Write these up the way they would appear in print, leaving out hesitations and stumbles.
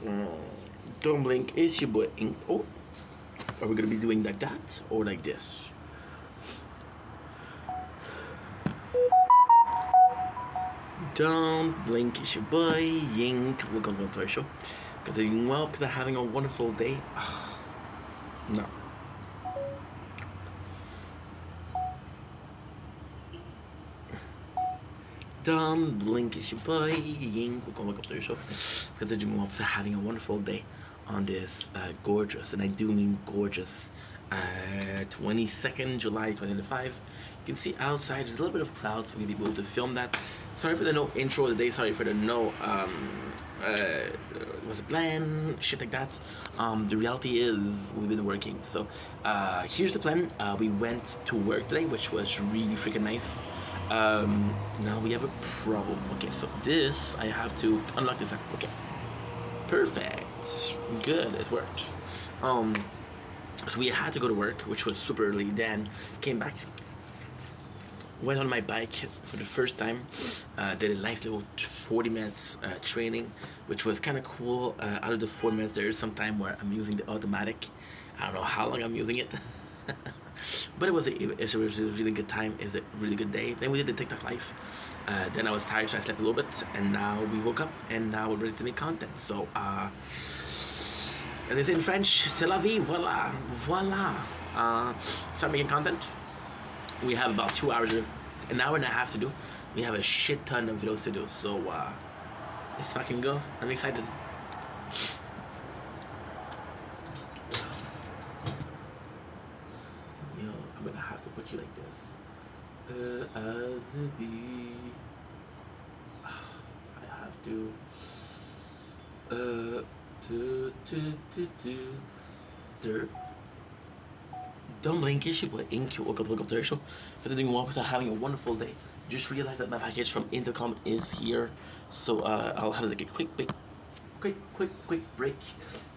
Mm, don't blink. Is your boy ink? Oh, are we gonna be doing like that or like this? Don't blink. It's your boy Yink. Welcome to our show. Because they're doing well. Because they're having a wonderful day. No. Don't blink. It's your boy Yink. Welcome to our show. Because they're doing well. Because they're having a wonderful day on this gorgeous, and I do mean gorgeous, 22nd July 2025. You can see outside there's a little bit of clouds, so we'll be able to film that. Sorry for the no intro of the day, sorry for the no uh, was it plan, shit like that. The reality is we've been working. So here's the plan. We went to work today, which was really freaking nice. Now we have a problem. Okay, so this I have to unlock this app. Okay, perfect. Good, it worked. Um, so we had to go to work, which was super early. Then came back, went on my bike for the first time. Did a nice little 40 minutes training, which was kind of cool. Out of the 4 minutes, there is some time where I'm using the automatic. I don't know how long I'm using it. But it's a really good time. It's a really good day. Then we did the TikTok live. Then I was tired, so I slept a little bit. And now we woke up, and now we're ready to make content. So, as they say in French, c'est la vie, voila, voila. Start making content. We have about 2 hours, an hour and a half to do. We have a shit ton of videos to do. So, let's fucking go. I'm excited. Yo, I'm gonna have to put you like this. As it be, I have to. Do, do, do, do. There. Don't blink, it's your boy Ink. Welcome to our show. For the doing well, because I'm having a wonderful day. Just realized that my package from Intercom is here, so I'll have like a quick break.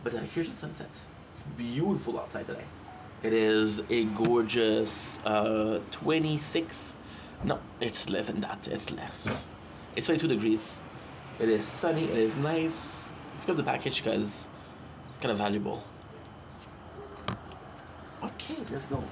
But here's the sunset. It's beautiful outside today. It is a gorgeous 26. No, it's less than that. It's less. It's 22 degrees. It is sunny. It is nice. Pick up the package because it's kind of valuable. Okay, let's go.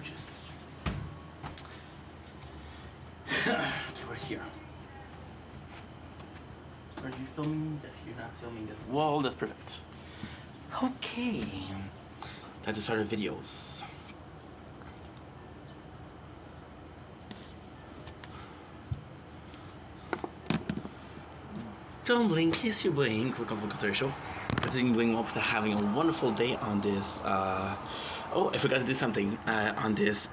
gorgeous. Okay, we're here. Are you filming? If you're not filming the wall, that's perfect. Okay. Time to start our videos. Don't blink, it's your boy Ink. Welcome to the show. Continuing up to having a wonderful day on this. Oh, I forgot to do something on this.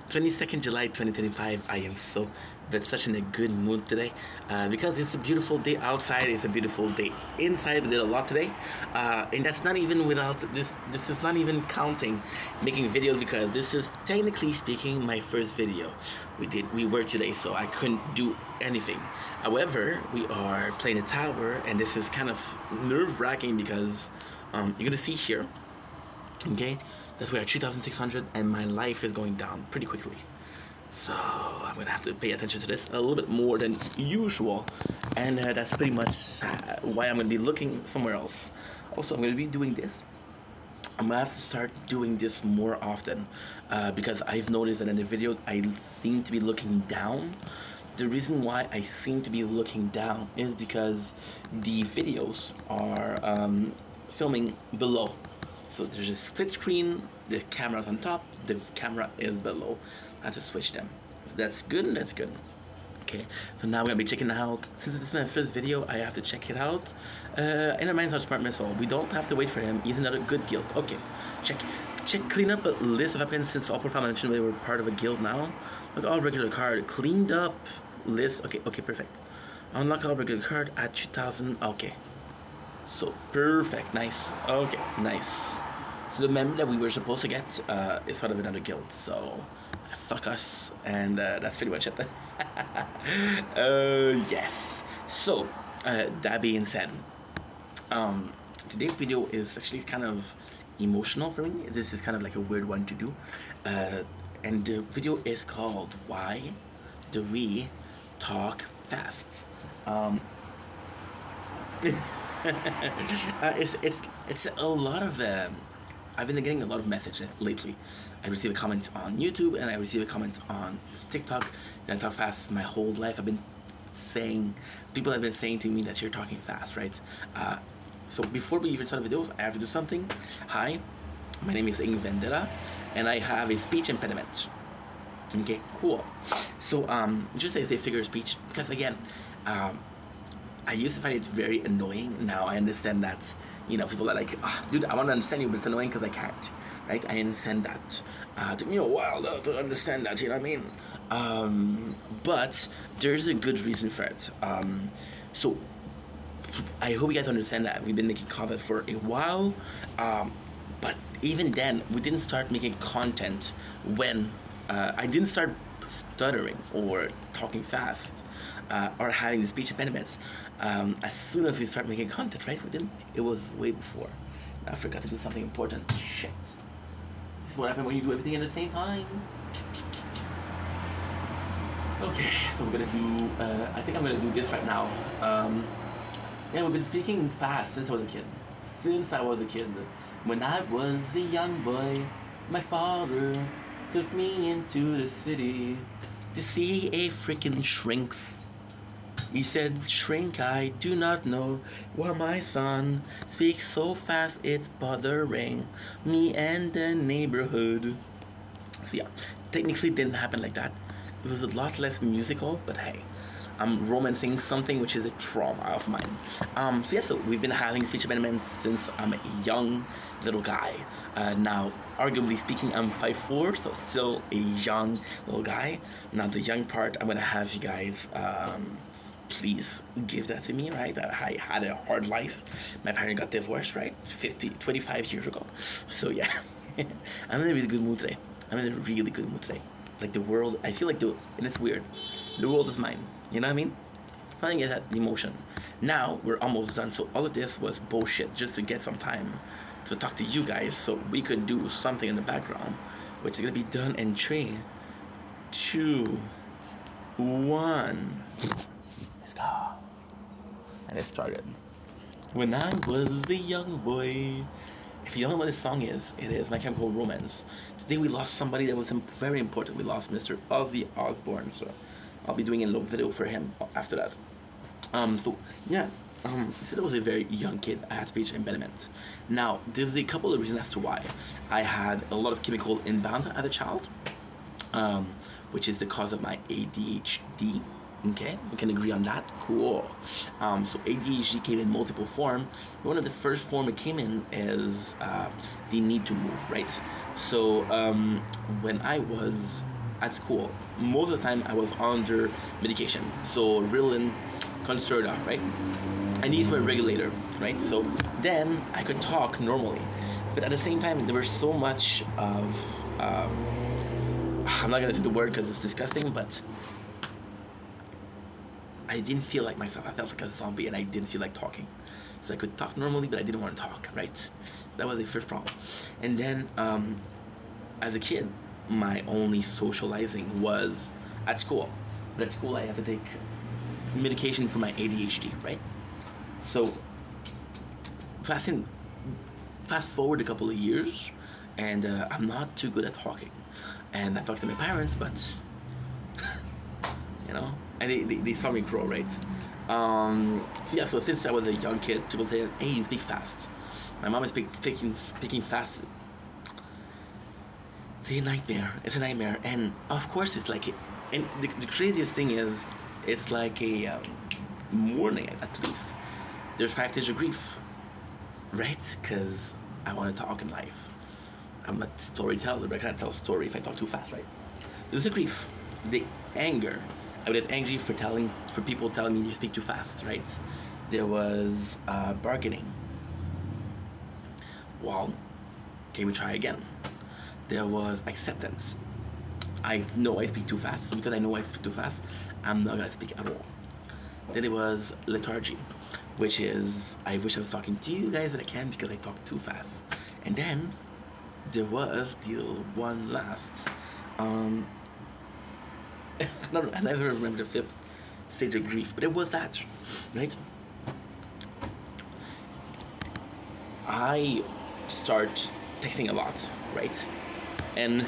22nd July 2025. I am such in a good mood today because it's a beautiful day outside. It's a beautiful day inside. We did a lot today, and that's not even without this. This is not even counting making videos because this is technically speaking my first video. We worked today, so I couldn't do anything. However, we are playing a tower, and this is kind of nerve-wracking because you're gonna see here. Okay, that's where 3,600 and my life is going down pretty quickly. So I'm gonna have to pay attention to this a little bit more than usual, and that's pretty much why I'm gonna be looking somewhere else. Also, I'm gonna be doing this. I'm gonna have to start doing this more often because I've noticed that in the video I seem to be looking down. The reason why I seem to be looking down is because the videos are filming below. So there's a split screen, the camera's on top, the camera is below. I have to switch them. So that's good, that's good. Okay, so now we're gonna be checking out, since this is my first video, I have to check it out. Inner Mind's Smart Missile, we don't have to wait for him, he's another good guild. Okay, check, clean up a list of applicants since all profile mentioned they were part of a guild now. Look, all regular card, cleaned up list, okay, perfect. Unlock all regular card at 2,000, okay. So, perfect, nice, okay, nice. So the member that we were supposed to get is part of another guild, so fuck us, and that's pretty much it. Yes. So that being said, today's video is actually kind of emotional for me. This is kind of like a weird one to do, and the video is called "Why Do We Talk Fast?" It's a lot of. I've been getting a lot of messages lately. I receive comments on YouTube and I receive comments on TikTok. And I talk fast my whole life. People have been saying to me that you're talking fast, right? So before we even start the videos, I have to do something. Hi, my name is Ing Vendetta, and I have a speech impediment. Okay, cool. So just as a figure of speech, because again, I used to find it very annoying. Now I understand that, people are like, oh, dude, I want to understand you, but it's annoying because I can't, right? I understand that. It took me a while to understand that, you know what I mean? But there's a good reason for it. So I hope you guys understand that we've been making content for a while, but even then, we didn't start making content when I didn't start stuttering or talking fast or having the speech impediments as soon as we start making content, right? We didn't. It was way before. I forgot to do something important. Shit. This is what happens when you do everything at the same time. Okay, so we're gonna do. I think I'm gonna do this right now. Yeah, we've been speaking fast since I was a kid. When I was a young boy, my father took me into the city to see a freaking shrinks. He said, "Shrink, I do not know why my son speaks so fast, it's bothering me and the neighborhood." So yeah, technically it didn't happen like that. It was a lot less musical, but hey, I'm romancing something which is a trauma of mine. So we've been having speech impediments since I'm a young little guy. Now, arguably speaking, I'm 5'4", so still a young little guy. Now, the young part, I'm gonna have you guys please give that to me, right? I had a hard life. My parents got divorced, right? 25 years ago. So yeah, I'm in a really good mood today. Like the world, I feel like and it's weird, the world is mine. You know what I mean? I think it's that emotion. Now we're almost done. So all of this was bullshit just to get some time to talk to you guys so we could do something in the background, which is gonna be done in 3, 2, 1. Let's go. And it started. When I was a young boy, if you don't know what this song is, it is My Chemical Romance. Today we lost somebody that was very important. We lost Mr. Ozzy Osbourne, so I'll be doing a little video for him after that. So yeah, since I was a very young kid, I had speech impediment. Now, there's a couple of reasons as to why. I had a lot of chemical imbalance as a child, um, which is the cause of my ADHD. Okay, we can agree on that. Cool. So ADHD came in multiple form. One of the first form it came in is the need to move, right? So when I was at school, most of the time I was under medication. So Ritalin, Concerta, right? And these were regulator, right? So then I could talk normally, but at the same time there was so much of I'm not gonna say the word because it's disgusting, but I didn't feel like myself. I felt like a zombie and I didn't feel like talking. So I could talk normally, but I didn't want to talk, right? So that was the first problem. And then, as a kid, my only socializing was at school. But at school, I had to take medication for my ADHD, right? So, fast forward a couple of years, and I'm not too good at talking. And I talked to my parents, but you know, and they saw me grow, right? So yeah, so since I was a young kid, people say, hey, you speak fast. My mom is speaking fast. It's a nightmare. It's a nightmare. And of course it's like, and the craziest thing is, it's like a mourning at least. There's 5 stages of grief, right? Because I want to talk in life. I'm a storyteller, but I can't tell a story if I talk too fast, right? There's a grief, the anger. I would get angry for people telling me you speak too fast, right? There was bargaining. Well, can we try again? There was acceptance. I know I speak too fast, so because I know I speak too fast, I'm not gonna speak at all. Then it was lethargy, which is I wish I was talking to you guys, but I can't because I talk too fast. And then there was the one last. I never remember the 5th stage of grief, but it was that, right? I start texting a lot, right? And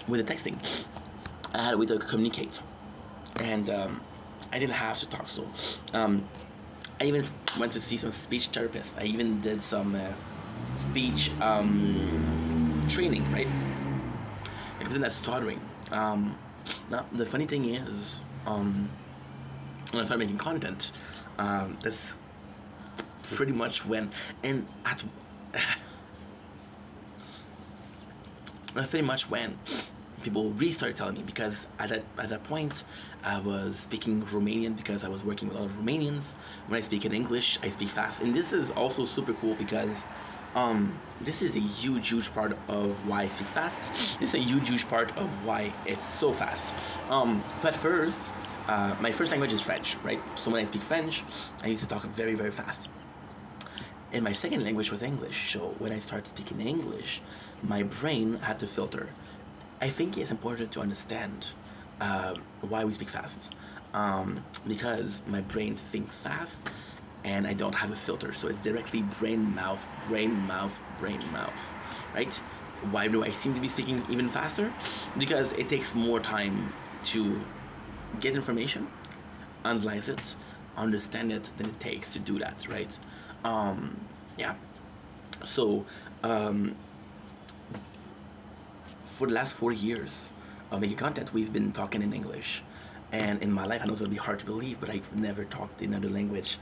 with the texting, I had a way to communicate, and I didn't have to talk. So I even went to see some speech therapists. I even did some speech training, right? It was in that stuttering. Now the funny thing is, when I started making content, that's pretty much when, and at that's pretty much when people really started telling me, because at that point I was speaking Romanian because I was working with a lot of Romanians. When I speak in English, I speak fast, and this is also super cool because this is a huge part of why I speak fast. This is a huge part of why it's so fast. So at first, my first language is French, right? So when I speak French, I used to talk very fast. And my second language was English. So when I started speaking English, my brain had to filter. I think it's important to understand why we speak fast, because my brain thinks fast, and I don't have a filter, so it's directly brain mouth, right? Why do I seem to be speaking even faster? Because it takes more time to get information, analyze it, understand it than it takes to do that, right? Yeah. So for the last 4 years of making content, we've been talking in English. And in my life, I know it'll be hard to believe, but I've never talked in another language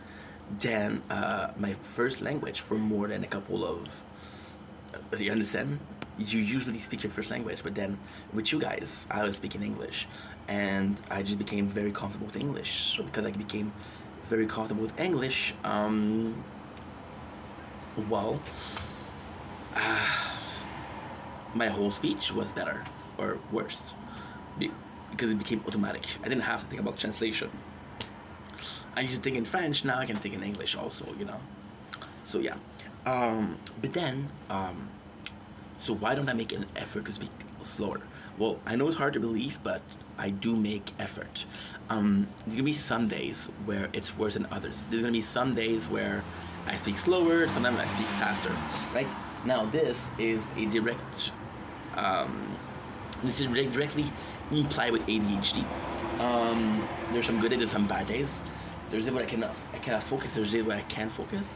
than my first language for more than a couple of. You understand? You usually speak your first language, but then with you guys, I was speaking English, and I just became very comfortable with English. So because I became very comfortable with English, well, my whole speech was better or worse because it became automatic. I didn't have to think about translation. I used to think in French, now I can think in English also, you know? So yeah. But then, so why don't I make an effort to speak slower? Well, I know it's hard to believe, but I do make effort. There's gonna be some days where it's worse than others. There's gonna be some days where I speak slower, sometimes I speak faster, right? Now this is a direct, this is directly implied with ADHD. There's some good days and some bad days. There's days where I cannot focus. There's days where I can focus.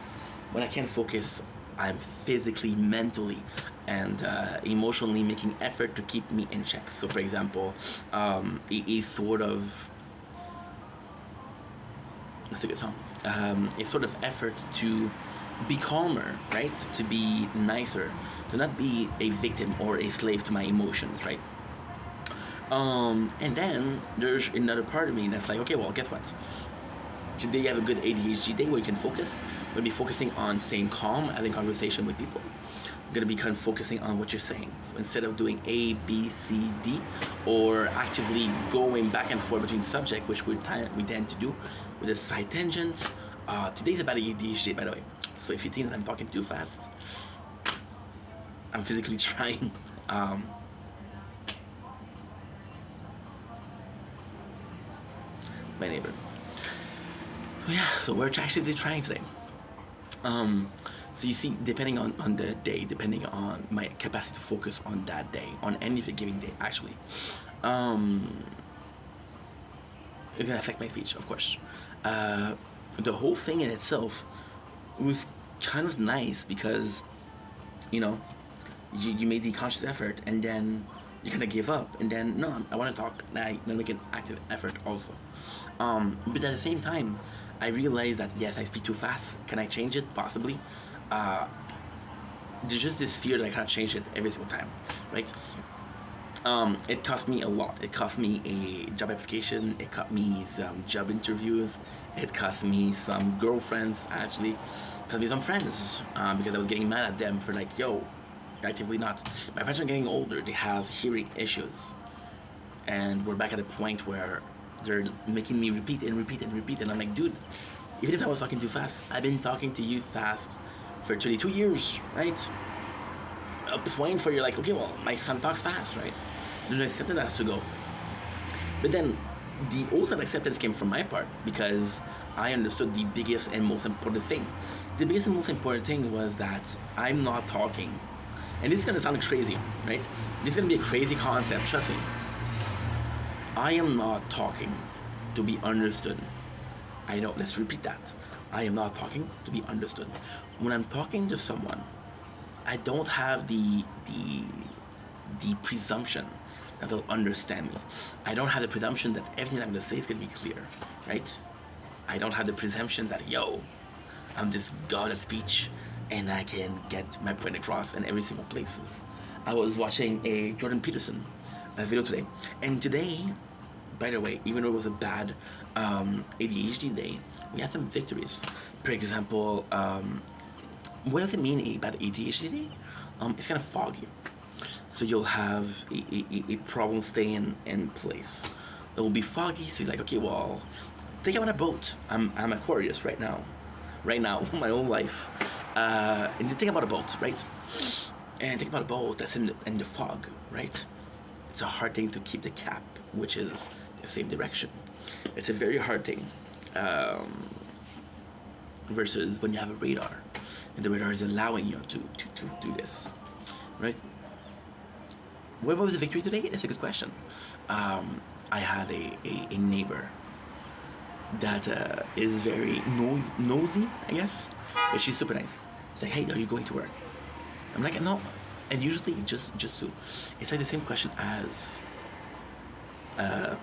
When I can't focus, I'm physically, mentally, and emotionally making effort to keep me in check. So, for example, a sort of that's a good song. A sort of effort to be calmer, right? To be nicer, to not be a victim or a slave to my emotions, right? And then there's another part of me that's like, okay, well, guess what? Today you have a good ADHD day where you can focus. I'm gonna be focusing on staying calm, having conversation with people. I'm gonna be kind of focusing on what you're saying. So instead of doing A, B, C, D, or actively going back and forth between subject, which we tend to do with a side tangent. Today's about ADHD, by the way. So if you think that I'm talking too fast, I'm physically trying. My neighbor. So yeah, so we're actually trying today. So you see, depending on the day, depending on my capacity to focus on that day, on any given day, actually, it's gonna affect my speech, of course. The whole thing in itself was kind of nice because, you know, you made the conscious effort and then you kind of give up and then no, I want to talk. Now I'm gonna make an active effort also. But at the same time, I realized that yes, I speak too fast. Can I change it? Possibly. There's just this fear that I can't change it every single time, right? It cost me a lot. It cost me a job application. It cost me some job interviews. It cost me some girlfriends, actually. It cost me some friends because I was getting mad at them for like, yo, actively not. My parents are getting older. They have hearing issues. And we're back at a point where they're making me repeat and repeat and repeat. And I'm like, dude, even if I was talking too fast, I've been talking to you fast for 22 years, right? A point where you're like, okay, well, my son talks fast, right? There's acceptance that has to go. But then the ultimate acceptance came from my part because I understood the biggest and most important thing. The biggest and most important thing was that I'm not talking. And this is gonna sound crazy, right? This is gonna be a crazy concept, trust me. I am not talking to be understood. I know, let's repeat that. I am not talking to be understood. When I'm talking to someone, I don't have the presumption that they'll understand me. I don't have the presumption that everything I'm gonna say is gonna be clear, right? I don't have the presumption that, yo, I'm this god at speech and I can get my point across in every single place. I was watching a Jordan Peterson video today, and today, by the way, even though it was a bad ADHD day, we had some victories. For example, what does it mean a bad ADHD day? It's kind of foggy. So you'll have a problem staying in place. It will be foggy, so you're like, okay, well, think I'm on a boat. I'm Aquarius right now, my whole life. And you think about a boat, right? And think about a boat that's in the fog, right? It's a hard thing to keep the cap, which is the same direction. It's a very hard thing. Versus when you have a radar, and the radar is allowing you to do this, right? What was the victory today? That's a good question. I had a neighbor that is very nosy, I guess, but she's super nice. She's like, hey, are you going to work? I'm like, no. And usually just to, it's like the same question as, are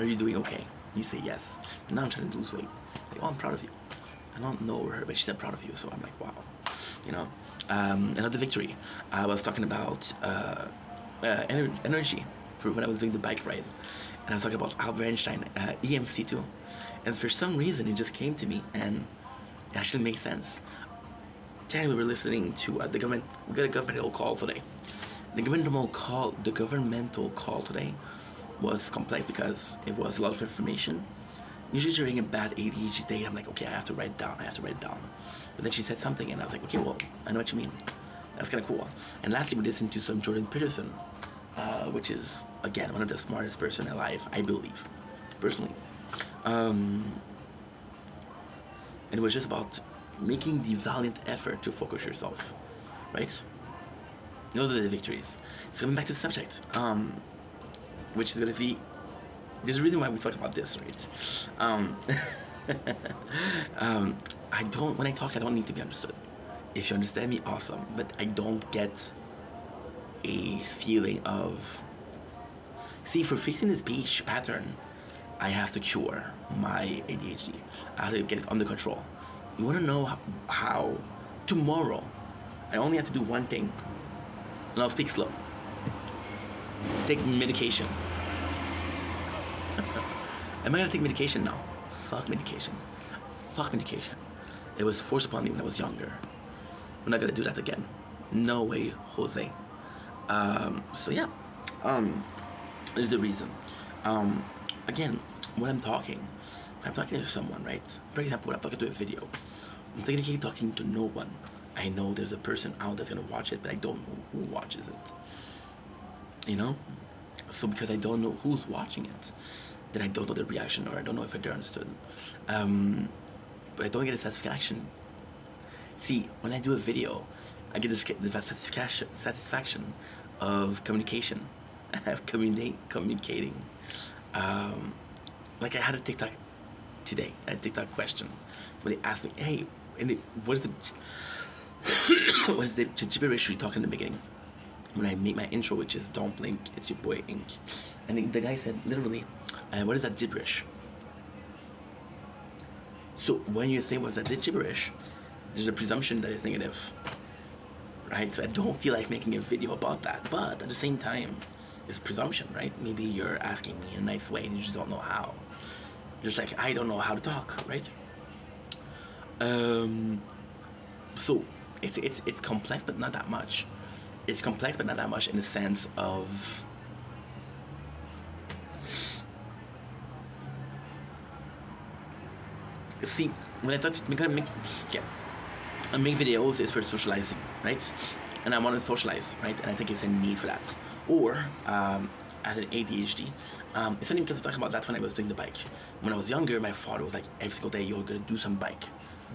you doing okay? You say yes. And now I'm trying to lose weight. Like, oh, I'm proud of you. I don't know her, but she said proud of you, so I'm like, wow. You know, another victory. I was talking about energy for when I was doing the bike ride, and I was talking about Albert Einstein, EMC2, and for some reason it just came to me, and it actually makes sense. Then we were listening to the government. We got a governmental call today. The governmental call today was complex because it was a lot of information. Usually during a bad ADHD day, I'm like, okay, I have to write it down. But then she said something, and I was like, okay, well, I know what you mean. That's kind of cool. And lastly, we listened to some Jordan Peterson which is again one of the smartest person alive, I believe, personally. And it was just about making the valiant effort to focus yourself, right? Those are the victories. So coming back to the subject, which is gonna be there's a reason why we talk about this, right? Um, I don't when I talk, I don't need to be understood. If you understand me, awesome. But I don't get a feeling of see for fixing the speech pattern. I have to cure my ADHD. I have to get it under control. You want to know how tomorrow I only have to do one thing, and I'll speak slow. Take medication. Am I gonna take medication now? Fuck medication. Fuck medication. It was forced upon me when I was younger. We're not gonna do that again. No way, Jose. So yeah, is the reason. Again, when I'm talking to someone, right? For example, when I'm talking to a video, I'm technically talking to no one. I know there's a person out that's gonna watch it, but I don't know who watches it. You know? So because I don't know who's watching it, then I don't know the reaction, or I don't know if they're understood. But I don't get a satisfaction. See, when I do a video, I get the satisfaction of communication, communicating. Like I had a TikTok today, a TikTok question. Somebody asked me, "Hey, what is the what is the gibberish we talk in the beginning?" When I make my intro, which is "Don't blink, it's your boy Ink," and the guy said literally, "What is that gibberish?" So when you say what's that gibberish, there's a presumption that it's negative, right? So I don't feel like making a video about that, but at the same time, it's presumption, right? Maybe you're asking me in a nice way and you just don't know how. Just like I don't know how to talk, right? So it's complex, but not that much. It's complex, but not that much in the sense of see when I thought I'm gonna make yeah, I make videos is for socializing, right? And I want to socialize, right? And I think it's a need for that. Or as an ADHD, it's funny because we talking about that when I was doing the bike. When I was younger, my father was like, every single day you're gonna do some bike,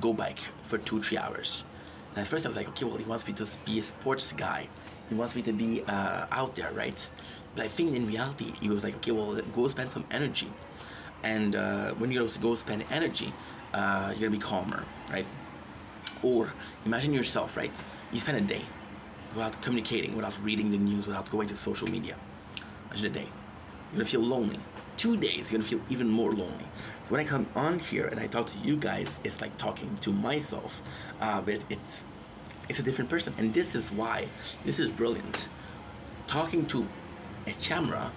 go bike for 2-3 hours. And at first I was like, okay, well he wants me to be a sports guy. He wants me to be out there, right? But I think in reality, he was like, okay, well go spend some energy. And when you go spend energy, you're gonna be calmer, right? Or imagine yourself, right? You spend a day without communicating, without reading the news, without going to social media. Imagine a day. You're gonna feel lonely. 2 days, you're gonna feel even more lonely. So when I come on here and I talk to you guys, it's like talking to myself, but it's a different person. And this is why this is brilliant. Talking to a camera,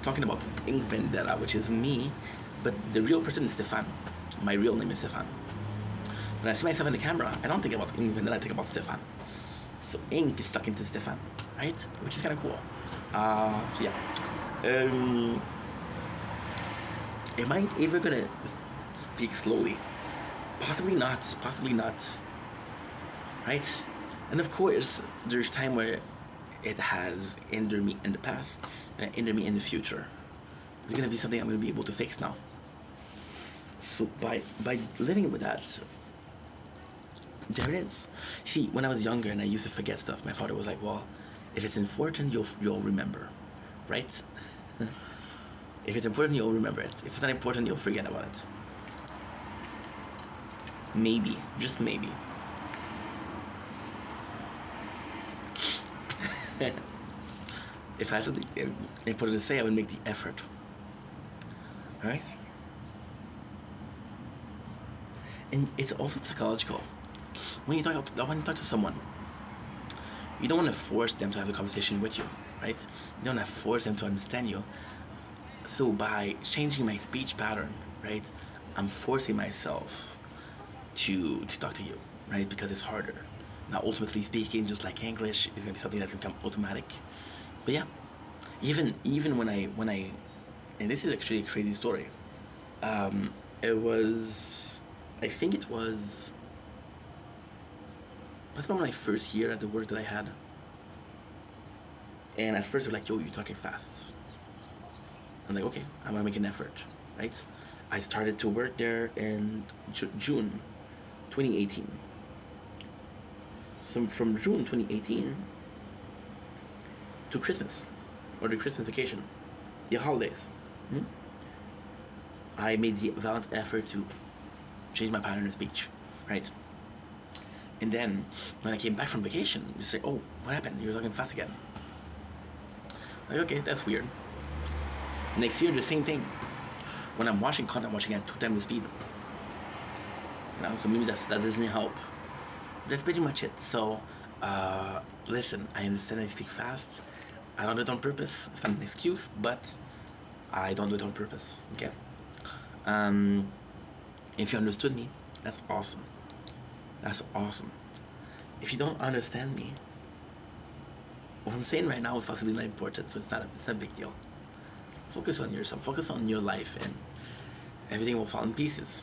talking about Ink Vendetta, which is me, but the real person is Stefan. My real name is Stefan. When I see myself in the camera, I don't think about Ink Vendetta, I think about Stefan. So Ink is stuck into Stefan, right? Which is kind of cool. So yeah. Am I ever gonna speak slowly? Possibly not. Possibly not. Right? And of course, there's time where it has hindered me in the past and hinder me in the future. It's gonna be something I'm gonna be able to fix now. So by living with that, there it is. See, when I was younger and I used to forget stuff, my father was like, "Well, if it's important, you'll remember, right? If it's important, you'll remember it. If it's not important, you'll forget about it. Maybe, just maybe." If I had something important to say, I would make the effort. Right? And it's also psychological. When you talk to someone, you don't want to force them to have a conversation with you, right? You don't want to force them to understand you. So by changing my speech pattern, right, I'm forcing myself to talk to you, right? Because it's harder. Now, ultimately speaking, just like English, is gonna be something that's gonna become automatic. But yeah, even when I, and this is actually a crazy story. It was, I think it was. That's not my first year at the work that I had. And at first they're like, yo, you're talking fast. I'm like, okay, I'm gonna make an effort, right? I started to work there in June 2018. From June 2018 to Christmas, or the Christmas vacation, the holidays, I made the valiant effort to change my pattern of speech, right? And then when I came back from vacation, you say, oh, what happened? You're talking fast again. Like, okay, that's weird. Next year, the same thing. When I'm watching content, I'm watching at 2 times the speed. So maybe that doesn't help. That's pretty much it. So, listen, I understand I speak fast. I don't do it on purpose. It's not an excuse, but I don't do it on purpose. Okay. If you understood me, that's awesome. That's awesome. If you don't understand me, what I'm saying right now is possibly not important, so it's not a big deal. Focus on yourself. Focus on your life, and everything will fall in pieces.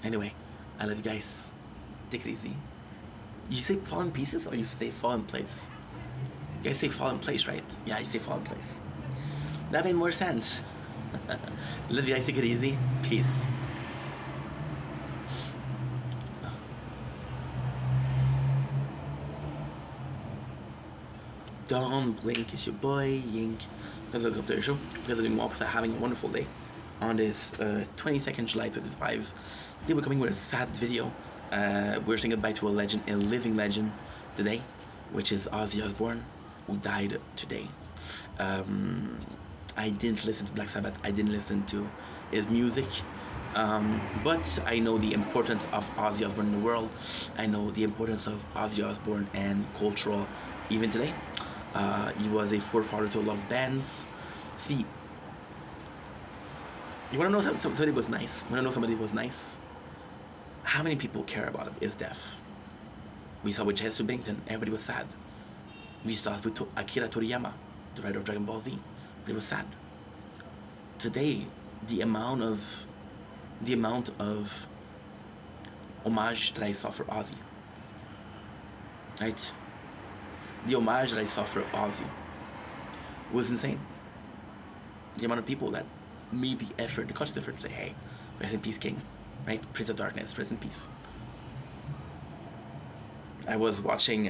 Anyway, I love you guys. Take it easy. You say fall in pieces, or you say fall in place? You guys say fall in place, right? Yeah, you say fall in place. That made more sense. Love you guys. Take it easy. Peace. Don't blink, it's your boy Yink. Guys, welcome to the show. Guys are doing well because I'm having a wonderful day on this 22nd July 2025. Today we're coming with a sad video. We're saying goodbye to a legend, a living legend today, which is Ozzy Osbourne, who died today. I didn't listen to Black Sabbath, I didn't listen to his music, but I know the importance of Ozzy Osbourne in the world. I know the importance of Ozzy Osbourne and cultural even today. He was a forefather to a lot of bands. See, you wanna know somebody was nice? How many people care about his death? We saw with Chester Bennington, everybody was sad. We saw with Akira Toriyama, the writer of Dragon Ball Z, but it was sad. Today, the amount of homage that I saw for Ozzy, right? The homage that I saw for Ozzy was insane. The amount of people that made the effort, the conscious effort to say, hey, rest in peace, King, right? Prince of Darkness, rest in peace. I was watching,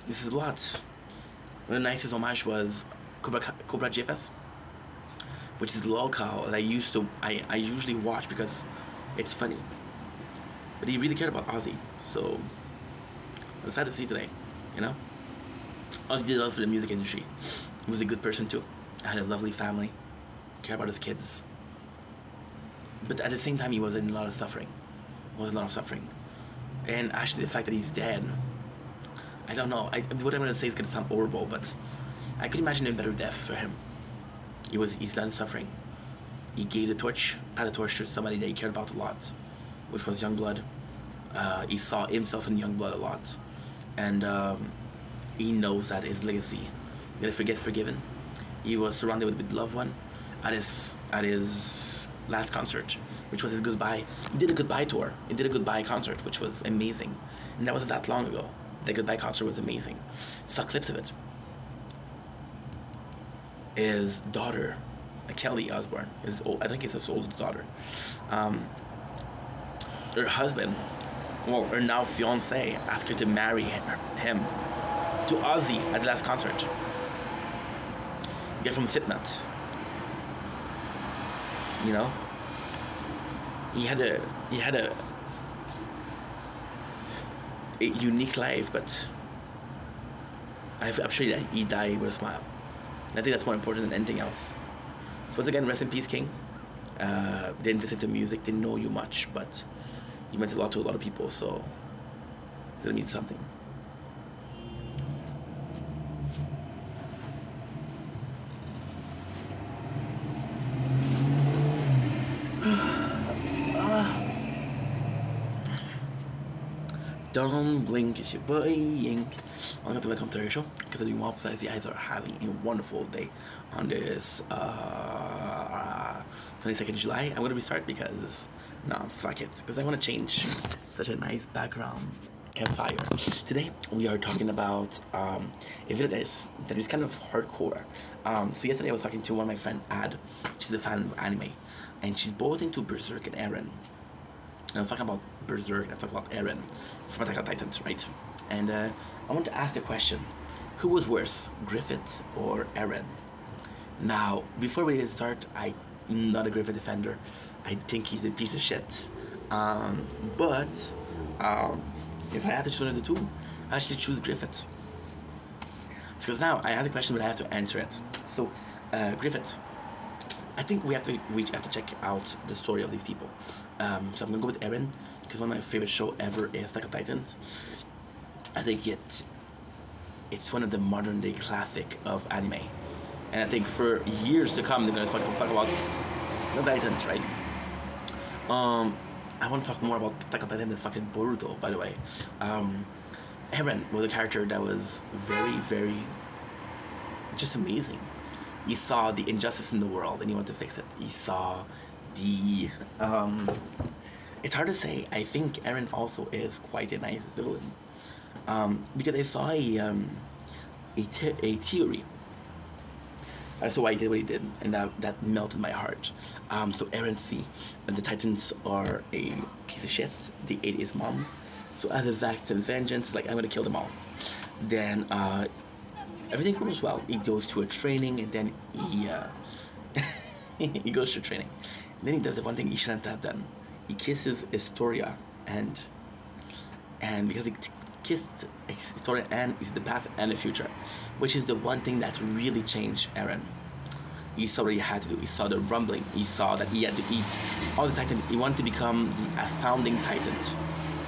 this is a lot. One of the nicest homage was Cobra JFS, which is the lolcow that I usually watch because it's funny. But he really cared about Ozzy, so it's sad to see today, Ozzy did a lot for the music industry. He was a good person too. Had a lovely family, cared about his kids. But at the same time, he was in a lot of suffering. And actually, the fact that he's dead, I don't know. What I'm gonna say is gonna sound horrible, but I could imagine a better death for him. He's done suffering. He gave the torch, passed the torch to somebody that he cared about a lot, which was Youngblood. He saw himself in Youngblood a lot, and he knows that his legacy, gonna get forgiven. He was surrounded with loved one at his last concert, which was his goodbye. He did a goodbye tour. He did a goodbye concert, which was amazing, and that wasn't that long ago. The goodbye concert was amazing. Saw clips of it. His daughter, Kelly Osbourne, I think it's his oldest daughter. Her husband, her now fiance, asked her to marry him to Ozzy at the last concert. Get from Slipknot. He had a unique life, but I'm sure that he died with a smile. And I think that's more important than anything else. So once again, rest in peace, King. Didn't listen to music, didn't know you much, but you meant a lot to a lot of people, so it's gonna mean something. Don't blink, it's your boy Yink. Welcome to the show. Because of the website, you guys are having a wonderful day on this 22nd July. I'm gonna restart because fuck it, because I want to change such a nice background Campfire. Today we are talking about a video that is kind of hardcore. So yesterday I was talking to one of my friend Ad. She's a fan of anime, and she's both into Berserk and Eren. And I was talking about Berserk and I talking about Eren from Attack on Titans, right? And I want to ask the question: who was worse, Griffith or Eren? Now, before we start, I'm not a Griffith defender. I think he's a piece of shit. But if I had to choose the two, I should choose Griffith. Because now I have the question, but I have to answer it. So, Griffith, I think we have to check out the story of these people. So I'm gonna go with Eren because one of my favorite show ever is Attack on Titans. I think it's one of the modern day classic of anime, and I think for years to come they're gonna talk about the Titans, right? I want to talk more about Attack on Titan than fucking Boruto, by the way. Eren was a character that was very, very just amazing. He saw the injustice in the world and he wanted to fix it. He saw the it's hard to say. I think Eren also is quite a nice villain. Because I saw a theory as to why he did what he did, and that melted my heart. So Eren see that the Titans are a piece of shit. They ate his mom. So as a act of vengeance, like I'm gonna kill them all. Then everything goes well. He goes to a training, and then he he goes to training. And then he does the one thing he shouldn't have done. He kisses Historia, and because he kissed Historia and is the past and the future, which is the one thing that really changed Eren. He saw what he had to do. He saw the rumbling. He saw that he had to eat all the Titans. He wanted to become a founding Titan.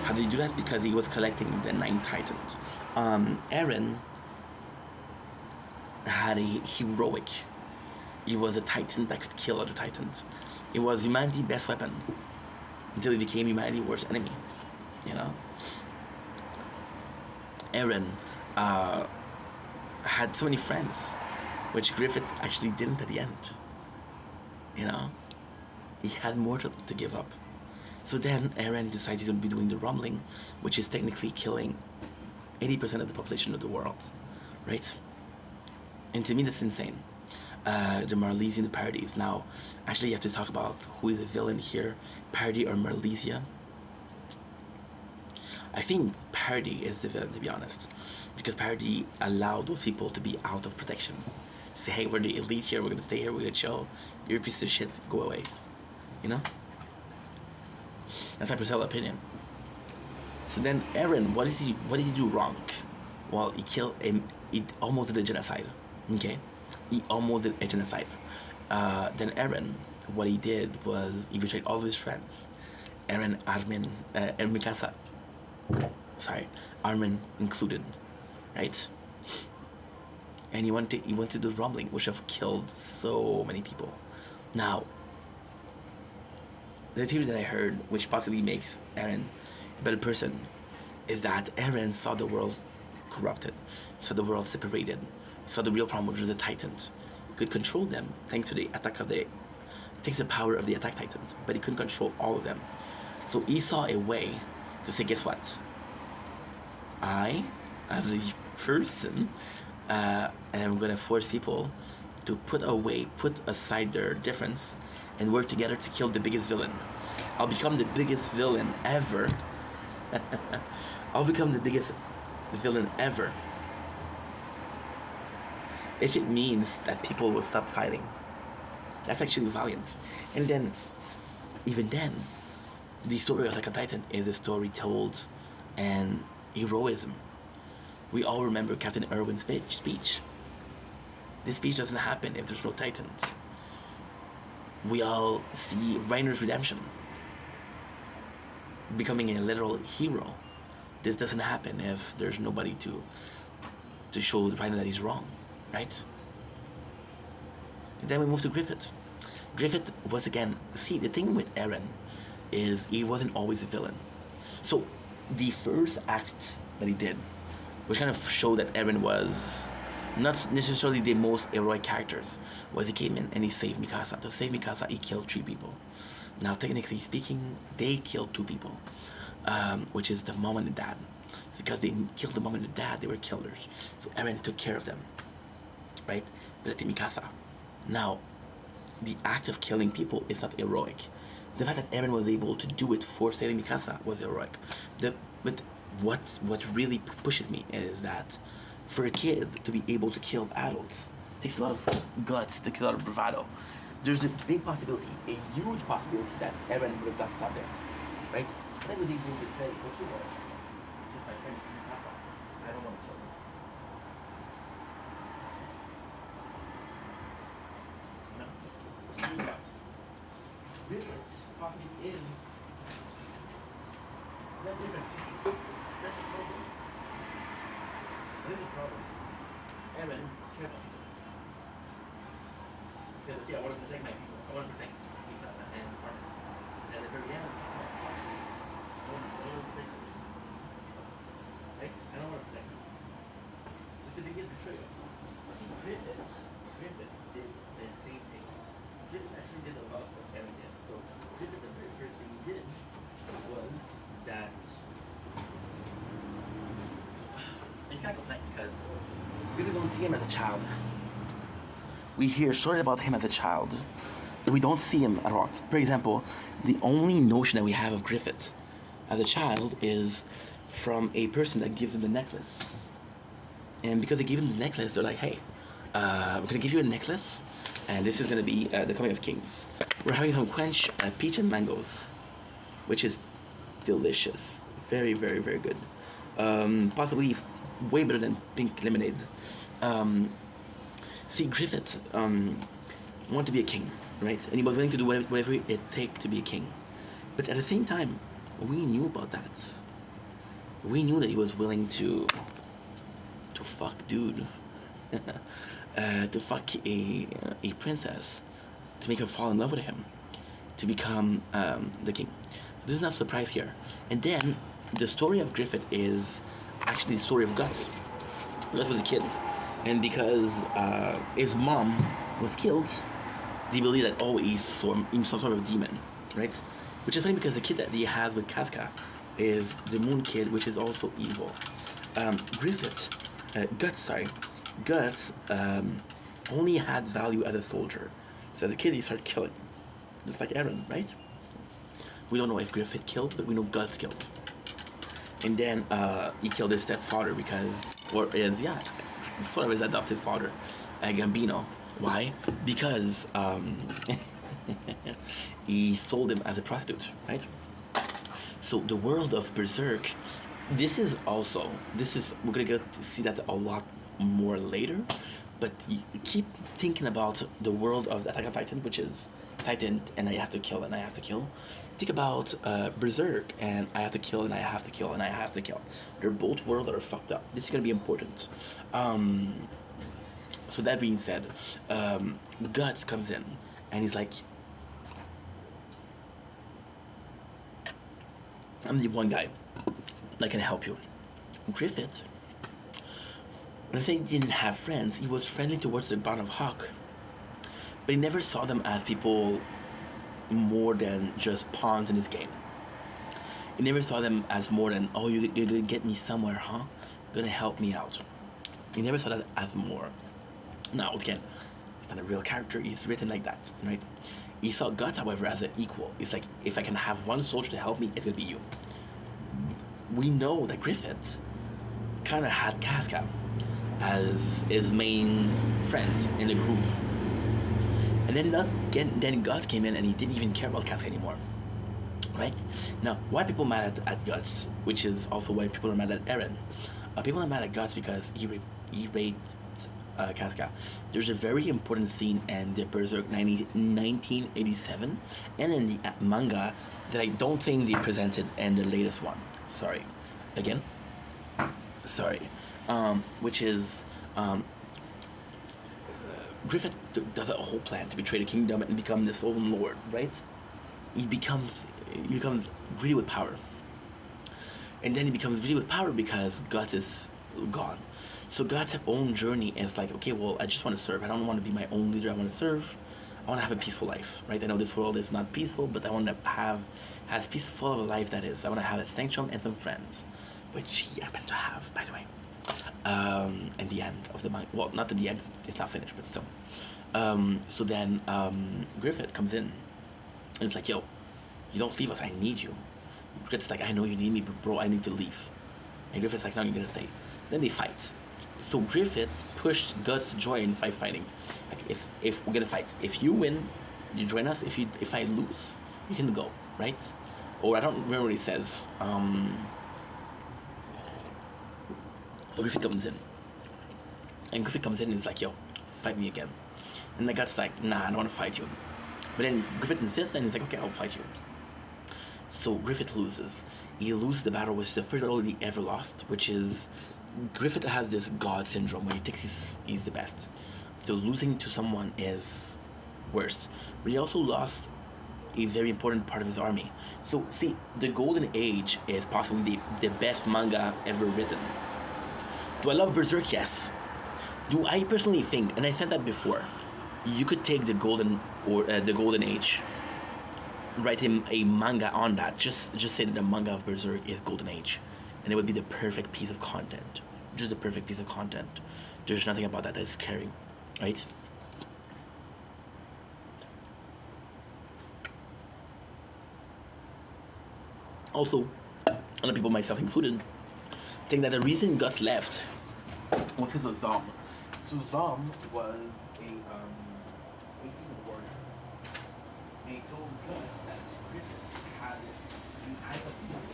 How did he do that? Because he was collecting the 9 Titans. Eren had a heroic. He was a Titan that could kill other Titans. It was humanity's best weapon until he became humanity's worst enemy. You know. Eren had so many friends, which Griffith actually didn't at the end. You know, he had more to give up. So then Eren decided he's going to be doing the rumbling, which is technically killing 80% of the population of the world, right? And to me, that's insane. The Marleys and the Parodies. Now, actually, you have to talk about who is the villain here, Parody or Marlesia. I think Parody is the villain, to be honest, because Parody allowed those people to be out of protection. Say, hey, we're the elite here, we're gonna stay here, we're gonna chill. You're a piece of shit, go away. You know? That's my personal opinion. So then Eren, what did he do wrong? Well, he killed him. He almost did a genocide. Okay? He almost did a genocide. Then Eren, what he did was he betrayed all of his friends. Eren, Armin, and Mikasa. Sorry, Armin included, right? And he went to do rumbling, which have killed so many people. Now, the theory that I heard, which possibly makes Eren a better person, is that Eren saw the world corrupted, saw the world separated, saw the real problem, which was the Titans. He could control them thanks to the power of the Attack Titans, but he couldn't control all of them. So he saw a way to say, guess what? I, as a person, am gonna force people to put aside their difference and work together to kill the biggest villain. I'll become the biggest villain ever. I'll become the biggest villain ever. If it means that people will stop fighting. That's actually valiant. And then, even then, the story of Attack on Titan is a story told and heroism. We all remember Captain Erwin's speech. This speech doesn't happen if there's no Titans. We all see Reiner's redemption, becoming a literal hero. This doesn't happen if there's nobody to show Reiner that he's wrong, right? And then we move to Griffith. Griffith was again, see, the thing with Eren is he wasn't always a villain. So the first act that he did, which kind of showed that Eren was not necessarily the most heroic characters, was he came in and he saved Mikasa. To save Mikasa, he killed 3 people. Now, technically speaking, they killed 2 people, which is the mom and the dad. It's because they killed the mom and the dad, they were killers. So Eren took care of them, right? But at Mikasa. Now, the act of killing people is not heroic. The fact that Eren was able to do it for saving Mikasa was heroic. But what really pushes me is that for a kid to be able to kill adults takes a lot of guts, takes a lot of bravado. There's a big possibility, a huge possibility that Eren would have not stopped there, right? Then would be able to say, okay, well, since my friend is Mikasa, I don't want to kill him. No. Difference possibly is that difference. You see, that's the problem. That's the problem. Eren cared about people. He said, okay, I want to protect my people. I want to protect Mikasa and Armin. And at the very end, I want to protect them. Right? I don't want to protect them. Which is a big betrayal. See, Griffith did the same thing. Griffith actually did a lot of what Eren did. So Griffith, the very first thing he did was that it's kind of complex because we don't see him as a child. We hear stories about him as a child, but we don't see him a lot. For example, the only notion that we have of Griffith as a child is from a person that gives him the necklace. And because they gave him the necklace, they're like, hey, we're gonna give you a necklace, and this is gonna be the coming of kings. We're having some quench peach and mangoes, which is delicious. Very, very, very good. Possibly way better than pink lemonade. See, Griffith wanted to be a king, right? And he was willing to do whatever it takes to be a king. But at the same time, we knew about that. We knew that he was willing to fuck dude. To fuck a princess, to make her fall in love with him, to become the king. This is not a surprise here. And then the story of Griffith is actually the story of Guts. Guts was a kid, and because his mom was killed, they believe that he's some sort of demon, right? Which is funny because the kid that he has with Casca is the Moon Kid, which is also evil. Guts only had value as a soldier. So as a kid, he started killing, just like Eren, right? We don't know if Griffith killed, but we know Guts killed. And then he killed his stepfather sort of his adopted father, Gambino. Why? Because he sold him as a prostitute, right? So the world of Berserk, we're gonna get to see that a lot more later, but you keep thinking about the world of Attack on Titan, which is Titan and I have to kill and I have to kill. Think about Berserk and I have to kill and I have to kill and I have to kill. They're both worlds that are fucked up. This is gonna be important. So that being said, Guts comes in and he's like, I'm the one guy that can help you. Griffith, when I say he didn't have friends, he was friendly towards the Band of Hawk, but he never saw them as people more than just pawns in his game. He never saw them as more than, oh, you're gonna get me somewhere, huh? You're gonna help me out. He never saw that as more. Now, again, he's not a real character, he's written like that, right? He saw Guts, however, as an equal. It's like, if I can have one soldier to help me, it's gonna be you. We know that Griffith kind of had Casca as his main friend in the group. And then Guts came in and he didn't even care about Casca anymore. Right? Now, why are people mad at Guts? Which is also why people are mad at Eren. People are mad at Guts because he raped Casca. There's a very important scene in the Berserk 1987 and in the manga that I don't think they presented in the latest one. Sorry. Again? Sorry. Which is Griffith does a whole plan to betray the kingdom and become the Soul Lord, right? He becomes greedy with power. And then he becomes greedy with power because Guts is gone. So Guts' own journey is like, okay, well, I just want to serve. I don't want to be my own leader. I want to serve. I want to have a peaceful life, right? I know this world is not peaceful, but I want to have as peaceful of a life that is. I want to have a sanctum and some friends. which he happened to have, by the way. And the end of the manga. Well, not that the end is not finished, but still. So then Griffith comes in, and it's like, yo, you don't leave us. I need you. Griffith's like, I know you need me, but bro, I need to leave. And Griffith's like, no, you're gonna stay. So then they fight. So Griffith pushed Guts to join fighting. Like, if we're gonna fight, if you win, you join us. If I lose, you can go, right? Or I don't remember what he says. So Griffith comes in. And Griffith comes in and he's like, yo, fight me again. And the guy's like, nah, I don't want to fight you. But then Griffith insists and he's like, okay, I'll fight you. So Griffith loses. He loses the battle, which is the first battle he ever lost, which is Griffith has this god syndrome where he thinks he's the best. So losing to someone is worse. But he also lost a very important part of his army. So see, the Golden Age is possibly the best manga ever written. Do I love Berserk? Yes. Do I personally think, and I said that before, you could take the Golden Age, write him a manga on that. Just say that the manga of Berserk is Golden Age, and it would be the perfect piece of content. Just the perfect piece of content. There's nothing about that is scary, right? Also, other people, myself included, think that the reason Guts left was because of Zom. So Zom was a 18 warrior. And he told Guts that Griffith had the Eye of Gilead.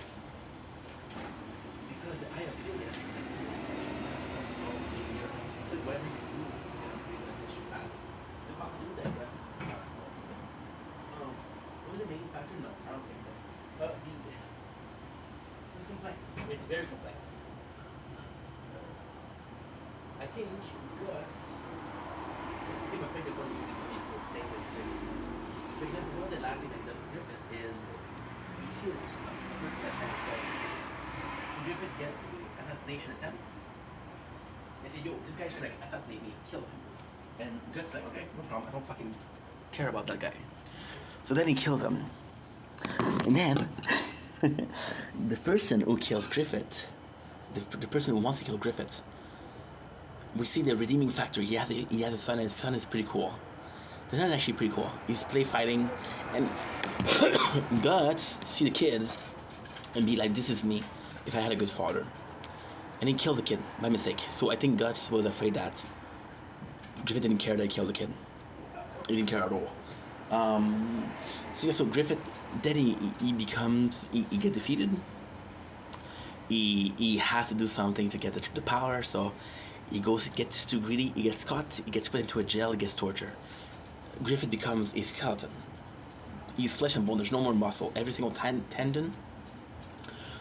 Because the Eye of Gilead, whatever you do, they should have. The possibility that Guts was the main factor? No, I don't think so. But it's complex. It's very complex. I think Gus became afraid of what people say with Griffith. Because one of the last things that he does with Griffith is he kills a person that's trying to kill him. So Griffith gets the assassination attempt. They say, yo, this guy's trying to assassinate me, kill him. And Gus like, okay, no problem, I don't fucking care about that guy. So then he kills him. And then the person who kills Griffith, the person who wants to kill Griffith, we see the redeeming factor. He has a son, and his son is pretty cool. The son is actually pretty cool. He's play fighting, and Guts see the kids and be like, this is me if I had a good father. And he killed the kid by mistake. So I think Guts was afraid that Griffith didn't care that he killed the kid. He didn't care at all. So Griffith, then he gets defeated. He has to do something to get the power, so he gets too greedy, he gets caught, he gets put into a jail, he gets tortured. Griffith becomes a skeleton. He's flesh and bone, there's no more muscle. Every single tendon,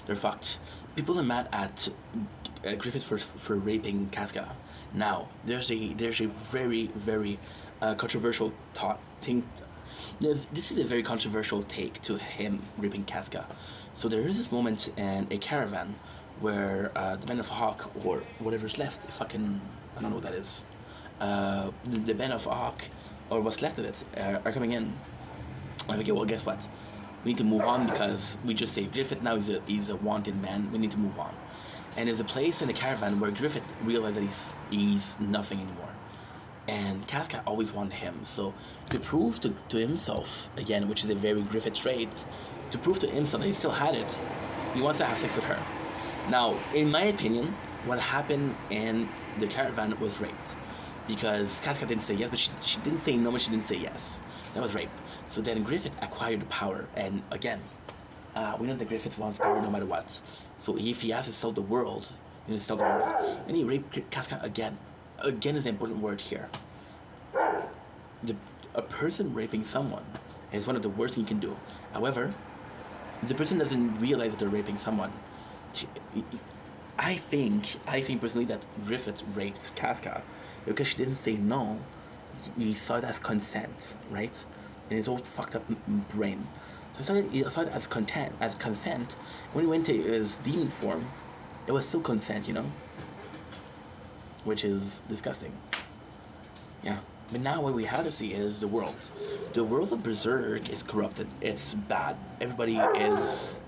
they're fucked. People are mad at Griffith for raping Casca. Now, there's a very, very controversial thing. This is a very controversial take to him raping Casca. So there is this moment in a caravan where the Men of Hawk, or whatever's left, I don't know what that is. The Men of Hawk, or what's left of it, are coming in. I'm like, okay, well, guess what? We need to move on because we just saved Griffith. Now he's a wanted man. We need to move on. And there's a place in the caravan where Griffith realized that he's nothing anymore. And Casca always wanted him. So to prove to himself, again, which is a very Griffith trait, to prove to himself that he still had it, he wants to have sex with her. Now, in my opinion, what happened in the caravan was rape. Because Casca didn't say yes, but she didn't say no, but she didn't say yes. That was rape. So then Griffith acquired the power. And again, we know that Griffith wants power no matter what. So if he has to sell the world, he's going to sell the world. And he raped Casca again. Again is an important word here. A person raping someone is one of the worst things you can do. However, the person doesn't realize that they're raping someone. I think personally that Griffith raped Casca because she didn't say no. He saw it as consent, right? In his old fucked up brain. So he saw it as consent. When he went to his demon form, it was still consent, which is disgusting. Yeah. But now what we have to see is the world. The world of Berserk is corrupted. It's bad. Everybody is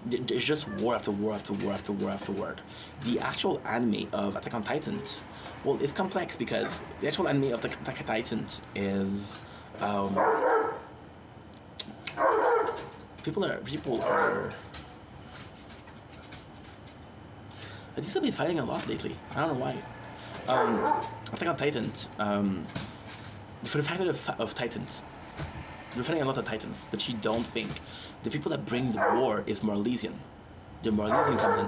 there's just war after war after war after war after war. The actual anime of Attack on Titans, well, it's complex because the actual anime of Attack on Titans is people are. These have been fighting a lot lately. I don't know why. Attack on Titans. For the factor of Titans, we're fighting a lot of Titans, but you don't think the people that bring the war is Marlesian. The Marlesian comes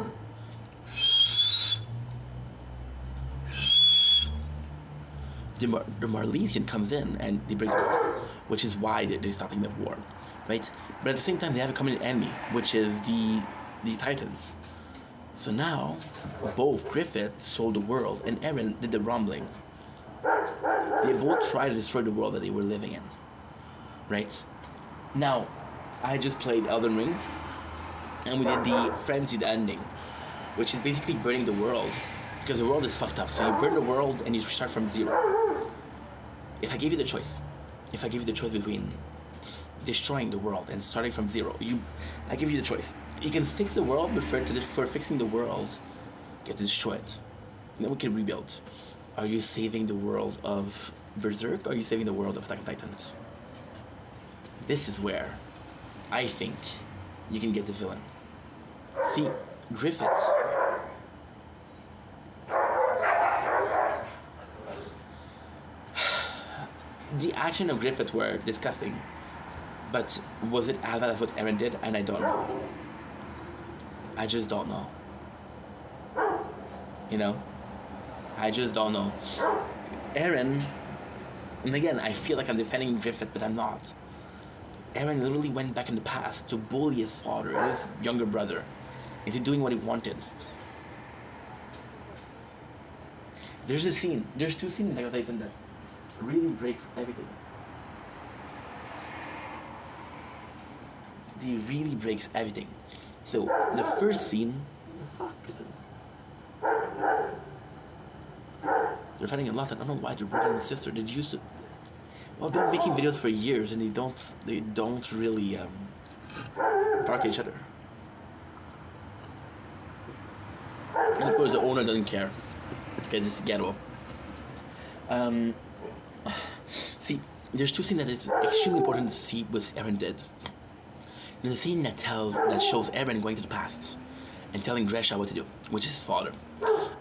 in. The Marlesian comes in and they bring the war, which is why they're stopping the war, right? But at the same time, they have a common enemy, which is the Titans. So now, both Griffith sold the world and Eren did the rumbling. They both tried to destroy the world that they were living in, right? Now, I just played Elden Ring, and we did the frenzied ending, which is basically burning the world, because the world is fucked up. So you burn the world and you start from zero. If I gave you the choice between destroying the world and starting from zero, I give you the choice. You can fix the world, but for fixing the world, you have to destroy it. And then we can rebuild. Are you saving the world of Berserk, or are you saving the world of Attack on Titans? This is where I think you can get the villain. See, Griffith. The action of Griffith were disgusting, but was it as bad as what Eren did? And I don't know. I just don't know. You know? I just don't know. Eren, and again, I feel like I'm defending Griffith, but I'm not. Eren literally went back in the past to bully his father and his younger brother into doing what he wanted. There's two scenes in Attack on Titan that really breaks everything. He really breaks everything. So, the first scene... The fuck is it? They're fighting a lot. I don't know why they're brother and sister. They used to... Well, they've been making videos for years and they don't really bark at each other. And of course the owner doesn't care, because it's ghetto. See, there's two scenes that is extremely important to see what Eren did. There's a scene that shows Eren going to the past and telling Gresha what to do, which is his father,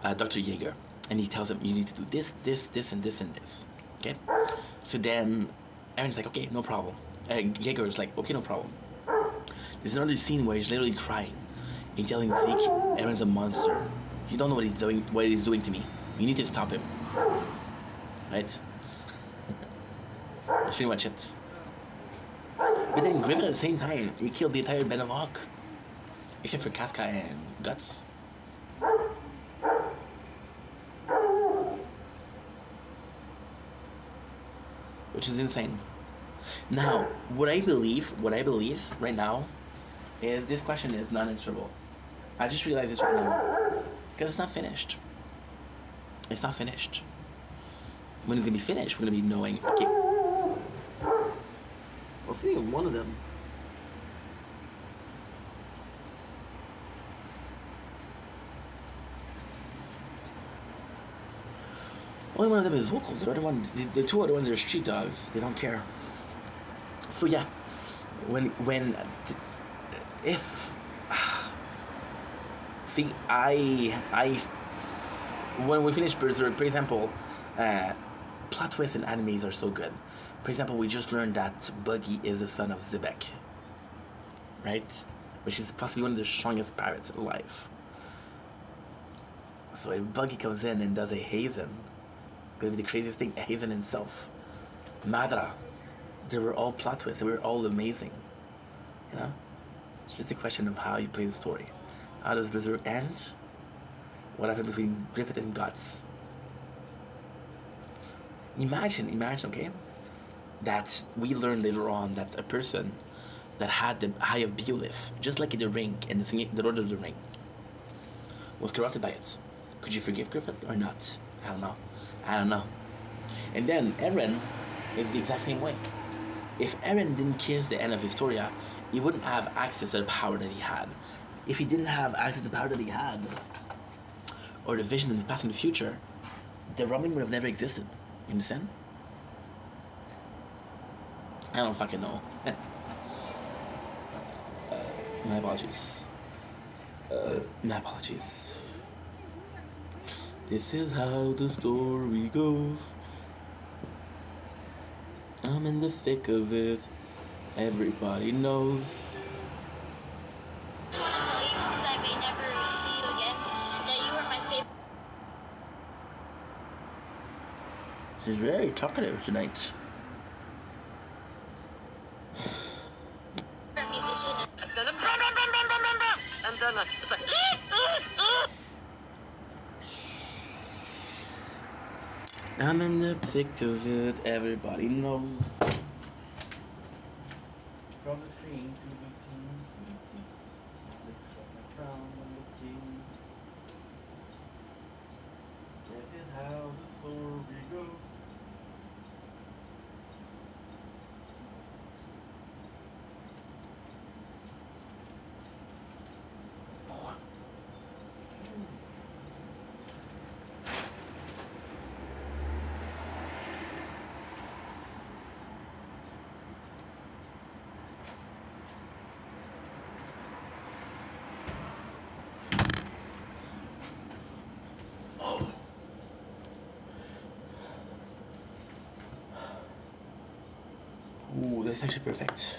Dr. Jaeger. And he tells him, you need to do this, this, this, and this, and this. Okay? So then Eren's like, okay, no problem. Jaeger is like, okay, no problem. There's another scene where he's literally crying and telling Zeke, Eren's a monster. You don't know what he's doing to me. You need to stop him. Right? That's pretty much it. But then Griffith at the same time, he killed the entire band of Hawk. Except for Casca and Guts. Which is insane. Now, what I believe right now is this question is not answerable. I just realized this right now. Because it's not finished. It's not finished. When it's gonna be finished, we're gonna be knowing, okay. Well, seeing one of them. Only one of them is vocal. The other one, the two other ones are street dogs. They don't care. So yeah, see, when we finish Berserk, for example, plot twists in animes are so good. For example, we just learned that Buggy is the son of Zebek, right? Which is possibly one of the strongest pirates alive. So if Buggy comes in and does a Hazen, gonna be the craziest thing, Hazen himself. Madara, they were all plot twists, they were all amazing. You know? It's just a question of how you play the story. How does Berserk end? What happened between Griffith and Guts? Imagine, okay? That we learn later on that a person that had the Eye of Beowulf, just like in the Ring, in the Lord of the Ring, was corrupted by it. Could you forgive Griffith or not? I don't know. And then Eren is the exact same way. If Eren didn't kiss the end of Historia, he wouldn't have access to the power that he had. if he didn't have access to the power that he had, or the vision in the past and the future, the rumbling would have never existed. You understand? I don't fucking know. My apologies. My apologies. This is how the story goes. I'm in the thick of it. Everybody knows. I just want to tell you, because I may never see you again, that you were my She's very talkative tonight. favorite musician. And then it's like, I'm in the thick of it. Everybody knows. From the stream to the king, lift up my crown on the king. This is how the story goes. Ooh, that's actually perfect.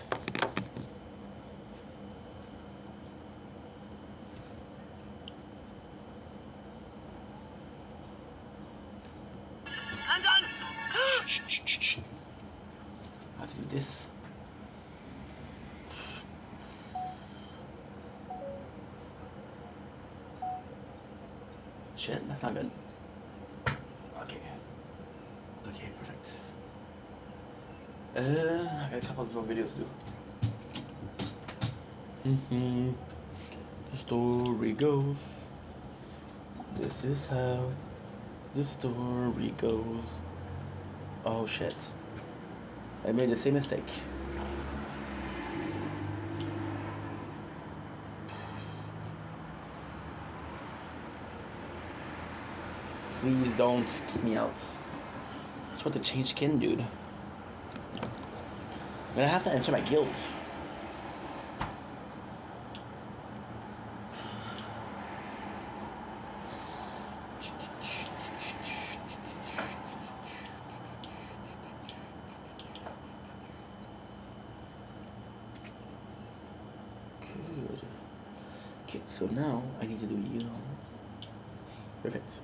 and then, Shh. How to do this? Shit, that's not good. Okay. Okay, perfect. I got a couple of more videos to do. The story goes. This is how the story goes. Oh shit. I made the same mistake. Please don't kick me out. I just want to change skin, dude. I'm gonna have to answer my guilt. Good. Okay, so now I need to do you. Perfect.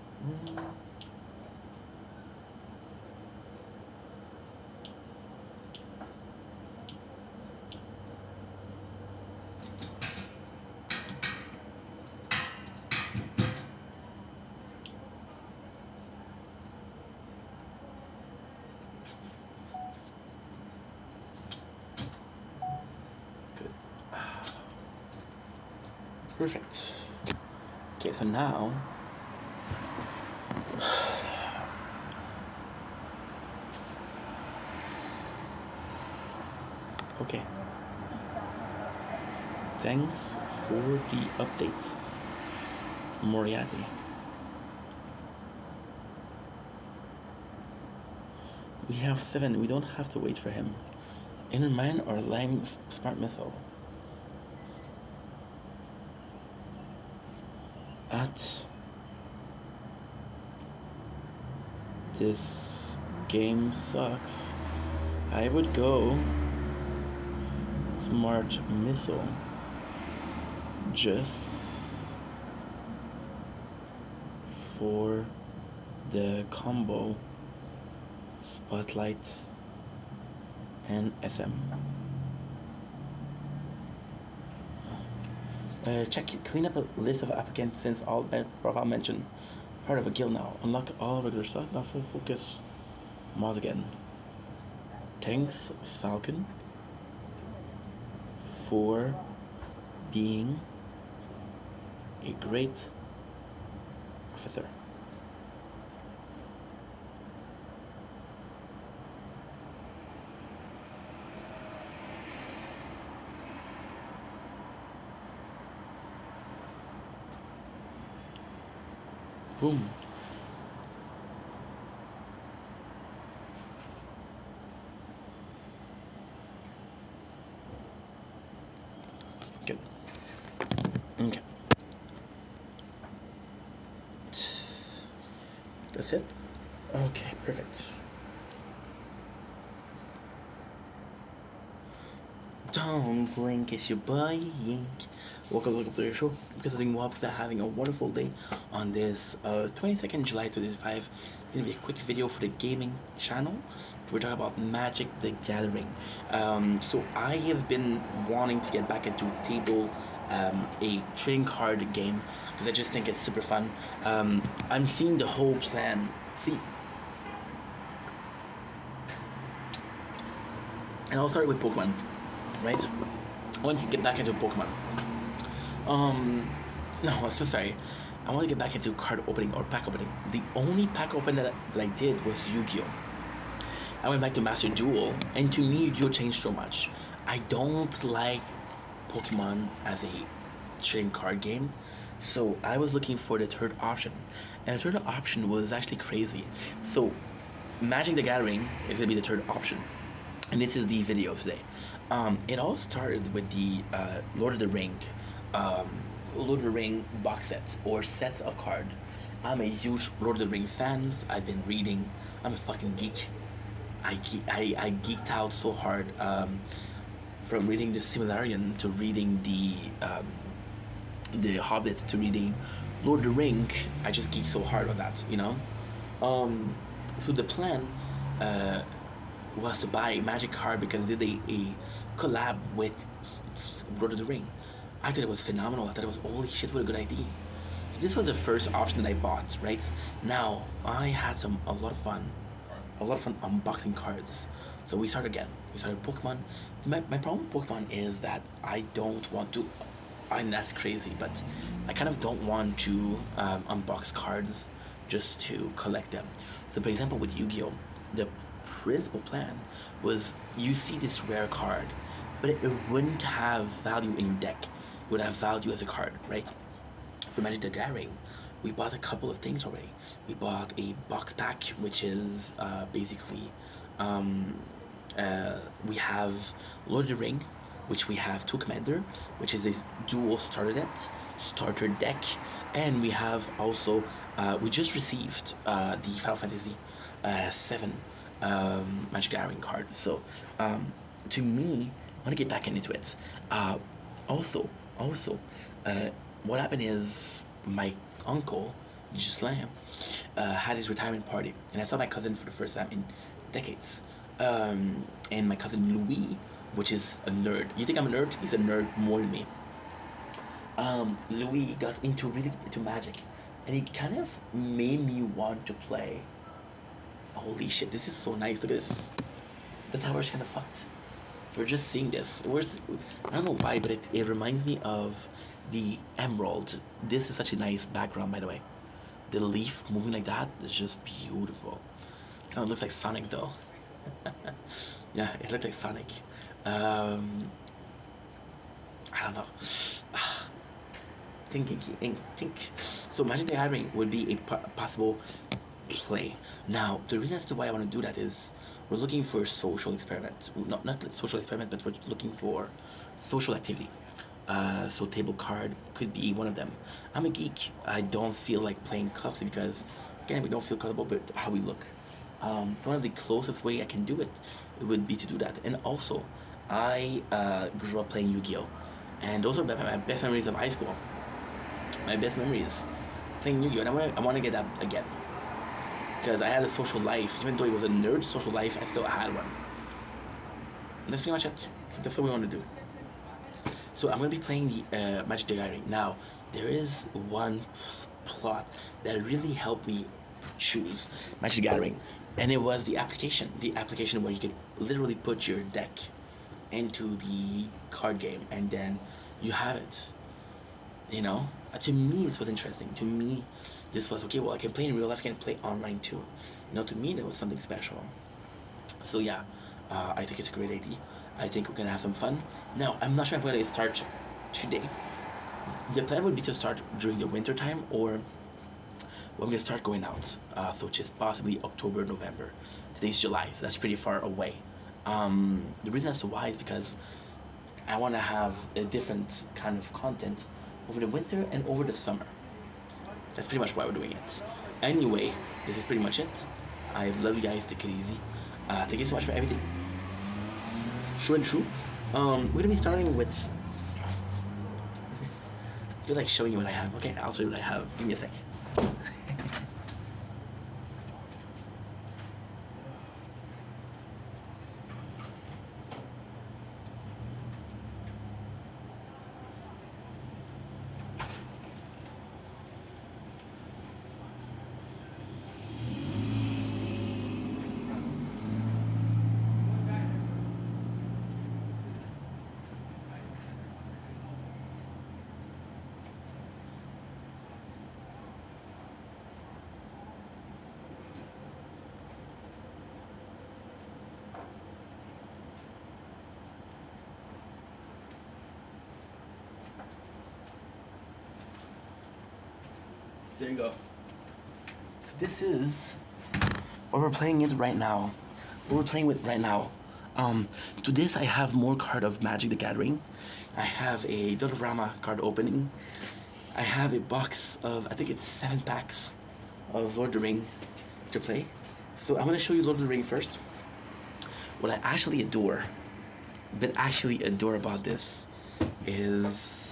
Good. Perfect. Okay, so now okay. Thanks for the update, Moriarty. We have 7. We don't have to wait for him. Inner Mine or Lime Smart Missile? At this game sucks. I would go Smart Missile just for the combo Spotlight and SM. Clean up a list of applicants since all profile mentioned. Part of a guild now. Unlock all regular stuff. Now full focus. Mod again. Thanks, Falcon, for being a great officer. Boom. Good. Okay. That's it? Okay, perfect. Don't blink, it's your boy Yink. Welcome to the show. Because I think we're having a wonderful day on this 22nd July 2025. It's gonna be a quick video for the gaming channel. We're talking about Magic the Gathering. So I have been wanting to get back into a trading card game because I just think it's super fun. I'm seeing the whole plan. See, and I'll start with Pokemon, right? I want to get back into Pokemon. No, I'm so sorry. I want to get back into card opening or pack opening. The only pack opening that I did was Yu-Gi-Oh! I went back to Master Duel, and to me, Yu-Gi-Oh! Changed so much. I don't like Pokemon as a trading card game, so I was looking for the third option, and the third option was actually crazy. So, Magic the Gathering is gonna be the third option, and this is the video today. It all started with the um, Lord of the Ring box sets or sets of card. I'm a huge Lord of the Ring fan. I've been reading. I'm a fucking geek. I geeked out so hard from reading the Silmarillion to reading the Hobbit to reading Lord of the Ring. I just geeked so hard on that, you know. So the plan was to buy a Magic card because they did a collab with Lord of the Ring. I thought it was phenomenal. I thought it was holy shit, what a good idea. So this was the first option that I bought, right? Now I had a lot of fun unboxing cards. So we started again. We started Pokemon. My problem with Pokemon is that I don't want to. I'm that's crazy, but I kind of don't want to unbox cards just to collect them. So, for example, with Yu-Gi-Oh, the principal plan was you see this rare card, but it wouldn't have value in your deck. It would have value as a card, right? For Magic the Gathering, we bought a couple of things already. We bought a box pack, which is basically we have Lord of the Ring, which we have two commander, which is a dual starter deck, and we have also we just received the Final Fantasy VII Magic Gathering card. So to me, I want to get back into it. Also, what happened is my uncle, Gislain, had his retirement party, and I saw my cousin for the first time in decades. And my cousin Louis, which is a nerd. You think I'm a nerd? He's a nerd more than me. Louis got really into Magic, and he kind of made me want to play. Holy shit! This is so nice. Look at this. The tower's kind of fucked. We're just seeing this. I don't know why, but it reminds me of the Emerald. This is such a nice background, by the way. The leaf moving like that is just beautiful. Kind of looks like Sonic, though. Yeah, it looks like Sonic. I don't know. Think. So Magic the Gathering would be a possible play. Now, the reason as to why I want to do that is we're looking for social experiment. Not social experiment, but we're looking for social activity. So table card could be one of them. I'm a geek. I don't feel like playing cosplay because, again, we don't feel comfortable with how we look. One of the closest way I can do it would be to do that. And also, I grew up playing Yu-Gi-Oh! And those are my best memories of high school. My best memories playing Yu-Gi-Oh! And I want to get that again. Because I had a social life. Even though it was a nerd social life, I still had one. And that's pretty much it. So that's what we want to do. So I'm going to be playing the Magic the Gathering. Now, there is one plot that really helped me choose Magic the Gathering. And it was the application. The application where you could literally put your deck into the card game and then you have it. You know? To me, this was interesting. To me, this was, okay, well, I can play in real life, I can play online too. You know, to me, it was something special. So yeah, I think it's a great idea. I think we're going to have some fun. Now, I'm not sure if I'm going to start today. The plan would be to start during the winter time or when we start going out, so which is possibly October, November. Today's July, so that's pretty far away. The reason as to why is because I want to have a different kind of content over the winter and over the summer. That's pretty much why we're doing it. Anyway, this is pretty much it. I love you guys. Take it easy. Thank you so much for everything. True and true. We're gonna be starting with. I feel like showing you what I have. Okay, I'll show you what I have. Give me a sec. There you go. So this is what we're playing with right now. To this I have more card of Magic the Gathering. I have a Dothraki card opening. I have a box of, I think it's 7 packs of Lord of the Ring to play. So I'm gonna show you Lord of the Ring first. What I actually adore about this is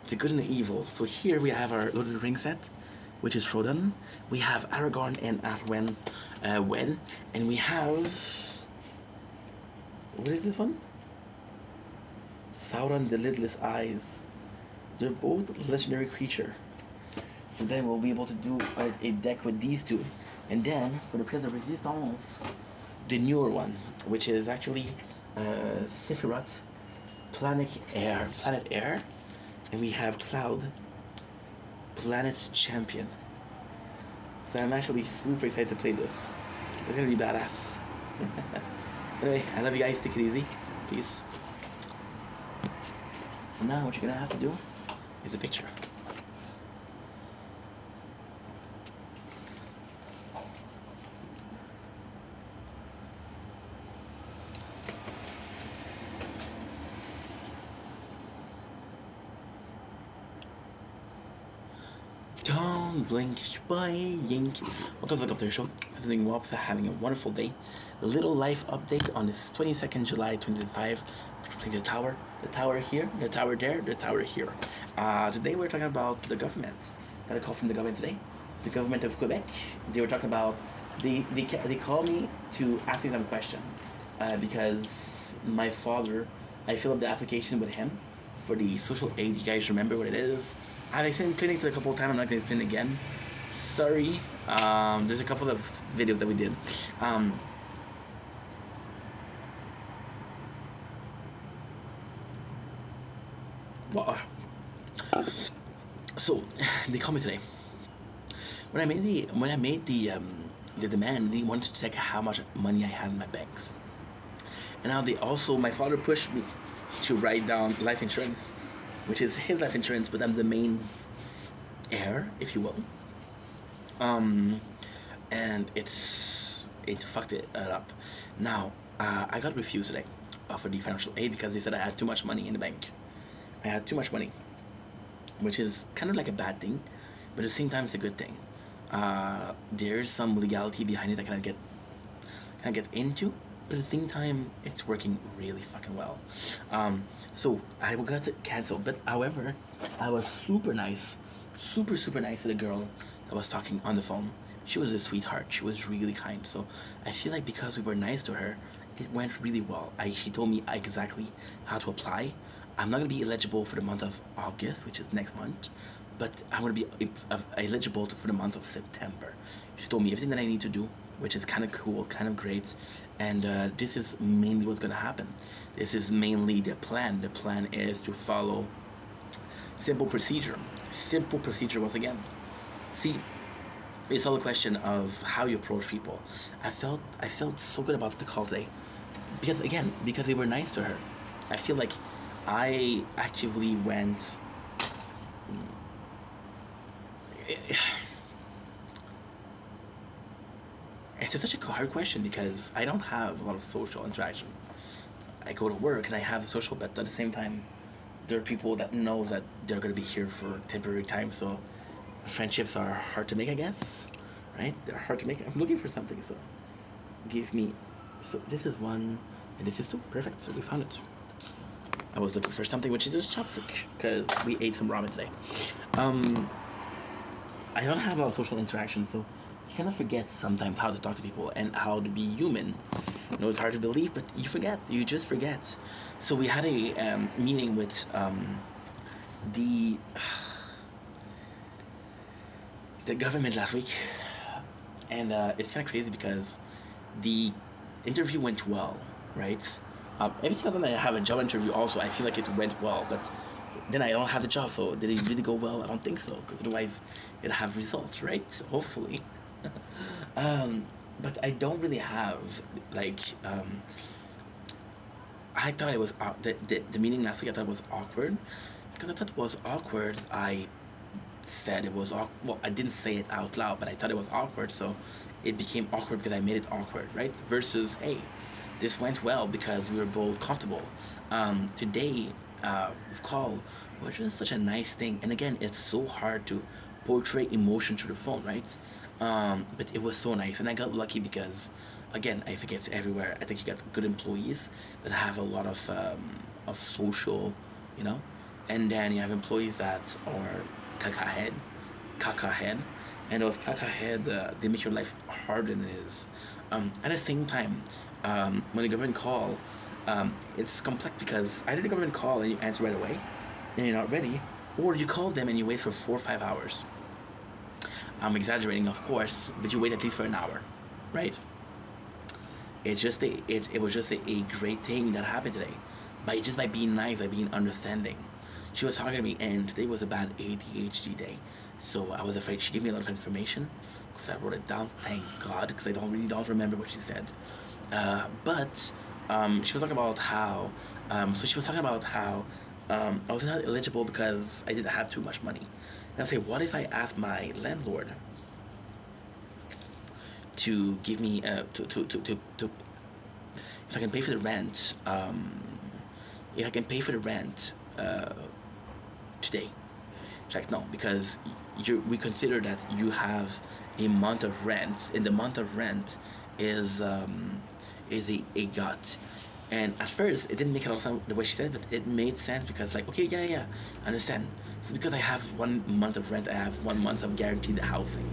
the good and the evil. So here we have our Lord of the Ring set, which is Frodo. We have Aragorn and Arwen wed, and we have, what is this one? Sauron the Lidless Eyes. They're both legendary creature. So then we'll be able to do a deck with these two. And then for the Pièce de Resistance, the newer one, which is actually Sephiroth, Planet Air, and we have Cloud, Planet's Champion. So I'm actually super excited to play this. It's gonna be badass. Anyway, I love you guys. Take it easy. Peace. So now what you're gonna have to do is a picture. Don't blink, bye, yink. Welcome to the show. Everything well, having a wonderful day. A little life update on this 22nd July 2025. The tower here, the tower there, the tower here. Today we're talking about the government. Got a call from the government today. The government of Quebec. They were talking about, they called me to ask me some question. Because my father, I filled up the application with him for the social aid. You guys remember what it is? I've explained clinic a couple of times. I'm not going to explain it again. Sorry. There's a couple of videos that we did. So they called me today. When I made the demand, they wanted to check how much money I had in my banks. And now my father pushed me to write down life insurance, which is his life insurance, but I'm the main heir, if you will. And it fucked it up. Now, I got refused today for the financial aid because they said I had too much money in the bank. I had too much money, which is kind of like a bad thing, but at the same time it's a good thing. There's some legality behind it I kind of get into, but at the same time it's working really fucking well. So I got to cancel, but however, I was super nice to the girl that was talking on the phone. She was a sweetheart. She was really kind. So I feel like because we were nice to her, it went really well. She told me exactly how to apply. I'm not going to be eligible for the month of August, which is next month, but I'm going to be eligible for the month of September. She told me everything that I need to do, which is kind of cool, kind of great, and this is mainly what's going to happen. This is mainly the plan. The plan is to follow simple procedure once again. See, it's all a question of how you approach people. I felt so good about the call today because they were nice to her. I feel like I actively went. it's just such a hard question because I don't have a lot of social interaction. I go to work and I have a social, but at the same time, there are people that know that they're gonna be here for temporary time. So friendships are hard to make, I guess. Right? They're hard to make. I'm looking for something, so give me. So this is one, and this is two. Perfect. So we found it. I was looking for something which is just chopstick because we ate some ramen today. Um, I don't have a lot of social interaction, so you kind of forget sometimes how to talk to people and how to be human. You know, it's hard to believe, but you forget. You just forget. So we had a meeting with the the government last week, and it's kind of crazy because the interview went well, right? Every single time I have a job interview, also I feel like it went well, but then I don't have the job. So did it really go well? I don't think so, because otherwise it'll have results, right? Hopefully. um, but I don't really have like I thought it was the meeting last week. I thought it was awkward because I thought it was awkward. I said it was well, I didn't say it out loud, but I thought it was awkward, so it became awkward because I made it awkward, right? Versus, hey, this went well because we were both comfortable. Today, with call was just such a nice thing, and again, it's so hard to portray emotion through the phone, right? But it was so nice, and I got lucky because, again, I think it's everywhere. I think you got good employees that have a lot of social, you know, and then you have employees that are caca head, and those caca head they make your life harder than it is. At the same time, when the government call, it's complex because either the government call and you answer right away, and you're not ready, or you call them and you wait for 4 or 5 hours. I'm exaggerating, of course, but you wait at least for an hour, right? It was just a great thing that happened today, by being nice, by being understanding. She was talking to me, and today was a bad ADHD day, so I was afraid. She gave me a lot of information because I wrote it down. Thank God, because I don't remember what she said. But she was talking about how. So she was talking about how I was not eligible because I didn't have too much money. And I say, what if I ask my landlord to give me to if I can pay for the rent, if I can pay for the rent today. She's like, no, because we consider that you have a month of rent, and the month of rent is a gut. And at first, it didn't make a lot of sense the way she said it, but it made sense because, like, okay, yeah, I understand. It's because I have 1 month of rent, I have 1 month of guaranteed housing,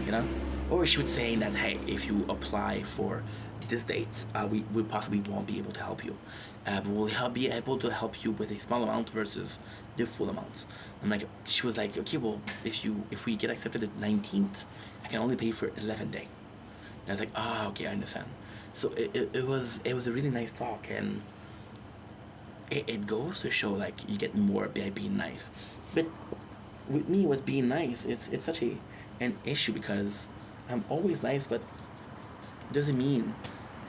you know? Or she would say that, hey, if you apply for this date, we possibly won't be able to help you. But we'll be able to help you with a small amount versus the full amount. I'm like, she was like, okay, well, if we get accepted at 19th, I can only pay for 11 day. And I was like, okay, I understand. So it was a really nice talk, and it goes to show like you get more by being nice. But with me, with being nice, it's such an issue because I'm always nice, but doesn't mean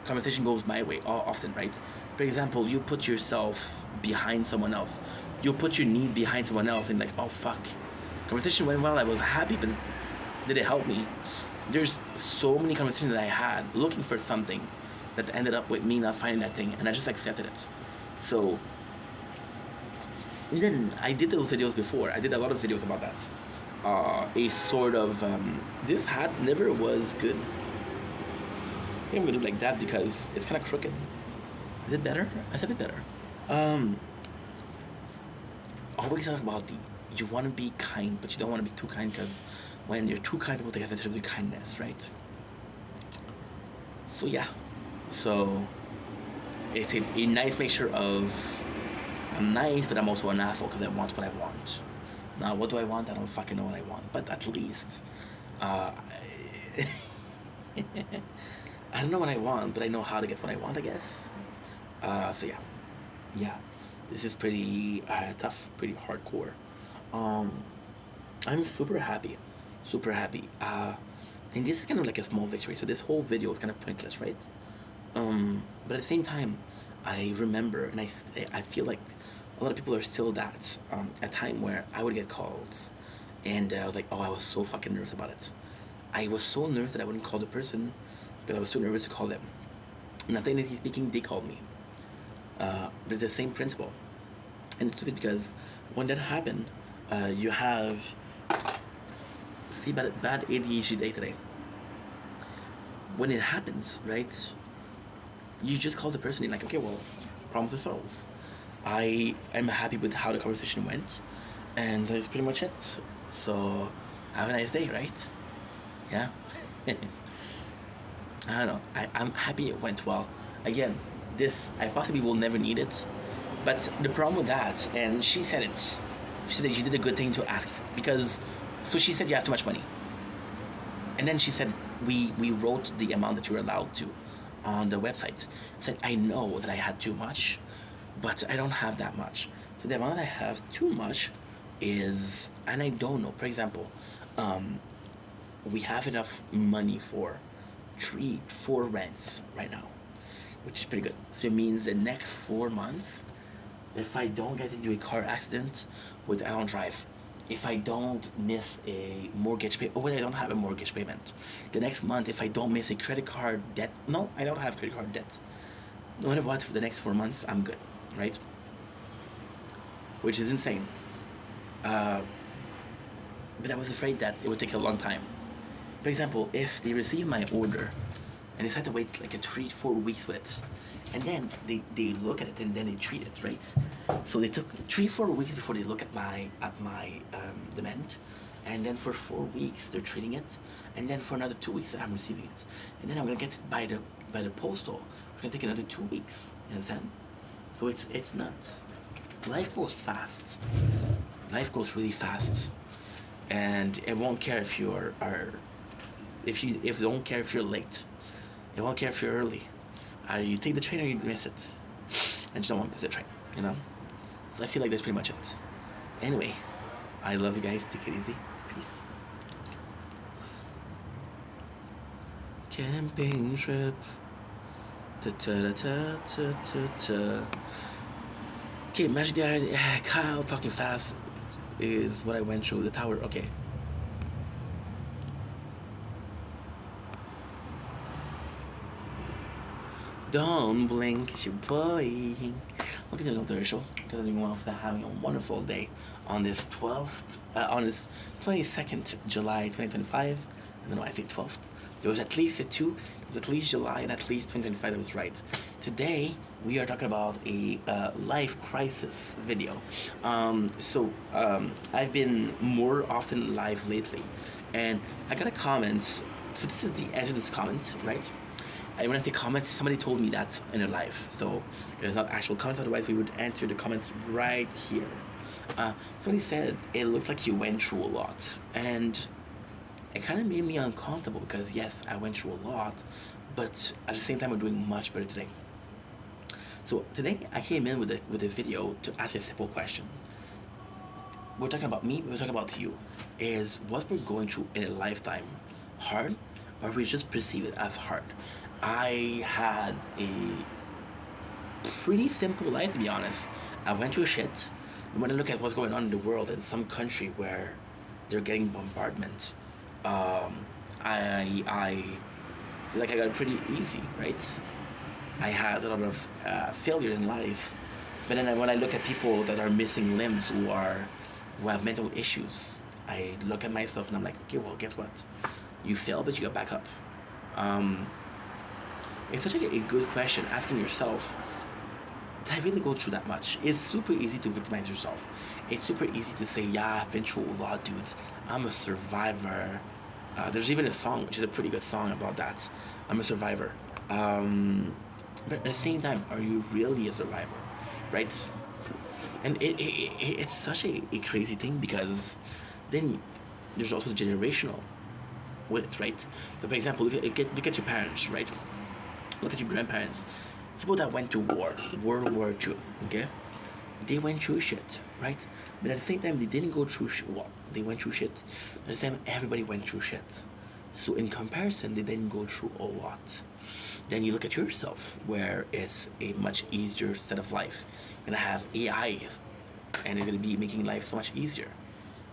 conversation goes my way often, right? For example, you put yourself behind someone else. You put your need behind someone else, and like, oh fuck, conversation went well. I was happy, but did it help me? There's so many conversations that I had looking for something that ended up with me not finding that thing, and I just accepted it. So then I did those videos before. I did a lot of videos about that. A sort of this hat never was good. I think I'm gonna do like that because it's kind of crooked. Is it better? It's a bit better. Always talk about you want to be kind, but you don't want to be too kind because when you're too kind, people take advantage of your kindness, right? So yeah, so it's a nice mixture of I'm nice, but I'm also an asshole because I want what I want. Now, what do I want? I don't fucking know what I want, but at least, I don't know what I want, but I know how to get what I want, I guess. So yeah, this is pretty tough, pretty hardcore. I'm super happy, super happy. And this is kind of like a small victory. So this whole video is kind of pointless, right? But at the same time, I remember, and I feel like a lot of people are still that a time where I would get calls, and I was like, oh, I was so fucking nervous about it. I was so nervous that I wouldn't call the person because I was too nervous to call them. And I think that he's speaking, they called me. But it's the same principle. And it's stupid because when that happened, you have see bad ADHD day today. When it happens, right? You just call the person and like, okay, well, problems are solved. I am happy with how the conversation went, and that's pretty much it. So have a nice day, right? Yeah. I don't know. I'm happy it went well. Again, this I possibly will never need it, but the problem with that, and she said it. She said that she did a good thing to ask for, because. So she said you have too much money, and then she said we wrote the amount that you were allowed to, on the website. I said I know that I had too much, but I don't have that much. So the amount that I have too much is, and I don't know. For example, we have enough money for 4 rents right now, which is pretty good. So it means the next 4 months, if I don't get into a car accident, with I don't drive, if I don't miss a mortgage payment, or when I don't have a mortgage payment, the next month, if I don't miss a credit card debt, no, I don't have credit card debt. No matter what, for the next 4 months, I'm good, right? Which is insane. But I was afraid that it would take a long time. For example, if they receive my order and they had to wait like a 3-4 weeks with it, and then they look at it and then they treat it, right? So they took 3-4 weeks before they look at my demand, and then for 4 weeks they're treating it, and then for another 2 weeks I'm receiving it, and then I'm gonna get it by the postal. It's gonna take another 2 weeks. You understand? So it's nuts. Life goes fast. Life goes really fast, and it won't care if if they don't care if you're late. It won't care if you're early. You take the train or you miss it, and you don't want to miss the train. You know. So I feel like that's pretty much it. Anyway, I love you guys. Take it easy. Peace. Camping trip. Ta ta ta ta ta ta. Okay, Magic the Kyle talking fast is what I went through. The tower. Okay. Don't blink, it's your boy. Welcome to the commercial. Because you want to having a wonderful day on this 22nd July 2025. I don't know why I say 12th. There was at least a 2. It was at least July and at least 2025. That was right. Today we are talking about a life crisis video. I've been more often live lately, and I got a comment. So this is the answer to this comment, right? And when I say comments, somebody told me that in a live. So there's not actual comments, otherwise we would answer the comments right here. Somebody said, it looks like you went through a lot. And it kind of made me uncomfortable because yes, I went through a lot, but at the same time, we're doing much better today. So today, I came in with a video to ask a simple question. We're talking about me, we're talking about you. Is what we're going through in a lifetime hard, or we just perceive it as hard? I had a pretty simple life, to be honest. I went through shit. When I look at what's going on in the world in some country where they're getting bombardment, I feel like I got it pretty easy, right? I had a lot of failure in life, but then when I look at people that are missing limbs, who have mental issues, I look at myself and I'm like, okay, well, guess what? You failed, but you got back up. It's such a good question, asking yourself, did I really go through that much? It's super easy to victimize yourself. It's super easy to say, yeah, I've been through a lot, dude. I'm a survivor. There's even a song, which is a pretty good song about that. I'm a survivor. But at the same time, are you really a survivor? Right? And it's such a crazy thing, because then there's also the generational with it, right? So, for example, look at your parents, right? Look at your grandparents. People that went to war, World War II, okay? They went through shit, right? But at the same time, they didn't go through war. They went through shit. But at the same time, everybody went through shit. So in comparison, they didn't go through a lot. Then you look at yourself, where it's a much easier set of life. You're gonna have AI, and it's gonna be making life so much easier.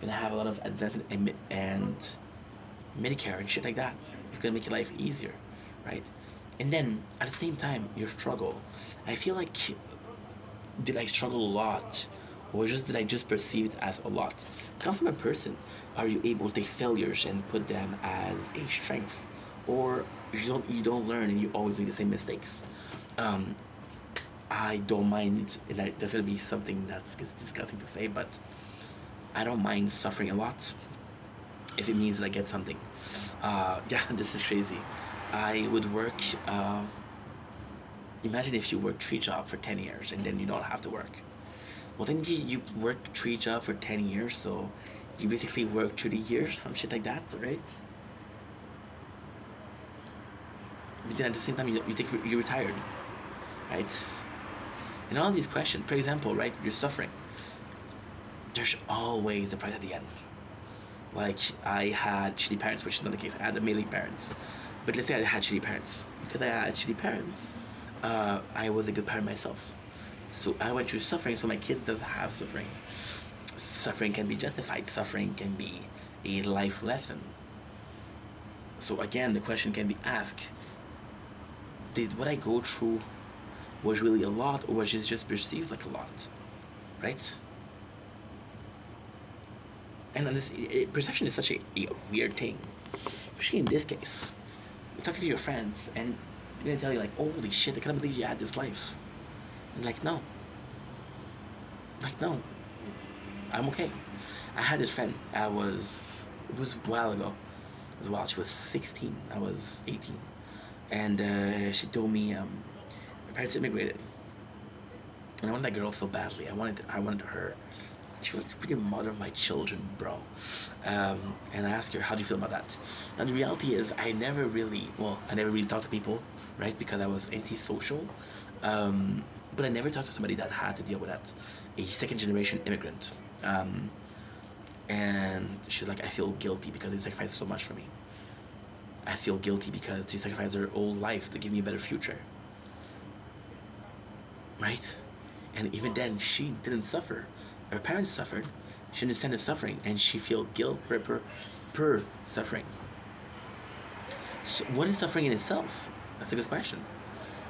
You're gonna have a lot of advanced and Medicare and shit like that. It's gonna make your life easier, right? And then at the same time, your struggle. I feel like, did I struggle a lot, or just did I just perceive it as a lot? Come from a person. Are you able to take failures and put them as a strength, or you don't learn and you always make the same mistakes? I don't mind, and that's gonna be something that's disgusting to say, but I don't mind suffering a lot if it means that I get something. Yeah, this is crazy. I would work. Imagine if you work three jobs for 10 years and then you don't have to work. Well, then you work three jobs for 10 years, so you basically work 30 years, some shit like that, right? But then at the same time, you're retired, right? And all these questions, for example, right? You're suffering. There's always a price at the end. Like, I had shitty parents, which is not the case. I had amazing parents. But let's say I had shitty parents. Because I had shitty parents, I was a good parent myself. So I went through suffering, so my kid doesn't have suffering. Suffering can be justified. Suffering can be a life lesson. So again, the question can be asked, did what I go through was really a lot, or was it just perceived like a lot? Right? And perception is such a weird thing, especially in this case. You're talking to your friends, and they're gonna tell you like, "Holy shit, I can't believe you had this life." And no, no, I'm okay. I had this friend. It was a while ago. It was a while. She was 16. I was 18, and she told me her parents immigrated, and I wanted that girl so badly. I wanted her. She was the freaking mother of my children, bro. And I asked her, how do you feel about that? Now, the reality is, I never really talked to people, right? Because I was antisocial. But I never talked to somebody that had to deal with that. A second generation immigrant. And she's like, I feel guilty because they sacrificed so much for me. I feel guilty because they sacrificed their old life to give me a better future. Right? And even then, she didn't suffer. Her parents suffered. She understood suffering, and she feel guilt per suffering. So what is suffering in itself? That's a good question.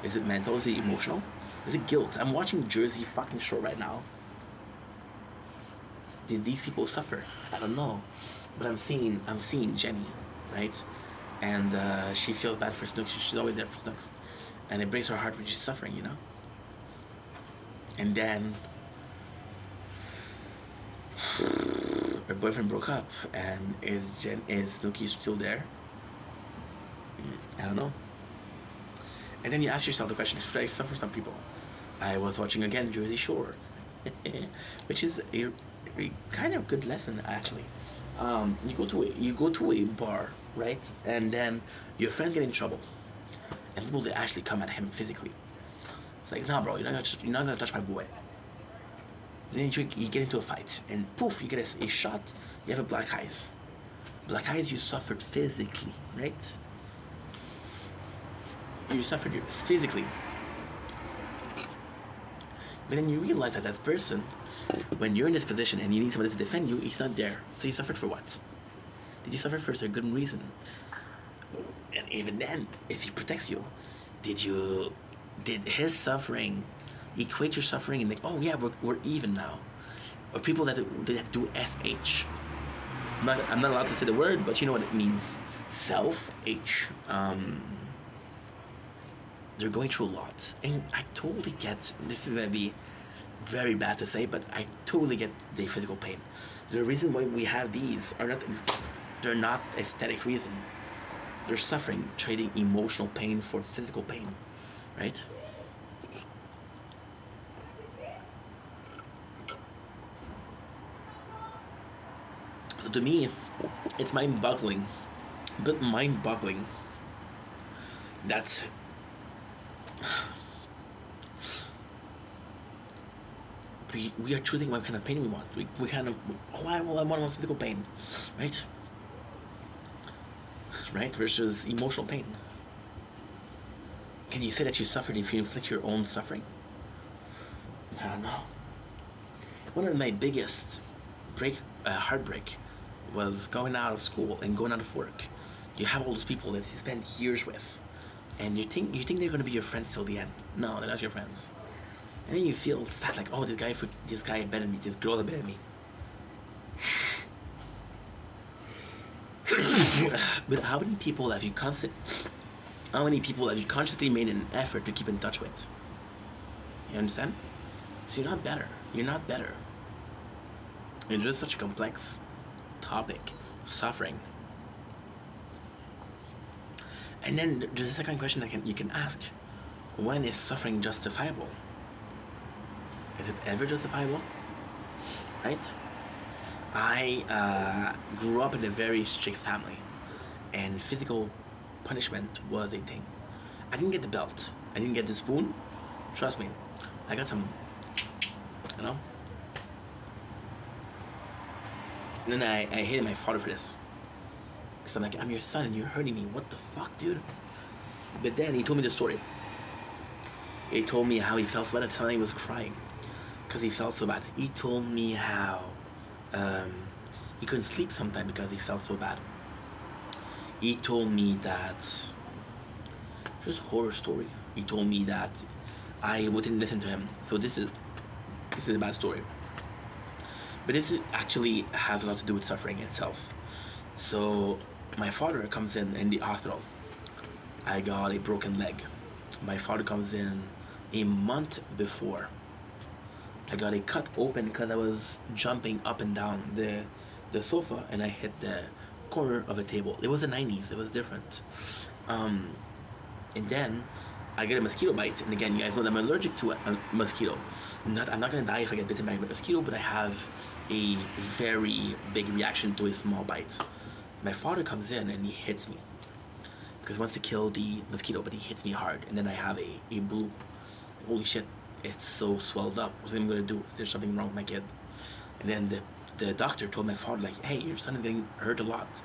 Is it mental? Is it emotional? Is it guilt? I'm watching Jersey fucking Shore right now. Did these people suffer? I don't know, but I'm seeing Jenny, right? And she feels bad for Snooks. She's always there for Snooks, and it breaks her heart when she's suffering, you know. And then her boyfriend broke up, and is Snooki still there? I don't know. And then you ask yourself the question: should I suffer some people? I was watching again Jersey Shore, which is a kind of good lesson actually. You go to a bar, right, and then your friend get in trouble, and people they actually come at him physically. It's like, nah, bro, you're not gonna touch my boy. Then you get into a fight, and poof, you get a shot. You have a black eyes. Black eyes, you suffered physically, right? You suffered physically. But then you realize that person, when you're in this position and you need somebody to defend you, he's not there. So you suffered for what? Did you suffer for a good reason? And even then, if he protects you, did his suffering equate your suffering and like, oh yeah, we're even now? Or people that do SH. I'm not allowed to say the word, but you know what it means. Self-H. They're going through a lot. And I totally get, this is going to be very bad to say, but I totally get the physical pain. The reason why we have these they're not aesthetic reason. They're suffering, trading emotional pain for physical pain, right? So to me, it's mind-boggling that we are choosing what kind of pain we want. We kind of, I want physical pain, right? Right? Versus emotional pain. Can you say that you suffered if you inflict your own suffering? I don't know. One of my biggest heartbreak was going out of school and going out of work You have all those people that you spend years with, and you think they're gonna be your friends till the end. No, they're not your friends. And then you feel sad, like, oh, this guy abandoned me, this girl abandoned me. But how many people have you consciously made an effort to keep in touch with? You understand? So you're not better. You're not better. It's just such a complex topic, suffering. And then there's a second question that you can ask: when is suffering justifiable? Is it ever justifiable? Right? I grew up in a very strict family, and physical punishment was a thing. I didn't get the belt. I didn't get the spoon. Trust me, I got some, you know. And then I hated my father for this. Because I'm like, I'm your son and you're hurting me. What the fuck, dude? But then he told me the story. He told me how he felt so bad at the time he was crying. Because he felt so bad. He told me how he couldn't sleep sometimes because he felt so bad. He told me that, just horror story. He told me that I wouldn't listen to him. So this is a bad story. But actually has a lot to do with suffering itself. So my father comes in the hospital. I got a broken leg. My father comes in a month before. I got a cut open because I was jumping up and down the sofa and I hit the corner of a table. It was the 90s. It was different. And then I get a mosquito bite. And again, you guys know that I'm allergic to a mosquito. I'm not going to die if I get bitten by a mosquito, but I have a very big reaction to a small bite. My father comes in and he hits me because he wants to kill the mosquito, but he hits me hard, and then I have a blue. Holy shit, it's so swelled up. What am I gonna do? There's something wrong with my kid. And then the doctor told my father, like, hey, your son is getting hurt a lot.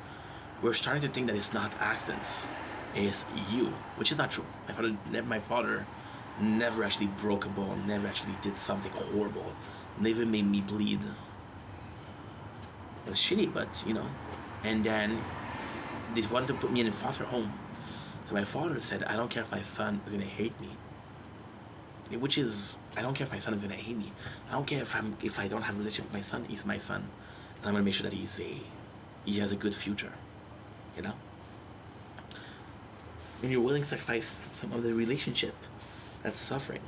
We're starting to think that it's not accidents, it's you, which is not true. My father never actually broke a bone, never actually did something horrible, never made me bleed. It was shitty, but you know. And then they wanted to put me in a foster home. So my father said, I don't care if my son is gonna hate me. Which is, I don't care if my son is gonna hate me. I don't care if I don't have a relationship with my son. He's my son, and I'm gonna make sure that he has a good future. You know. When you're willing to sacrifice some of the relationship, that's suffering.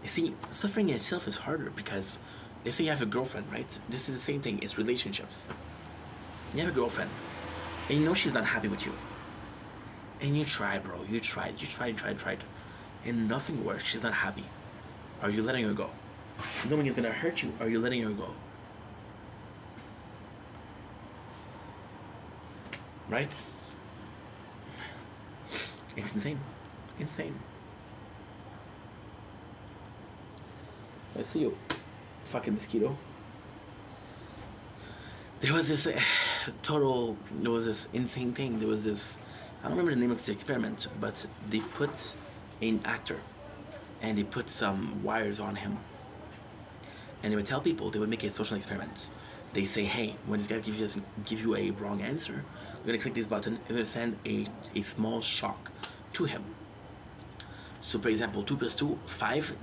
You see, suffering in itself is harder because, let's say you have a girlfriend, right? This is the same thing. It's relationships. You have a girlfriend, and you know she's not happy with you. And you try, bro. You tried, and nothing works. She's not happy. Are you letting her go? Knowing it's gonna hurt you, are you letting her go? Right? It's insane. Insane. I see you, fucking mosquito. There was this insane thing. There was this, I don't remember the name of the experiment, but they put an actor and they put some wires on him. And they would tell people, they would make a social experiment. They say, hey, when this guy gives you a wrong answer, we're going to click this button, and we're going to send a small shock to him. So, for example, 2 plus 2, 5,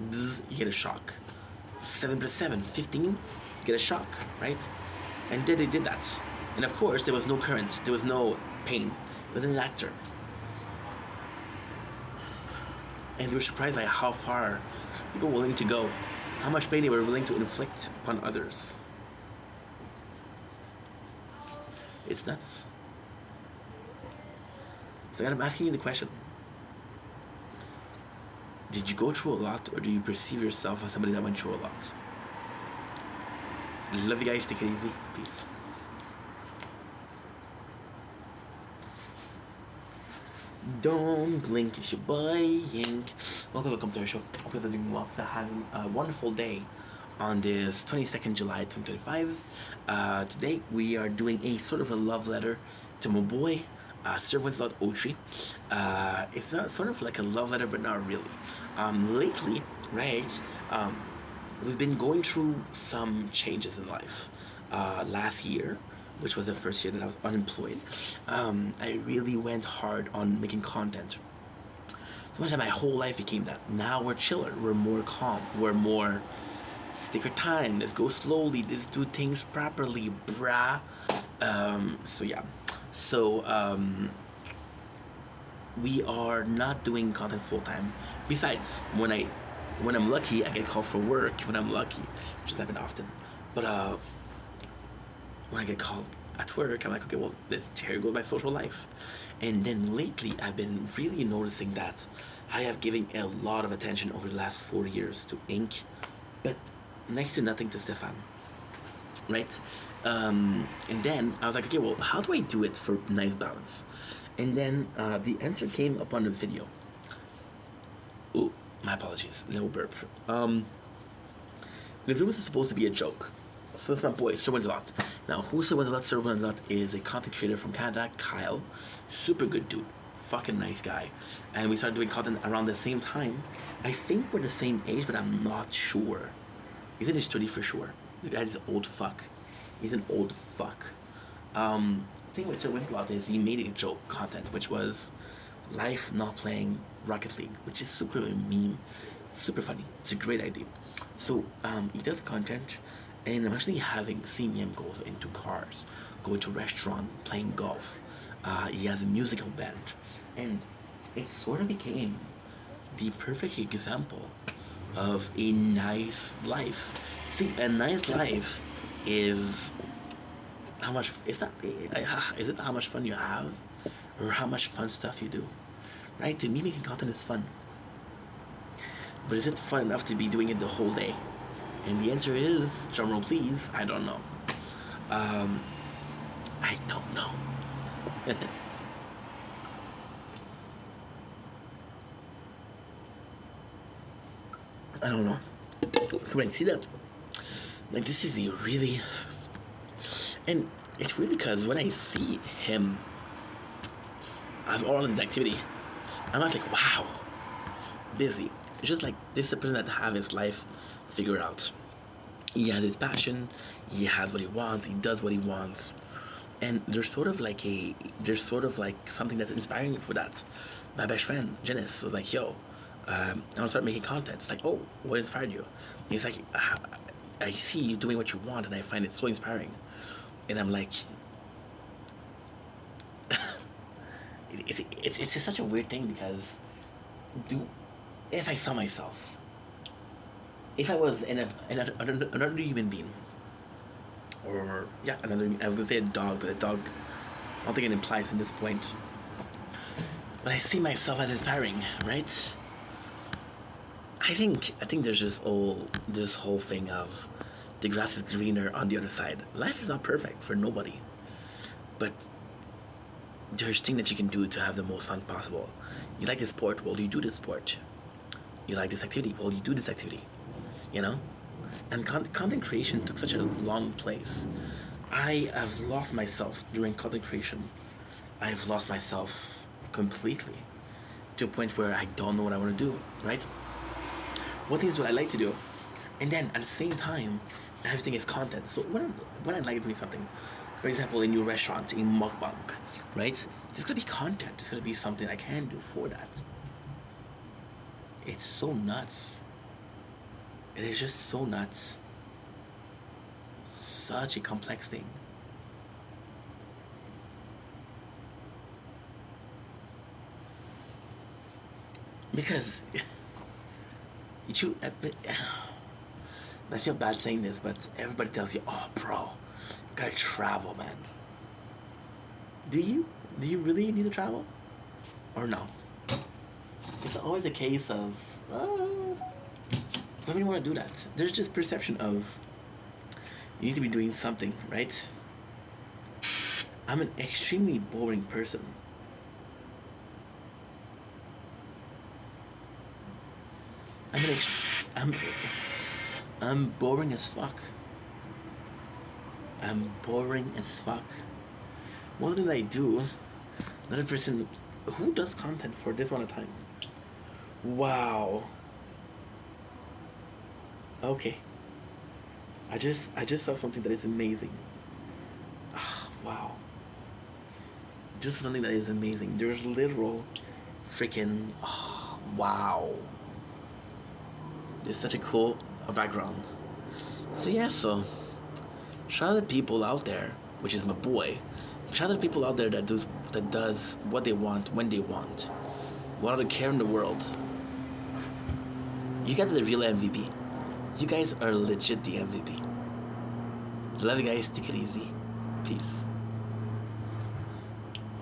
you get a shock. 7 plus 7, 15, you get a shock, right? And then they did that. And of course, there was no current, there was no pain. It was an actor. And they were surprised by how far people were willing to go, how much pain they were willing to inflict upon others. It's nuts. So I'm asking you the question. Did you go through a lot, or do you perceive yourself as somebody that went through a lot? Love you guys, take it easy, peace. Don't blink if you're buying. Welcome to our show. Hope you're doing well. Having a wonderful day on this 22nd July 2025. Today we are doing a sort of a love letter to my boy, Sir Winslow Autry. It's not sort of like a love letter, but not really. Lately, right, we've been going through some changes in life. Last year, which was the first year that I was unemployed, I really went hard on making content. So much that my whole life became that. Now we're chiller, we're more calm, we're more take our time, let's go slowly, let's do things properly, brah. So yeah. So we are not doing content full time. Besides, when I'm lucky, I get called for work. When I'm lucky, which doesn't happen often, but when I get called at work, I'm like, okay, well, this here goes my social life. And then lately, I've been really noticing that I have given a lot of attention over the last 4 years to Ink, but next to nothing to Stefan, right? And then I was like, okay, well, how do I do it for nice balance? And then the answer came upon the video. Ooh, my apologies, little burp. The video was supposed to be a joke. So that's my boy, Sir Wins-A-Lot. Now, who Sir Wins-A-Lot? Sir Wins-A-Lot is a content creator from Canada, Kyle. Super good dude. Fucking nice guy. And we started doing content around the same time. I think we're the same age, but I'm not sure. He's in his 30s for sure. The guy is old fuck. He's an old fuck. The thing with Sir Wins-A-Lot is he made a joke content, which was life not playing Rocket League, which is super a meme. Super funny. It's a great idea. So he does content, and I'm actually seeing him go into cars, go to restaurant, playing golf. He has a musical band, and it sort of became the perfect example of a nice life. See, a nice life is how much. It's not. Is it how much fun you have, or how much fun stuff you do? Right? To me, making content is fun. But is it fun enough to be doing it the whole day? And the answer is, drumroll please, I don't know. I don't know. I don't know. So when I see that, like, this is a really... And it's weird because when I see him, I'm all in this activity, I'm not like, wow, busy. It's just like, this is a person that have his life figured out. He has his passion, he has what he wants, he does what he wants. And there's sort of like something that's inspiring for that. My best friend, Janice, was like, yo, I'm gonna start making content. It's like, oh, what inspired you? And he's like, I see you doing what you want and I find it so inspiring. And I'm like, it's just such a weird thing because if I saw myself, if I was another human being, or yeah, I was gonna say a dog, but a dog, I don't think it implies at this point. But I see myself as inspiring, right? I think there's just this whole thing of the grass is greener on the other side. Life is not perfect for nobody, but there's things that you can do to have the most fun possible. You like this sport, well, you do this sport. You like this activity, well, you do this activity. You know? And content creation took such a long place. I have lost myself during content creation. I've lost myself completely to a point where I don't know what I want to do, right? What is what I like to do? And then at the same time, everything is content. So when I like doing something, for example, a new restaurant, in mukbang, right? There's gonna be content. There's gonna be something I can do for that. It's so nuts. It is just so nuts. Such a complex thing. Because I feel bad saying this, but everybody tells you, oh, bro, you gotta travel, man. Do you? Do you really need to travel? Or no? It's always a case of, I don't really want to do that. There's just perception of you need to be doing something, right? I'm an extremely boring person. I'm boring as fuck. I'm boring as fuck. What did I do? Another person who does content for this amount of time. Wow. Okay. I just saw something that is amazing. Wow. Just something that is amazing. There's literal freaking oh, wow. It's such a cool background. So yeah, so shout out to the people out there, which is my boy. Shout out to the people out there that does what they want when they want. Without a care in the world. You guys are the real MVP. You guys are legit the MVP. Love you guys. Take it easy. Peace.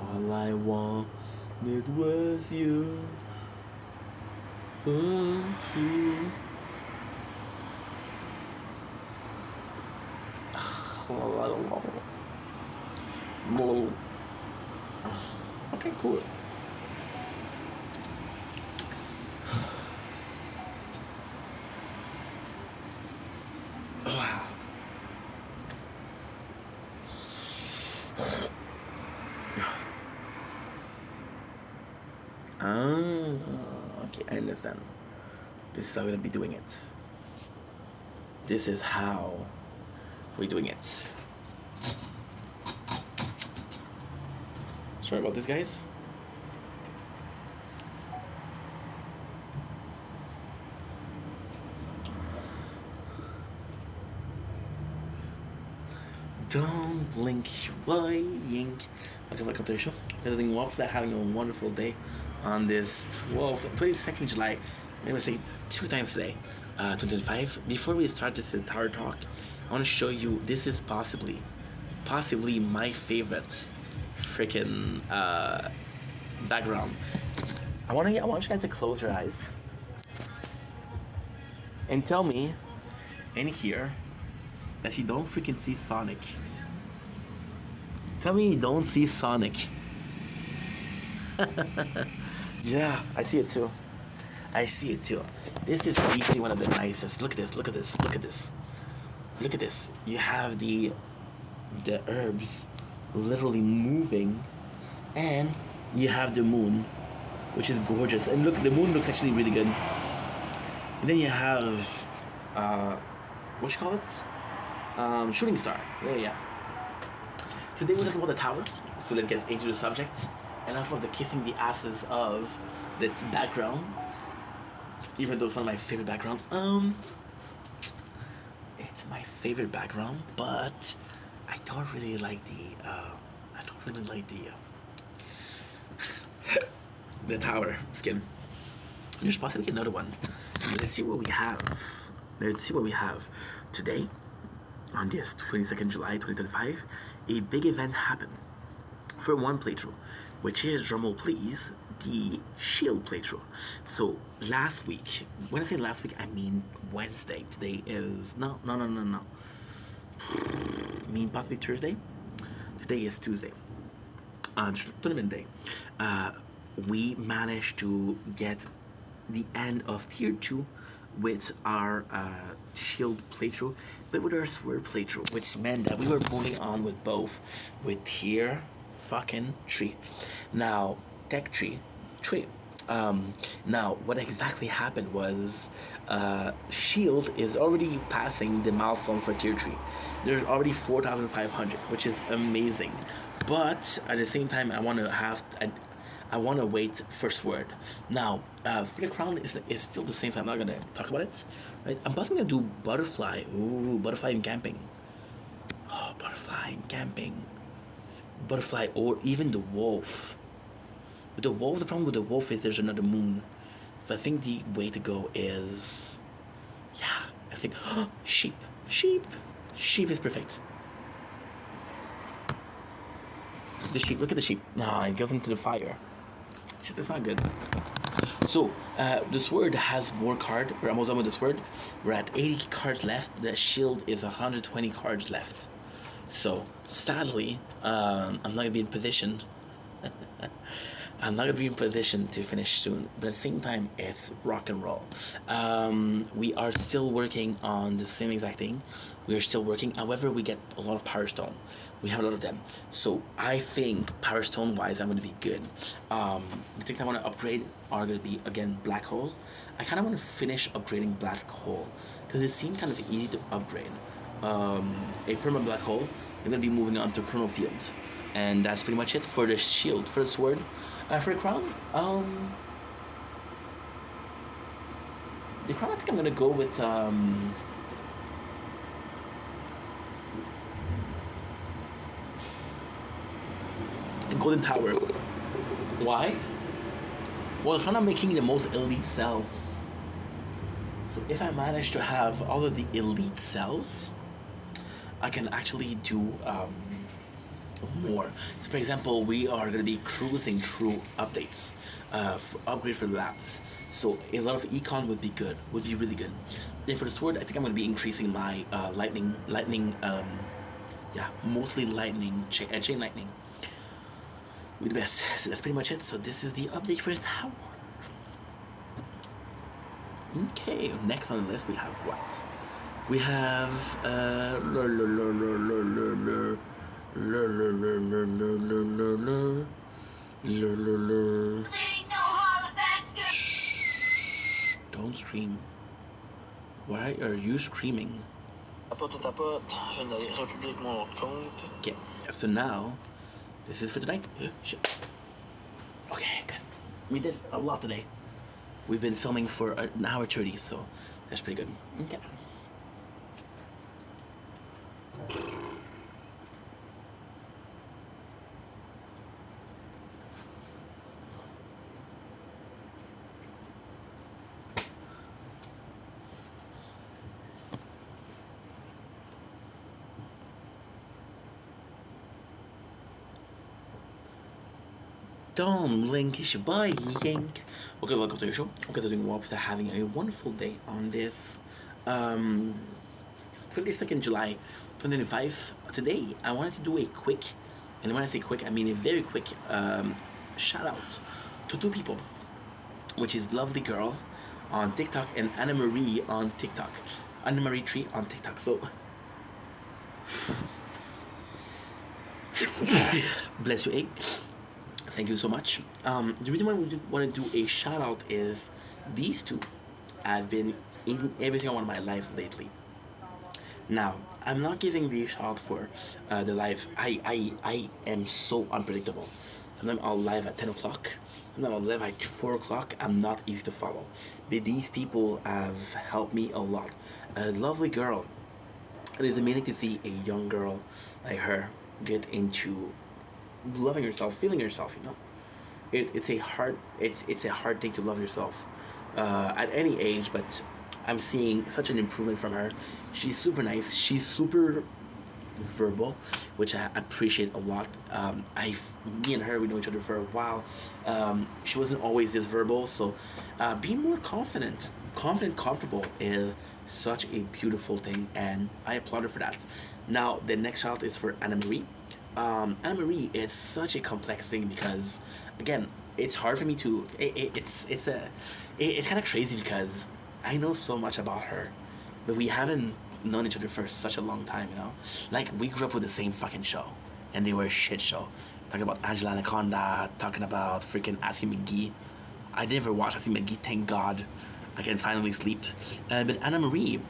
All I wanted was you. You. Okay, cool. Wow. Ah, okay, I understand. This is how we're gonna be doing it. This is how we're doing it. Sorry about this, guys. Don't blink, yink. Welcome to the show. Everything well for that, having a wonderful day on this 22nd July. I'm gonna say 2 times today, 2025. Before we start this entire talk, I want to show you this is possibly my favorite freaking background. I want you guys to close your eyes and tell me in here that you don't freaking see Sonic. Tell me you don't see Sonic. Yeah, I see it too. I see it too. This is easily one of the nicest. Look at this, look at this, look at this. Look at this. You have the herbs literally moving, and you have the moon, which is gorgeous. And look, the moon looks actually really good. And then you have what you call it? Shooting star. Yeah. Today we're talking about the tower, so let's get into the subject. Enough of the kissing the asses of the background, even though it's one of my favorite background. It's my favorite background, but I don't really like the tower skin. There's possibly another one. Let's see what we have. Today, on this 22nd July 2025, a big event happened for one playthrough, which is, drumroll please, the Shield playthrough. So last week, when I say last week, I mean Wednesday. Today is no. I mean possibly Thursday. Today is Tuesday. Tournament day. We managed to get the end of tier 2 with our Shield playthrough, but with our Sword playthrough, which meant that we were moving on with both with tier fucking 3. Now, tech 3. Now, what exactly happened was Shield is already passing the milestone for tier 3. There's already 4,500, which is amazing. But at the same time, I want to wait for Sword. Now, for the crown is still the same. So I'm not gonna talk about it. Right? I'm about to do butterfly. Ooh, butterfly and camping. Oh, butterfly and camping. Butterfly or even the wolf. With the wolf, the problem with the wolf is there's another moon. So I think the way to go is, yeah, I think sheep. Sheep is perfect. The sheep, look at the sheep. Nah, it goes into the fire. Shit, that's not good. So, the sword has more card. We're almost done with the sword. We're at 80 cards left. The shield is 120 cards left. So, sadly, I'm not gonna be in position. I'm not gonna be in position to finish soon, but at the same time, it's rock and roll. We are still working on the same exact thing. We are still working. However, we get a lot of Power Stone. We have a lot of them. So I think Power Stone wise, I'm gonna be good. The things I want to upgrade are gonna be again Black Hole. I kind of want to finish upgrading Black Hole because it seemed kind of easy to upgrade. a perma black hole. I'm gonna be moving on to Chrono Field, and that's pretty much it for the shield. For the sword, for the crown, the crown. I think I'm gonna go with Golden Tower. Why? Well, the crown I'm making the most elite cell. So if I manage to have all of the elite cells, I can actually do more. So for example, we are going to be cruising through updates, for upgrade for the labs. So a lot of econ would be good, would be really good. And for the sword, I think I'm going to be increasing my yeah, mostly lightning, chain lightning. With the best. So that's pretty much it. So this is the update for the tower. Okay, next on the list we have what? We have don't scream. Why are you screaming? Okay, so now this is for tonight. Shit. Okay, good. We did a lot today. We've been filming for an hour 30, so that's pretty good. Okay. Dom, Link, it's your boy, Yank. Okay, welcome to the show. Okay, so doing well, because having a wonderful day on this 22nd July 2025. Today, I wanted to do a quick, and when I say quick, I mean a very quick shout out to two people, which is Lovely Girl on TikTok and Anna Marie on TikTok. Anna Marie Tree on TikTok. So, bless you, egg. Thank you so much. The reason why we want to do a shout out is these two have been in every single one of my lives lately. Now, I'm not giving the shout out for the live. I am so unpredictable. I'm all live at 10 o'clock. I'm not all live at 4 o'clock. I'm not easy to follow. But these people have helped me a lot. A lovely girl. It is amazing to see a young girl like her get into loving herself, feeling herself. You know, it's a hard thing to love yourself at any age. But I'm seeing such an improvement from her. She's super nice. She's super verbal, which I appreciate a lot. Me and her, we know each other for a while. She wasn't always this verbal, so being more comfortable is such a beautiful thing, and I applaud her for that. Now, the next shout is for Anna Marie. Anna Marie is such a complex thing because, again, it's hard for me to. It's kind of crazy because I know so much about her, but we haven't known each other for such a long time. You know, like we grew up with the same fucking show, and they were a shit show. Talking about Angela Anaconda, talking about freaking Assy McGee. I never watched Assy McGee. Thank God. I can finally sleep. But Anna Marie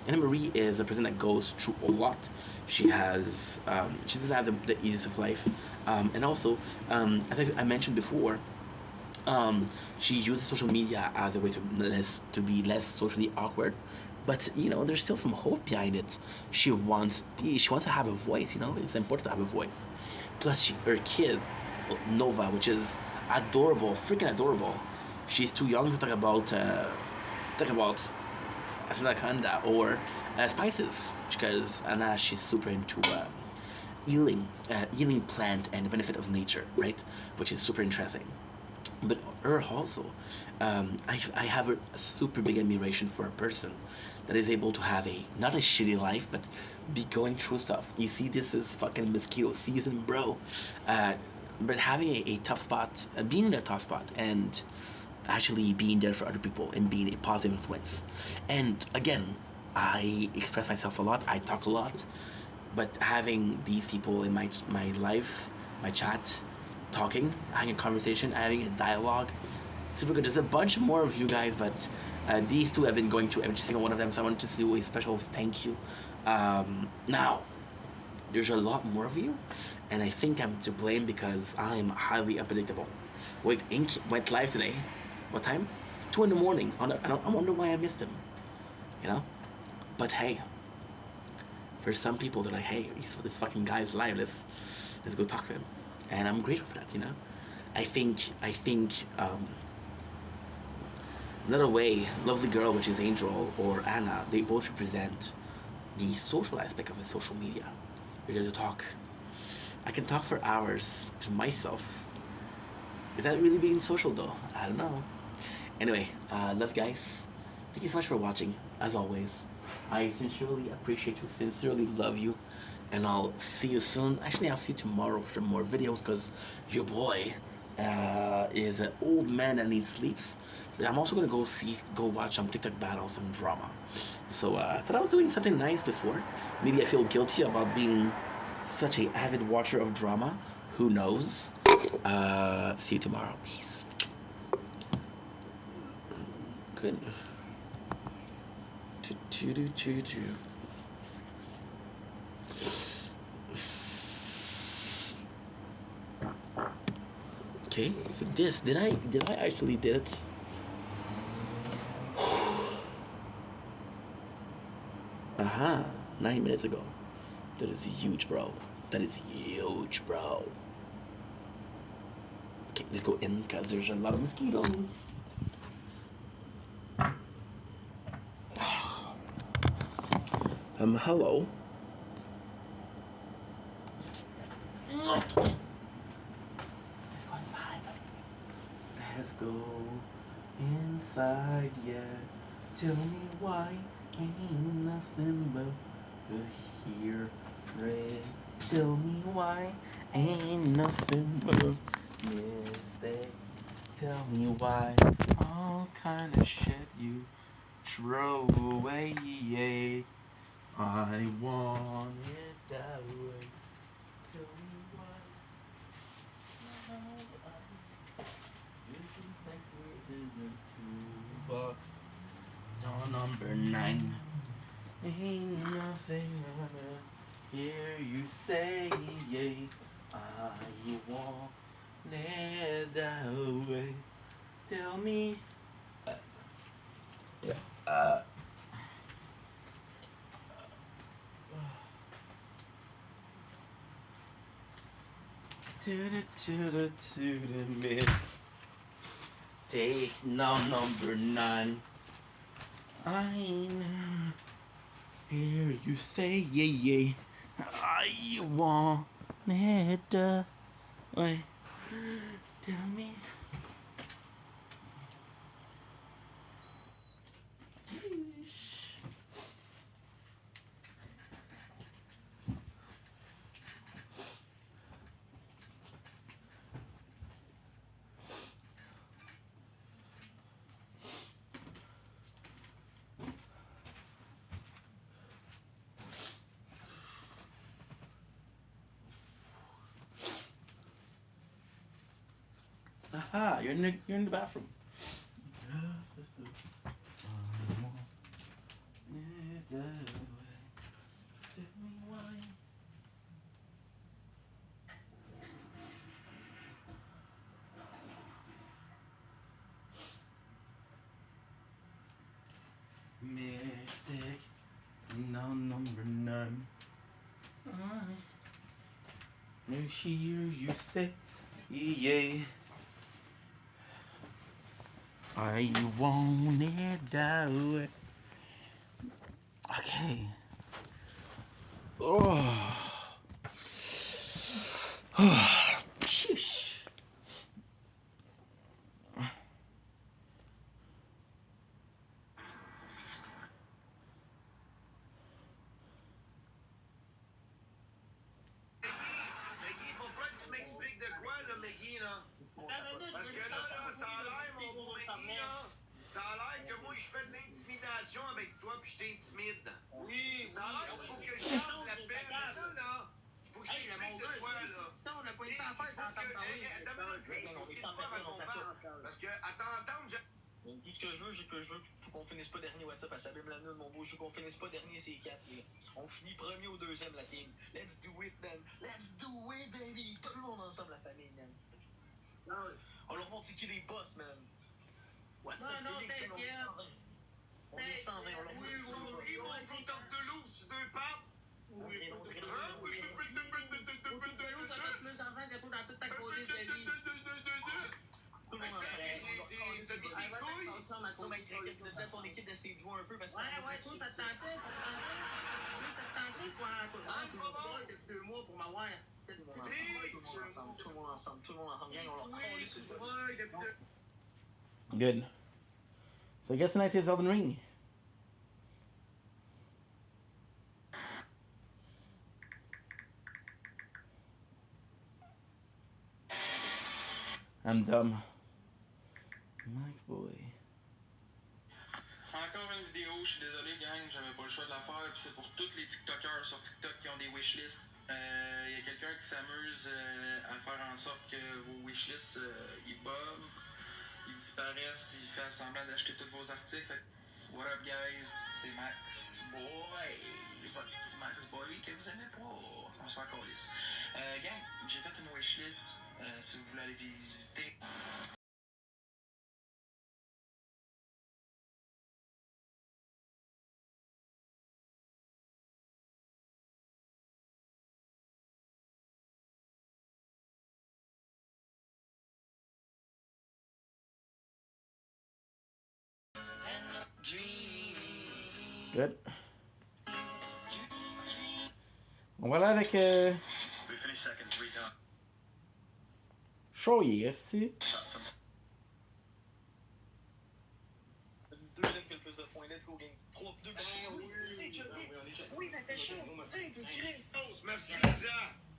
is a person that goes through a lot. She has, she doesn't have the easiest of life. And also, as I mentioned before, she uses social media as a way to be less socially awkward. But you know, there's still some hope behind it. She wants to have a voice. You know, it's important to have a voice. Plus, her kid, Nova, which is adorable, freaking adorable. She's too young to talk about Anaconda or spices, because Anna, she's super into healing plant and the benefit of nature, right? Which is super interesting. But her also, I have a super big admiration for a person that is able to have not a shitty life, but be going through stuff. You see, this is fucking mosquito season, bro. But having a tough spot, being in a tough spot, and actually being there for other people and being a positive influence. And again, I express myself a lot, I talk a lot, but having these people in my life, my chat, talking, having a conversation, having a dialogue, super good. There's a bunch more of you guys, but these two have been going to every single one of them, so I wanted to do a special thank you Now, there's a lot more of you, and I think I'm to blame because I'm highly unpredictable. Wait, Ink went live today. What time? 2 in the morning. I wonder why I missed him. You know? But hey, for some people, they're like, hey, this fucking guy's live. Let's go talk to him, and I'm grateful for that. You know? I think another way, Lovely Girl, which is Angel, or Anna, they both represent the social aspect of the social media. We're there to talk. I can talk for hours to myself. Is that really being social though? I don't know. Anyway, love guys. Thank you so much for watching. As always, I sincerely appreciate you, sincerely love you, and I'll see you soon. Actually, I'll see you tomorrow for some more videos because your boy is an old man that needs sleeps. But I'm also gonna go watch some TikTok battles, some drama. So I thought I was doing something nice before. Maybe I feel guilty about being such a avid watcher of drama. Who knows? See you tomorrow. Peace. Good. Okay, so this did I actually did it? Aha, 9 minutes ago. That is huge, bro. That is huge, bro. Okay, let's go in because there's a lot of mosquitoes. Hello. Let's go inside. Let's go inside, yeah. Tell me why ain't nothing but here. Red. Tell me why ain't nothing but mistake. Tell me why all kind of shit you throw away. I want it that way. Tell me why. You can think we're in the toolbox. Door number 9. Ain't nothing gonna hear you say, I want it that way. Tell me. To the miss. Take now number 9. I hear you say, I want it that way. Tell me. Aha, you're in the bathroom. Mistake, now number 9. I hear you say, I want it that way. Okay. Oh. Sheesh. Meggy, faut pas que tu m'expliques de quoi, là, Meggy, là. Parce que là, ça a l'air, mon beau Meggy, là. Ça a l'air que moi, je fais de l'intimidation avec toi, puis je t'intimide. Oui, Ça a l'air qu'il faut que je garde la paix. Mais là, il faut que je t'explique de quoi, là. on n'a pas eu ça à faire Parce que, attends, je vais t'expliquer de quoi avant qu'on parle. Parce que, attends, Donc, tout ce que je veux, c'est que je veux qu'on finisse pas dernier WhatsApp à Sabine Lanoune, mon beau. Je veux qu'on finisse pas dernier, c'est 4. On finit premier ou deuxième, la team. Let's do it, man. Let's do it, baby. Tout le monde ensemble, la famille, man. On leur montre c'est qui les boss, man. WhatsApp, Non, Félix, on est 120. On est 120, on leur montre c'est qui les boss. Ils vont vous top de loup sur 2 pattes. Oui, faut que l'eau, ça fait plus d'argent que toi dans toute ta police de vie. Tout le monde ensemble. Non, mais qu'est-ce que tu dis à ton équipe d'essayer de jouer un peu parce que. Ouais, toi, ça te tentait, ça te tentait. Oui, ça te tentait, quoi. Ah, c'est mon boy depuis 2 mois pour m'avoir. Cette petite boy. Tout le monde ensemble. Gang, on leur Oui, tu boy depuis 2 Good. So I guess tonight is Elden Ring. I'm dumb. Nice boy. Encore une vidéo, je suis désolé gang, j'avais pas le choix de la faire, puis c'est pour tous les TikTokers sur TikTok qui ont des wishlists. Il y a quelqu'un qui s'amuse à faire en sorte que vos wishlists ils bombent, ils disparaissent, il fait semblant d'acheter tous vos articles. Fait, what up guys, c'est Max Boy, votre petit Max Boy que vous aimez pas, on s'en calisse. Gang, j'ai fait une wishlist, si vous voulez aller visiter. Good. On va aller avec We finished second 3 times. Shoei, est-ce Deuxième qui a le plus de points. Let's go, gang. 3-2. Oui, c'était chaud. Merci, Lisa.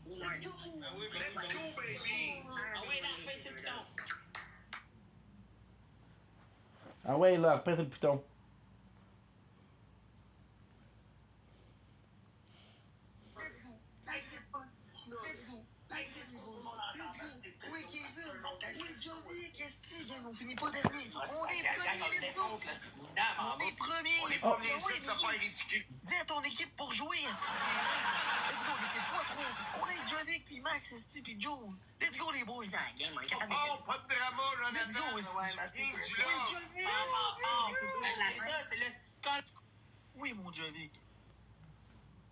Let's go. Let's go, baby. Ah oui, là, fais ce piton. Ah ouais, là, repèse le piton. Let's go. Let's go. Let's go. Let's go. Oui, Kevin. Oui, Johnny, qu'est-ce que on finit pas dernier. On est premier, let's go. On est premier. On est premiers ici, ça fait ridicule. Dis à ton équipe pour jouer, let's go, les fait pas trop. On est Johnny puis Max, Esti puis Joe. Let's go, les boys. Oh, pas de drama, Let's go, Jonathan. Esti. Viens du Oui, là. Johnny. Ça, c'est l'Esti de colle. Oui, mon Johnny.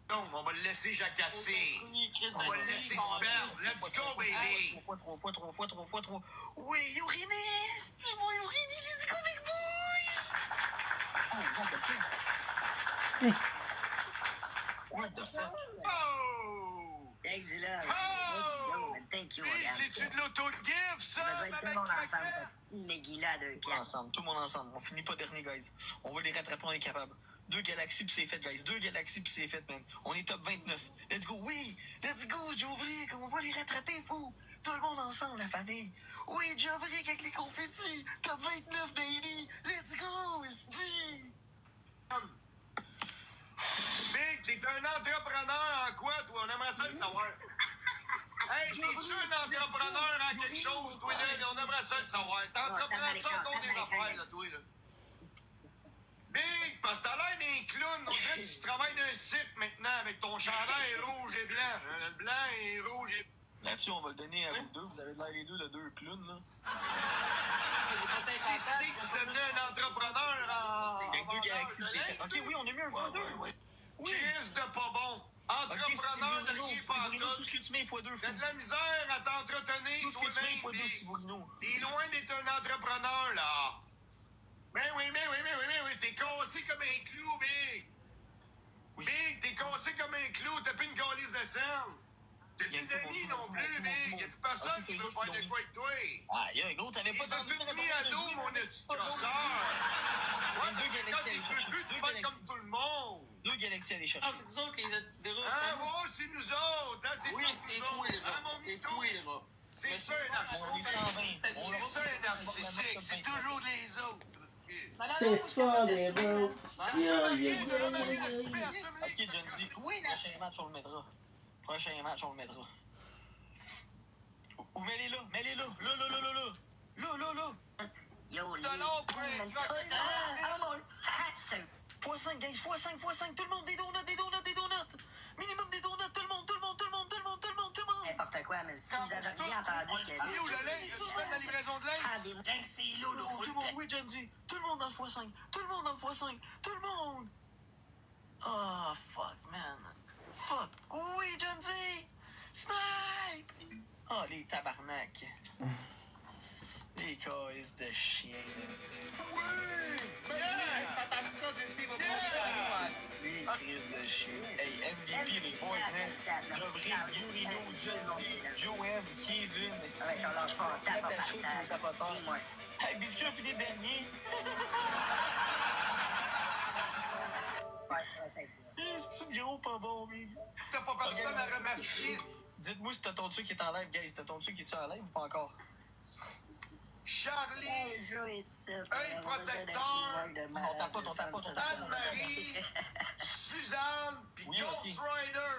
Non, on va le laisser jacasser. On va le laisser se perdre. Let's go, baby. 3. Oui, Yuriné. Steve, Yuriné, let's go, big boy. What the fuck? Oh! Hey, dis-le. Oh! Thank you, Hey, regarde. c'est-tu de l'auto-give, ça? On va être tout le monde ensemble. Meggy là, deux Tout quatre. ensemble, tout le monde ensemble. On finit pas dernier, guys. On va les rattraper, on est capable. 2 galaxies pis c'est fait, guys. 2 galaxies pis c'est fait, man. On est top 29. Let's go, oui! Let's go, Jovric! On va les rattraper, fou! Tout le monde ensemble, la famille. Oui, Jovric avec les confettis. Top 29, baby! Let's go, Esti! Big, t'es un entrepreneur en quoi, toi? On aimerait ça le savoir. Hey, t'es-tu un entrepreneur en quelque chose, toi, là? On aimerait ça le savoir. T'entreprends-tu encore des affaires, là, toi, là? Big, parce que t'as l'air d'un clown. On dirait que tu travailles d'un site maintenant avec ton chandail rouge et blanc. Le blanc et rouge et... Là-dessus, on va le donner à vous deux. Vous avez l'air les deux, le 2 clowns, là. J'ai pas 50 Décidé que tu devenais un entrepreneur en... Avec 2 galaxies pis c'est fait. Ok, oui, on a mis un x2. Oui. Chris de pas bon. Ok, Steve Entrepreneur de Bruno, rien Steve pas Bruno, tout ce que tu mets x2, T'as de la misère à t'entretenir Tout ce que tu mets toi-même. x2, Big. Steve Bruno. T'es loin d'être un entrepreneur, là. Mais oui, t'es cassé comme un clou, Big. Big, t'es cassé comme un clou, t'as plus une calice de sang. T'as plus d'amis non plus, Big. Y'a plus personne qui veut faire de quoi avec toi. Ah, yo, gros, t'avais Ils pas ont tout mis à dos, mon petit crosseur. Ouais, Deux mais galaxies quand à t'es aller chercher. plus, tu Deux vas être galaxies. comme tout le monde. 2 galaxies à aller chercher. Ah, c'est nous autres, les estis de route. Ah, ouais, c'est nous autres. Hein, c'est Oui, tous c'est nous cool, autres. Hein, mon c'est mytho? cool, là. C'est ça, un On est narcissique. 120. C'est ça, un narcissique. C'est toujours les autres. C'est ça, les deux. Ok, John D. Oui, Prochain match, on le mettra. Prochain match, on le mettra. Ou mets-les là, mets-les là. Là. Yo, les $1 pour un man, truck. tout le monde, on le fasse. x5, guys, x5, tout le monde, des donuts. Minimum des donuts, tout le monde. N'importe quoi, mais si Quand vous avez tous, rien entendu ce tu qu'elle dit, où le linge? Tu fais de la livraison de linge? ah, des C'est lourd, Tout le monde, oui, Gen Z. Tout le monde dans le x5. Tout le monde. Oh, fuck, man. Fuck. Oui, Gen Z. Snipe. Oh, les tabarnak. Les caisses de chiens. Fantastico, these people Les crises de chiens. Hey, MVP, les boys, man. Gabriel, Yurino, Gen Z, Joem, Kevin, Ouais, t'en lâche pas, tape en partant. Dis-moi. Hey, Biscuit a fini dernier. C'est gros pas bon, mais. T'as pas personne à remercier. Dites-moi si t'as ton dessus qui est en live, guys. T'as ton dessus qui est en live ou pas encore? Charlie, Œil protecteur. On tapote. Anne-Marie, Suzanne, puis Oui, Ghost ok. Rider.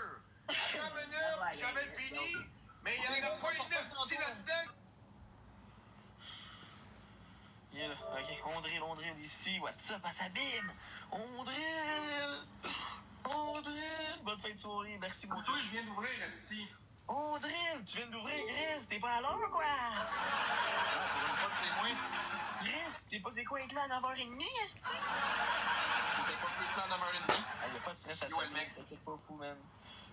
Attends une minute, j'avais fini, mais il y en a pas une esti là-dedans. Il est là. Ok, on drill ici. What's up à Sabine? On drill. Bonne fin de soirée. Merci beaucoup. Toi, je viens d'ouvrir, Esti. On drill. Tu viens d'ouvrir, Chris. T'es pas à l'heure, quoi? C'est moi. Chris, tu sais pas c'est quoi être là à 9h30, esti? T'es pas plus là dans ma Ah, y'a pas de stress à Ouais, ça, le mec. t'inquiète pas, fou, man.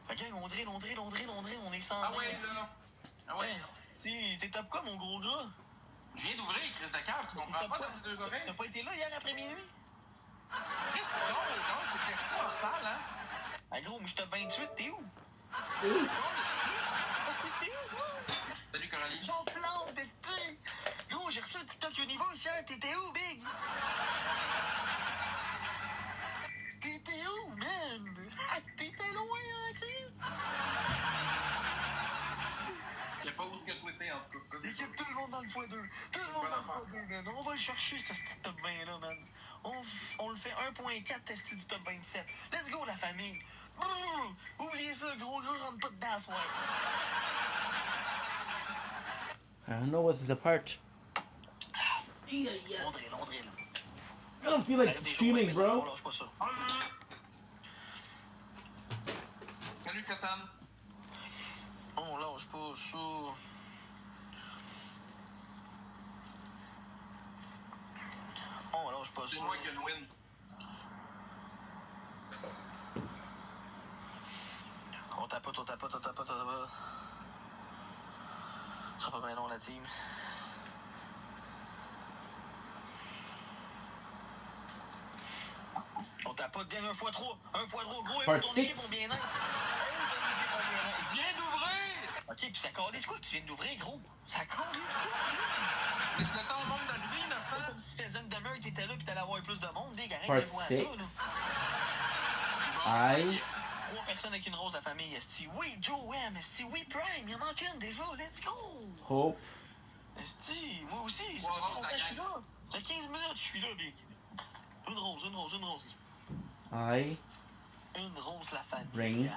Fait que, gang, on drill, on est sans Ah ouais, là. Ah ouais. Si, t'es top quoi, mon gros gars? Je viens d'ouvrir, Chris de cave, tu comprends pas dans tes deux oreilles? T'as pas été là hier après minuit? Qu'est-ce que tu drôle, non? T'es assis dans la salle, hein? Ah, gros, moi, je top 28, t'es où? T'es où? T'es où, gros? Salut, Coralie. J'en plante, esti! Gros, j'ai reçu un TikTok Universe hier, t'étais où, Big? T'étais où, man? Ah, t'étais loin, hein, Chris? Y'a pas où ce que toi t'es, en tout cas. Équipe tout le monde dans le x2. Tout le monde dans le x2, man. On va le chercher, ce petit top 20-là, man. On le fait 1.4 testé du top 27. Let's go, la famille. Oubliez ça, le gros gars rentre pas dedans, ce soir. I don't know what's the part. On drill. I don't feel like streaming, On bro. lâche pas ça. Salut, Katan. On lâche pas ça. On lâche pas ça. C'est moi qui ai le win. On tapote. Ça sera pas bien long, la team. On tapote, gagne 1x3. 1x3, gros, et Part ton six. équipe au bien-être. Je viens d'ouvrir! Ok, puis ça calisse quoi que tu viens d'ouvrir, gros? Ça calisse quoi? Laisse le temps au monde d'arriver, C'est innocent. comme si faisait une demi-heure que t'étais là pis t'allais avoir plus de monde. Big, arrête Part de jouer à ça, six. là. I 3 personnes avec une rose de la famille, esti. Oui, Joe, ouais, mais esti, oui, Prime, il en manque une déjà, let's go! hope Esti, moi aussi, ça fait pas longtemps que je suis là. Ça fait 15 minutes que je suis là, Big. Une rose. I Une rose, la famille. bring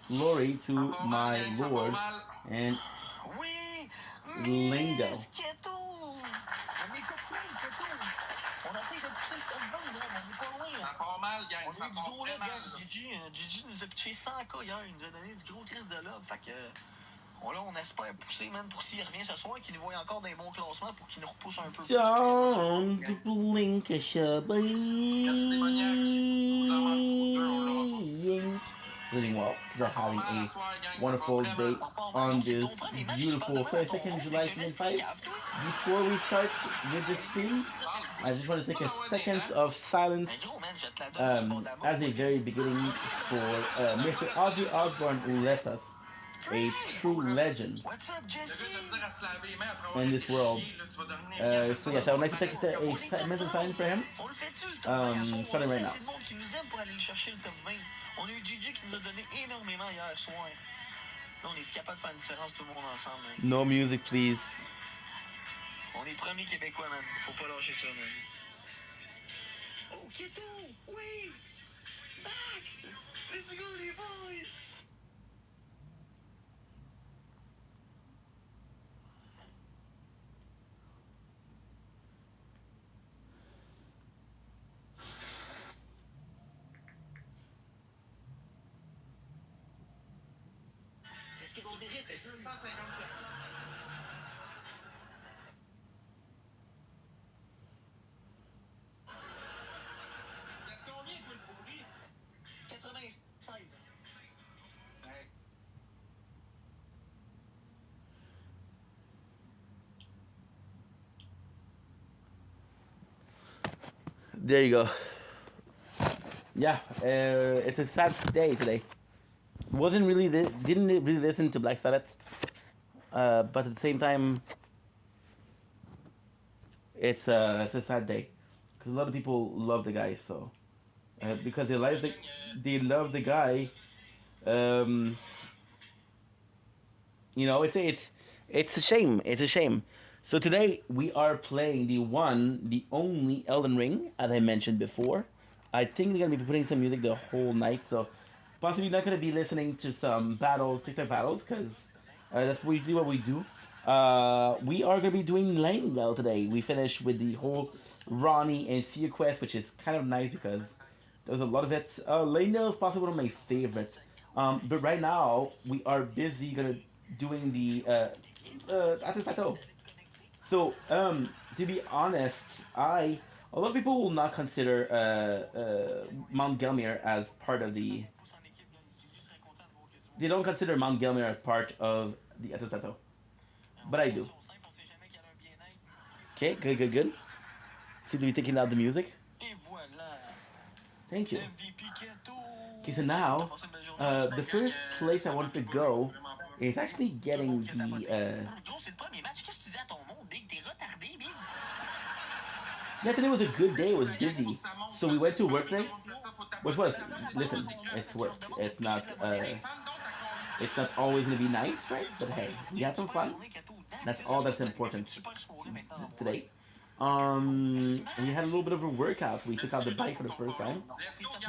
glory to Ça va mal, my gang, ça va Lord mal. and Oui! Lingo. Miss Keto! On est top 20, Keto! On essaye de pousser le top 20, là, mais on est pas loin. Ça part mal, gang. On Ça a eu du part gros très là, mal. gars. Gigi nous a pitché 100K hier. Il nous a donné du gros crise de love. Fait que. Là, on espère pousser, man, pour s'il revient ce soir, qu'il nous voit encore dans les bons classements pour qu'il nous repousse un peu plus. don't blink a Living well, they're having a wonderful day on this beautiful 22nd July 2005. Before we start with the stream, I just want to take a second of silence Mais gros, man, je te la donne, du bon d'amour. as a very beginning for Mr. Ozzy Osbourne, who left us, a true legend What's up, Jesse? in this world. So yes, I would like to take a minute of silence for him. On le fait-tu, le top 20 à soir? starting right now. C'est le monde qui nous aime pour aller le chercher, le top 20. On a eu Gigi qui nous a donné énormément hier soir. Là, on est capable de faire une différence tout le monde ensemble, man. No music, please. On est premiers Québécois, man. Faut pas lâcher ça, man. Oh, Keto! Oui! Max! Let's go, les boys! C'est ce que tu mérites, est-ce que 150 personnes. Vous êtes combien, toi, le pourri? 96. Ouais. There you go. Yeah, it's a sad day today. Wasn't really didn't really listen to Black Sabbath, but at the same time, it's a sad day because a lot of people love the guy. So because they love the guy, um, you know, it's a shame. It's a shame. So today we are playing the only Elden Ring, as I mentioned before. I think they're gonna be putting some music the whole night, so possibly not gonna be listening to some battles, TikTok battles, because that's usually what we do. We are gonna be doing Lanewell today. We finished with the whole Ronnie and Sia quest, which is kind of nice because there's a lot of it. Lanewell is possibly one of my favorites. But right now we are busy gonna doing the Atlas Plateau. So, to be honest, a lot of people will not consider Mount Gelmir as part of the. They don't consider Mount Gelmir as part of the Atlas Plateau, but I do. Okay, good, good, good. Seem to be taking out the music. Et voilà. Thank you. MVP Keto. Okay, so now, the first place I wanted to go is actually getting the. Gros, c'est le premier match. Qu'est-ce que tu dis à ton monde, Big? T'es retardé, Big? Yeah, today was a good day. It was busy, so we went to work today, which was listen. It's work. It's not. It's not always gonna be nice, right? But hey, we had some fun. That's all that's important today. We had a little bit of a workout. We took out the bike for the first time.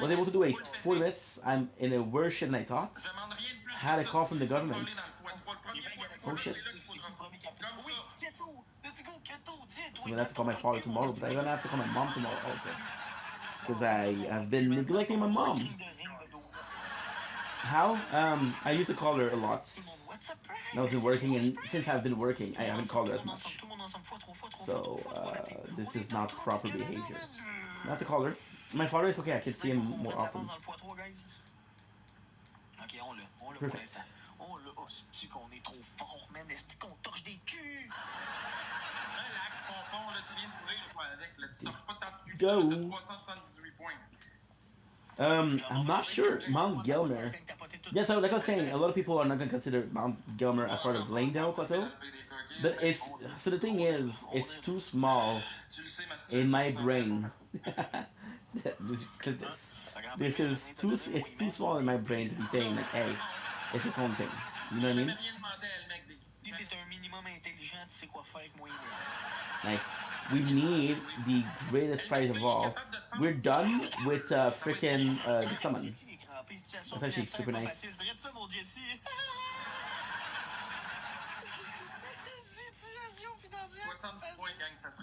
Was able to do a 4 minutes. I'm in a worse shape than I thought. Had a call from the government. Oh shit. I'm gonna have to call my father tomorrow, but I'm gonna have to call my mom tomorrow also. Because I have been neglecting my mom. How? I used to call her a lot. I wasn't working, and since I've been working, I haven't called her as much. So, this is not proper behavior. I have to call her. My father is okay, I can see him more often. Perfect. On l'a. Oh, c'est-tu qu'on est trop fort, man? Est-ce qu'on torche des culs? Relax, pompon, là, tu viens de courir, quoi, avec, là, tu torches pas tant de cul, Go. t'as 378 points. I'm not sure. Mount Gelmir. Yeah, so like I was saying, a lot of people are not gonna consider Mount Gelmir as part of Lanedale Plateau. But it's so the thing is, it's too small in my brain. This is it's too small in my brain to be saying like, hey, it's its own thing. You know what I mean? Si t'es un minimum intelligent, tu sais quoi faire avec moi. Nice. We need the greatest prize of all. We're done with frickin' the summon. That's actually super nice.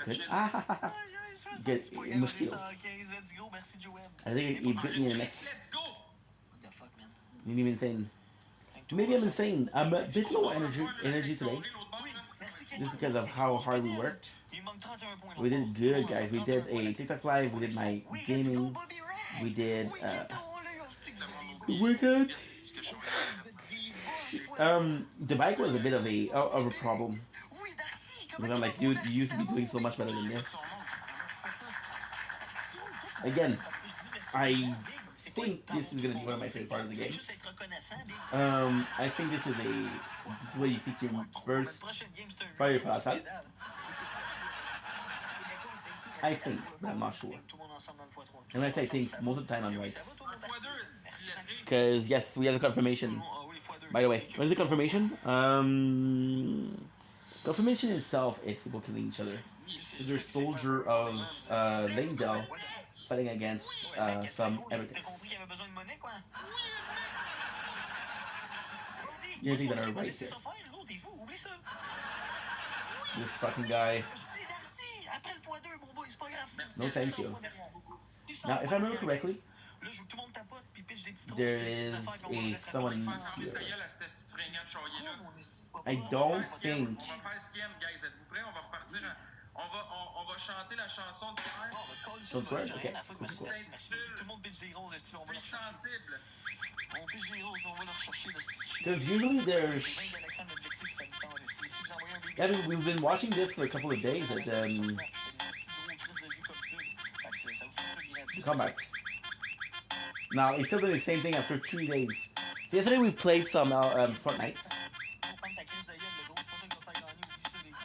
Good. Ah, get a mosquito. I think he bit me in the neck. What the fuck, man? Maybe I'm insane. Maybe I'm insane. I'm a bit low energy today. Just because of how hard we worked. We did good, guys. We did a TikTok live. We did my gaming. We did workout. The bike was a bit of a problem. Because I'm like, dude, you used to be doing so much better than this. Again, I think this is gonna be one of my favorite parts of the game. I think this is where you feature your first Fire Pass. I think, but I'm not sure. Unless I think, most of the time I'm right. Because yes, we have the confirmation. By the way, what is the confirmation? Confirmation itself is people killing each other. There's soldier of Lanedale fighting against some heretics. You think that are right here. This fucking guy. No, thank you. Now, if I remember correctly, Là, je veux que tout le monde tapote, puis pitch des petits trous. There des petites is affaires qu'on va a rattraper. someone Faire fermer here. sa gueule à cette petite fringante choyée là. Oh, mon esti de papa. I On va don't faire scam, think. on va faire scam, guys. Êtes-vous prêts? On va repartir. On va chanter la chanson de Pierre. Non, on va coller ça, Don't worry, j'ai ok. rien à foutre. Merci, Cool, merci, merci. Tout le monde pitch des grosses, esti, on va Plus leur chercher. sensible. On pitch des grosses, mais on va leur chercher, le esti. Because usually there's. Les 20 galaxies en objectif sanitaire, esti. Si vous envoyez un bébé. Yeah, we've been watching this for a couple of days at Ça vous fait un peu gratuit. come back. Now it's still doing the same thing after 3 days. So yesterday we played some Fortnite. Faut prendre ta crise de gueule, le gros. C'est pas ça qui va faire gagner. Oublie ça, les gars.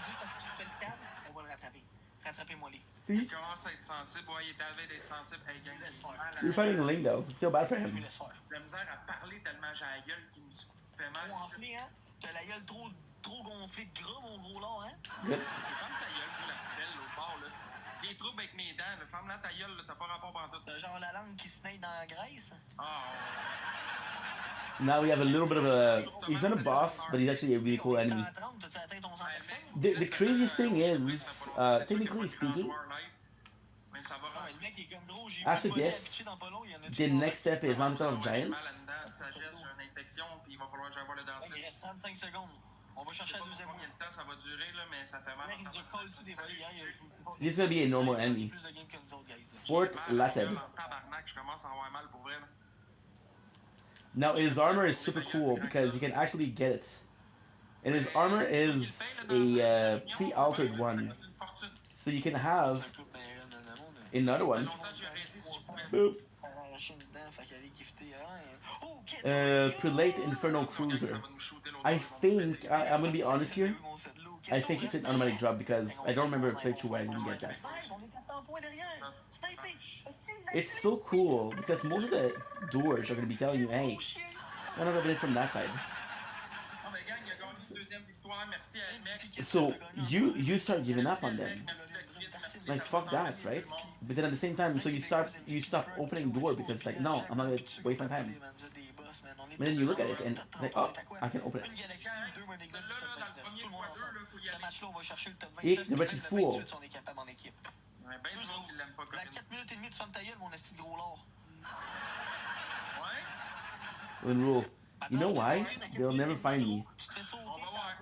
Juste parce qu'il fait le câble, on va le rattraper. Rattrapez-moi les. Il commence à être sensible. Ouais, il est arrivé d'être sensible. Hey, gang, Laisse faire. We're finding the link though. Feel bad for Je him. lui laisse faire. de la misère à parler tellement j'ai la gueule qui me fait mal. Trop enflé, hein? T'as la gueule trop gonflée de gras, mon gros lard, hein? Good. Ferme ta gueule, toi, la poubelle, l'autre bord, là. Des troubles avec mes dents, là. Ferme-la ta gueule, là. T'as pas rapport pantoute. T'as genre la langue qui se naît dans la graisse. Ah, Now we have a little bit of a. He's not a boss, but he's actually a really cool enemy. 130, t'as-tu atteint ton 100%? The craziest thing is, technically speaking, mais ça va Non, mais le mec il est comme gros, j'ai After pas de this, pitcher dans pas long, il y en a the next step is Mountain of Giants. J'ai une infection, puis il va falloir que j'aille voir le Il dentiste. reste 35 secondes. On va Je chercher sais la pas deuxième combien roue. de temps ça va durer, là, mais ça fait mal. Il nous a collé ici des volets hier. This is gonna be a normal Il y a enemy. plus de games que nous autres, guys. là. Fort J'ai mal à la Latin. gueule en tabarnak, je commence à avoir mal pour vrai, là. Now his armor is super cool because you can actually get it, and his armor is a pre-altered one, so you can have C'est un peu meilleur dans le monde, mais another one. Longtemps, j'ai arrêté si je pouvais. Boop. elle a arraché une dent, fait qu'elle est giftée. Hein? Oh, quel Prelate Infernal Cruiser. I think I'm gonna be honest here. I think it's an automatic drop because I don't remember a playthrough where I didn't get that. On est à 100 points derrière. Snipé. It's so cool because most of the doors are gonna be telling you, hey, none of it from that side. Ah, mais gang, il a gagné une deuxième victoire. Merci à mec. So you start giving up on them. Merci à Chris, merci Like fuck that, right? But then at the same time, so you stop opening door because like no, I'm not gonna waste my time. But then you look at it and like oh, I can open it. Une galaxie, deux mois d'égal, Celle-là, top là, dans le 29, premier tout le monde x2, ensemble. là, faut y Ce aller. match-là, on va chercher le top Et 29, le match même est le fou. 28 si on est capable en équipe. Il y a bien du monde qui l'aime pas comme La nous. 4 minutes et demie, tu fermes ta gueule, mon esti de gros lard. Ouais? When rule, you know why? They'll never find me. Tu te fais sauter, On va ça. voir.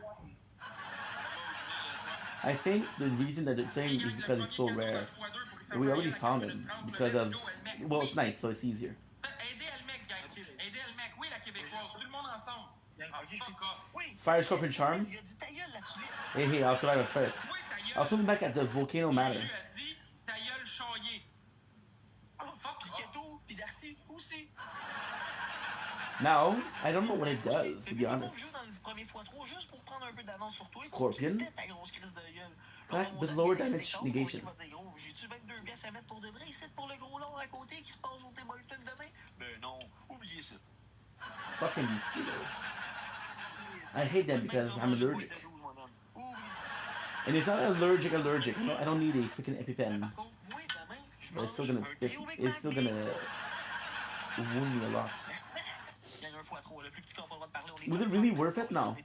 I think the reason that it's saying is because it's so rare. We already found it because of well, it's nice, so it's easier. Aidez Almec, gang. Aidez Almec. Oui, la québécoise. Tout le monde ensemble. Ah, fuck off. Oui. Fire Scorpion Charm. Il a dit ta gueule, la tulipe. Hey, I'll survive at first. Oui, ta gueule. I'll swim back at the volcano matter. Juju a dit ta gueule chaillée. Ah, fuck Puis off. Keto, puis Darcy aussi. Now, I don't know what it does, to Fait be que tout le monde honest. joue dans le premier x3 juste pour prendre un peu d'avance sur toi. Scorpion. Peut-être ta grosse crise de gueule. Ouais, on but va lower monter damage l'écart, negation. on va dire, gros, j'ai-tu 22 pièces à mettre pour de vrai ici pour le gros lard à côté qui se passe au Tim Hortons demain? Ben non, oubliez ça. Fucking mosquito. I hate them because I'm allergic. And it's not allergic. I don't need a freaking EpiPen. Par contre, moi, demain, je But it's still mange gonna un trio Big it's still Mac gonna wound me a lot. Merci, Max. Il y a un x3, le plus petit qu'on a pas le droit de parler. On est Was it top really 30, worth it? No. on est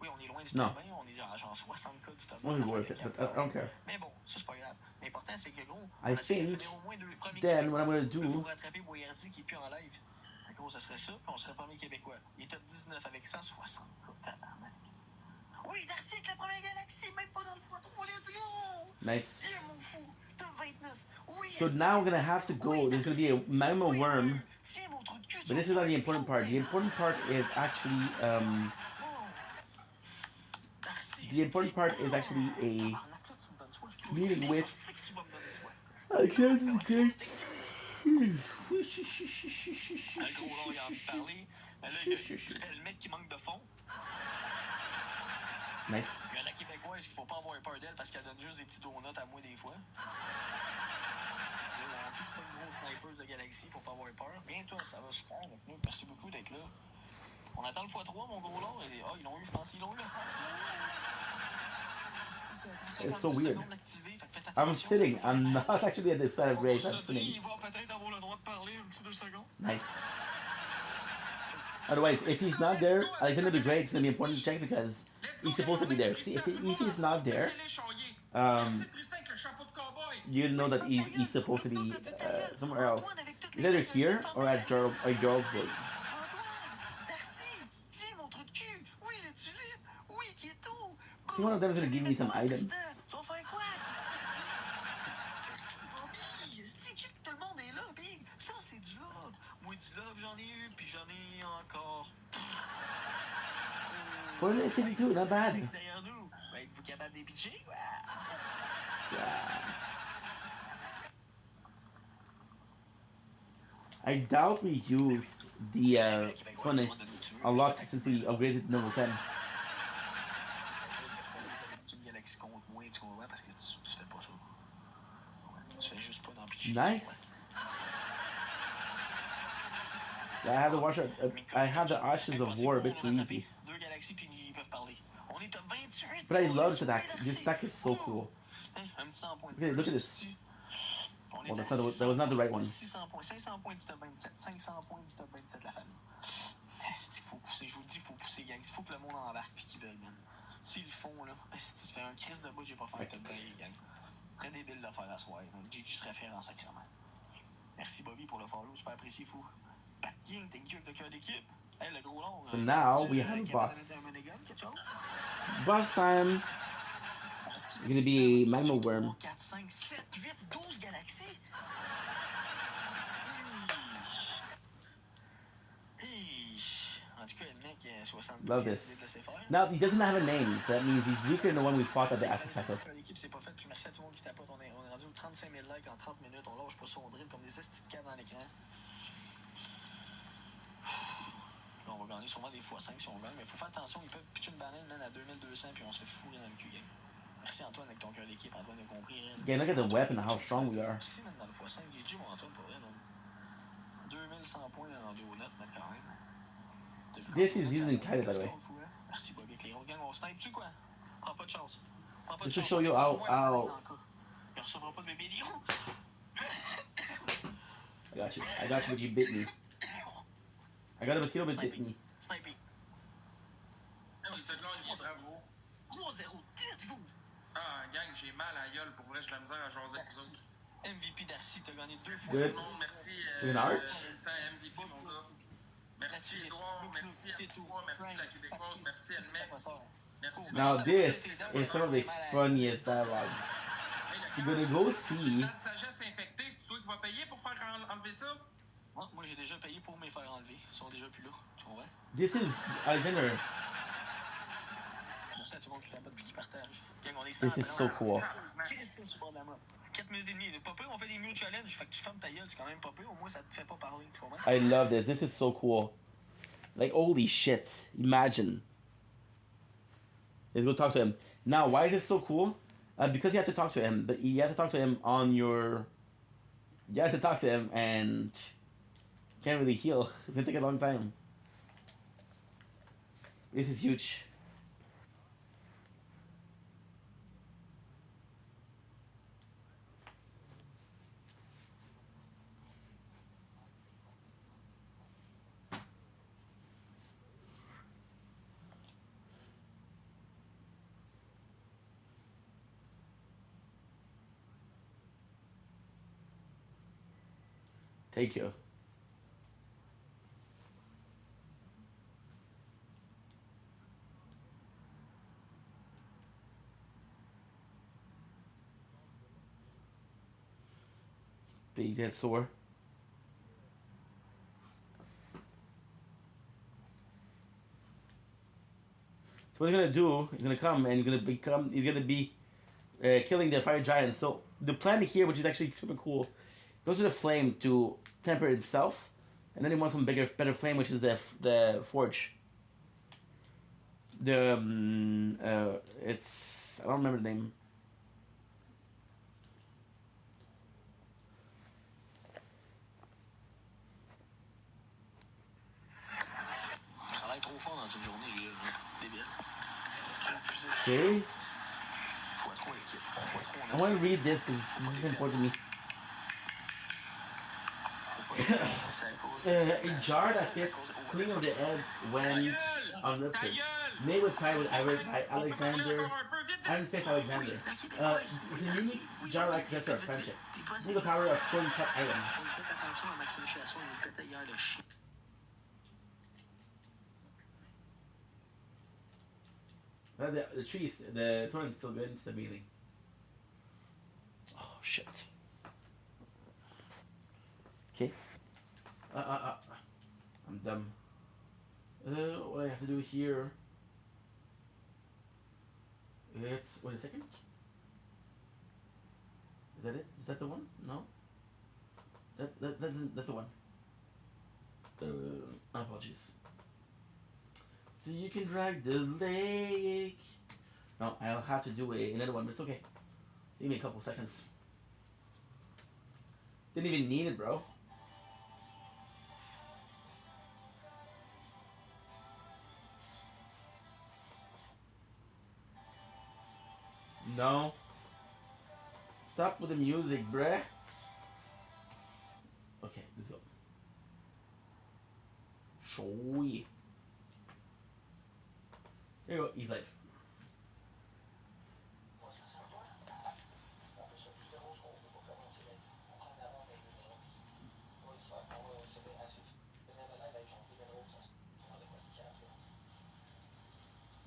oui, on est loin du No. top 20, on est à genre 60 cas du top 20. Wasn't worth it, but I don't care. Mais bon, ça c'est pas grave. L'important c'est que gros, I on essaie de think finir au moins deux premiers then what I'm gonna Québécois. Il faut do, rattraper Boyardi qui est plus en live. En gros, ça serait ça, puis on serait premier Québécois. Il est top 19 avec 160 cas, tabarnak. Oui, Darcy avec la première galaxie, même pas dans le x3, let's go! nice. Yeah, mon fou, top 29. Oui, So now we're gonna have to go. There's gonna be a magma worm, tiens, mon trou de cul, but this is not the important part. The important part is actually the important part is actually a meeting with Alexander Gate. Le gros long, il a envie de parler. Mais là, il y a le mec qui manque de fond. Nice. Il y a la québécoise qu'il faut pas avoir peur d'elle parce qu'elle donne juste des petits donuts à moi des fois. Là, on dit que c'est pas une grosse sniper de Galaxy, faut pas avoir peur. Bien toi, ça va super avec nous. Merci beaucoup d'être là. On attend le x3, mon gros long. Et, ils l'ont eu, je pense qu'ils l'ont eu. It's so weird. I'm sitting. I'm not actually at the side of Grace. I'm sitting. Il va peut-être avoir le droit de parler un petit 2 secondes. Nice. Otherwise, if he's not there, Alexander the Great is gonna be important to check because he's supposed to be there. See, if he's not there, Merci Tristan avec le chapeau de cowboy. you know that he's supposed to be somewhere else. He's either here or at Jarlsberg. Antoine, merci. Tiens, mon trou de cul. Oui, le tulipe. Oui, Keto. I think one of them is gonna give me some items. Tu vas faire quoi? Merci, Bobby. C'est que tout le monde est là, Big. Ça, c'est du love. Moi, du love, j'en ai eu, puis j'en ai encore. 452, not bad. L'extérieur nous. Ben, êtes-vous capable de les pitcher? Ouais. I doubt we used the funny a lot since we upgraded to level 10. Une galaxie contre moi, tu comprends? Parce que tu fais pas ça. Tu fais juste pas dans pitcher. Nice. I had to watch I had the Ashes of War a bit too easy. Deux galaxies, puis ils peuvent parler. On est top 28. But I love this attack. This attack is so cool. Un petit 100 points. Okay, look at this. On Oh, est that was not the right one. 600 points, 500 points du top 27, 500 points du top 27 la famille. Il faut pousser, je vous le dis, il faut pousser, gang. Il faut que le monde embarque puis qu'ils veulent, man. S'ils le font, là, si tu fais un crise de bout, j'ai pas fait un top 20, gang. Très débile de le faire à soir. GG se réfère en sacrement. Merci, Bobby, pour le follow, super apprécié, fou. Pat King, thank you avec le cœur d'équipe. Hey, le gros long. So now we have a boss. Boss time. It's gonna be a magma worm. 4, 5, 7, 8, 12 galaxies. En tout cas, le mec, 60 Love this. Now he doesn't have a name, so that means he's weaker than the one we fought at the Access Battle. L'équipe s'est pas faite, puis merci à tout le monde qui tapote. On est rendu aux 35 000 likes en 30 minutes. On lâche pas ça, on drill comme des estis de câbles dans l'écran. Là, on va gagner sûrement des x5 si on gagne, mais il faut faire attention, ils peuvent pitcher une banane man, à 2200 puis on se fait fouiller dans le cul game. Merci Antoine avec ton cœur d'équipe, Antoine a compris. Again, look at the weapon, how strong we are. Aussi, même dans le x5, GG, mon Antoine, pour rien, 2100 points en deux notes, mais quand même. This is using Kite, by the way. Merci Bobby, avec les autres gangs, on snipe, tu quoi? Prends pas de chance. Prends pas de Just to chance. show you how. Il recevra pas de bébé lion. I got you, but you bit me. I got a mosquito, but bit me. Sniper. C'était gagné, bravo. 3-0, let's go! Ah, gang, j'ai mal à la gueule. Pour vrai, j'ai de la misère à jaser avec vous autres. MVP Darcy, t'as gagné 2 fois. Good. Tout le monde, merci. Good art. C'était MVP, mon gars. Merci, Edouard. Merci à toi. Merci, la Québécoise. Merci, Elmec. Merci. Now this is some of the funniest dialogue. You're gonna go see. La sagesse infectée, c'est toi qui vas payer pour faire enlever ça? Moi, j'ai déjà payé pour me faire enlever. Ils sont déjà plus là. Tu comprends? This is Alexander. Merci à tout le monde qui tapote et qui partage. Gang, on est This is so cool. Christine sur bord de la map. 4 minutes et demie. Pas peu, on fait des mute challenge. Fait que tu fermes ta gueule, c'est quand même pas peu. Au moins, ça te fait pas parler. Tu comprends? I love this. This is so cool. Like, holy shit. Imagine. Let's go talk to him. Now, why is it so cool? Because you have to talk to him, but you have to talk to him on your... You have to talk to him and... Can't really heal. It's gonna take a long time. This is huge. Thank you. Did he get sore? So what he's gonna do, he's gonna come and he's gonna be killing the fire giant. So the plan here, which is actually super cool, goes to the flame to temper itself, and then he wants some better flame, which is the forge. It's I don't remember the name. Ça va être trop fort dans une journée, là. Débile. Okay. Fois 3 équipe. Fois 3 I want to read this because this is important to me. A jar that fits clean of the egg when Ta unlifted. gueule! Name was tied with Alexander. Iron Fist Alexander. It's a unique jar-like gesture of friendship. With the power of quoting pet items. Faites attention à Maxime Chasson, il me pétait hier le chien. The trees, the torrent's still good. It's the melee. Oh shit. Okay. I'm dumb. What I have to do here? It's wait a second. Is that it? Is that the one? No. That's the one. Apologies. So you can drag the lake. No, I'll have to do another one, but it's okay. Give me a couple seconds. Didn't even need it, bro. No. Stop with the music, bruh. Okay, let's go. Showy. There you go, eat life.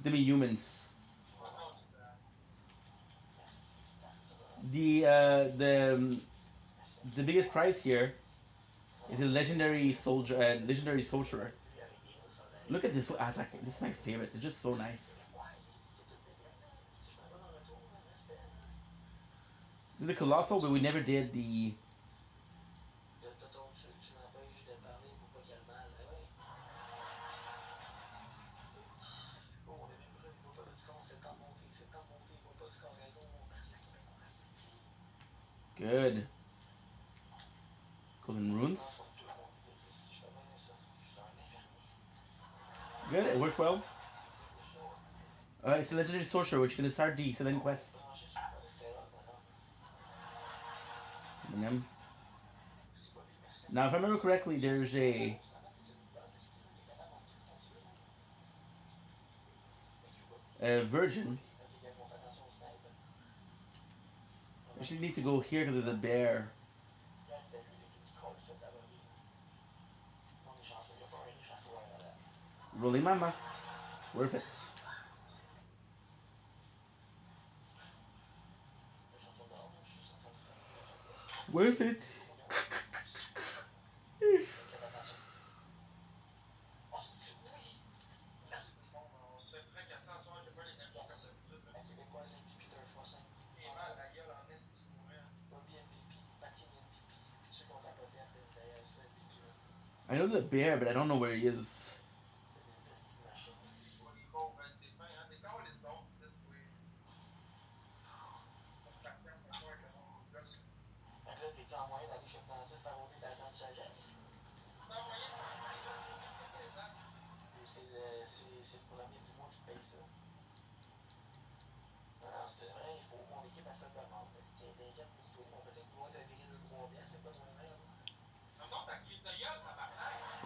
Demi-humans. The biggest prize here is a legendary soldier, legendary sorcerer. Look at this attack. This is my favorite. It's just so nice. This is the colossal, but we never did the. Good. Golden runes. Good, it works well. It's a legendary sorcerer which can start the Selene quest. Now, if I remember correctly, there's a virgin. I actually need to go here because there's a bear. Rolling mama. Worth it. Worth it. I know the bear, but I don't know where he is.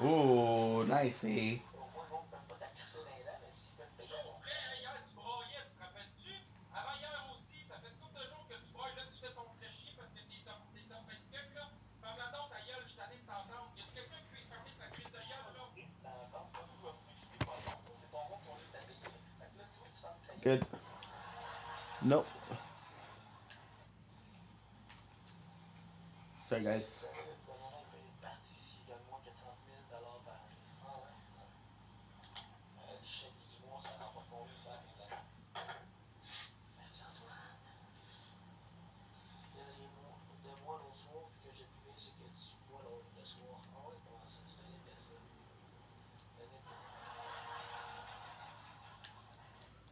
Oh, nice, eh? Good. Nope. Sorry, guys.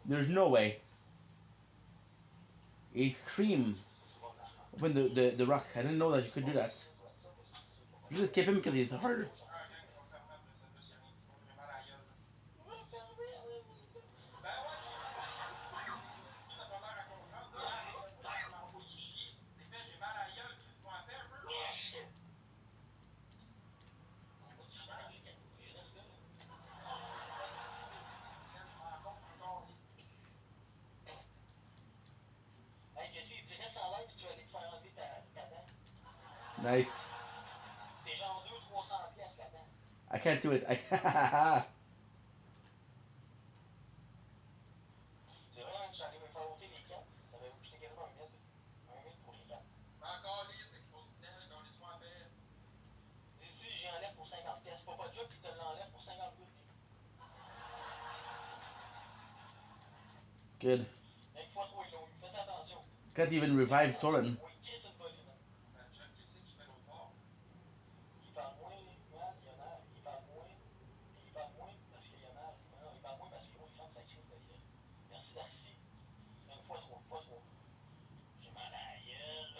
There's no way. A scream. Open the rock. I didn't know that you could do that. You just skip him because he's harder. Nice. T'es genre 200-300 pièces là-dedans. I can't do it. C'est vrai, j'allais me faire ôter les cannes. Ça va me coûter quasiment 1 000. 1 000 pour les cannes. Encore lisse, expose dedans, quand les soins à paix. D'ici, j'y enlève pour 50 pièces. Pas de job, puis te l'enlève pour 50 gouttes. Good. Une fois trop long, faites attention. Can't even revive Torin. Oui, Chris le volume. Jack, qui c'est qui fait l'autre bord? Il parle moins, man, il y en a. Il parle moins. Il parle moins parce qu'il y en a. Non, il parle moins parce qu'il ferme sa crise de gueule. Merci Darcy. Une fois trop, une fois trop. J'ai mal à la gueule.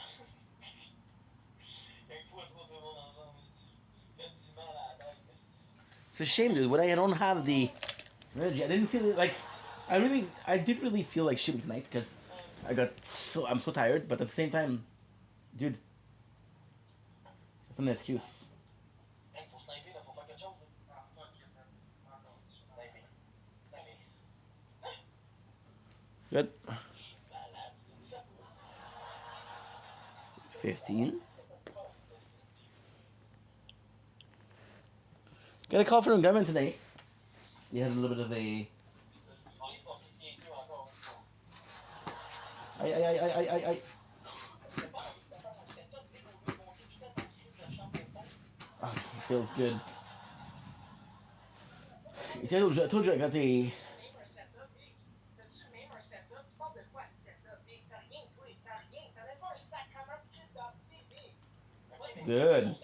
Une fois trop, tout le monde ensemble, esti. Faites 10 mal à la tête, esti. It's a shame, dude. When I don't have the energy, I didn't feel it like. I did really feel like shit tonight because I'm so tired. But at the same time, dude, that's an excuse. Hey, faut sniper, là, faut faire quelque chose. Là. Ah, fuck it, man. Encore une fois. Sniper. Sniper. Good. Je suis malade, c'est ça. 15. Got a call from the government today. He had a little bit of a. I. Oh, he feels good. I told you I got a. Good.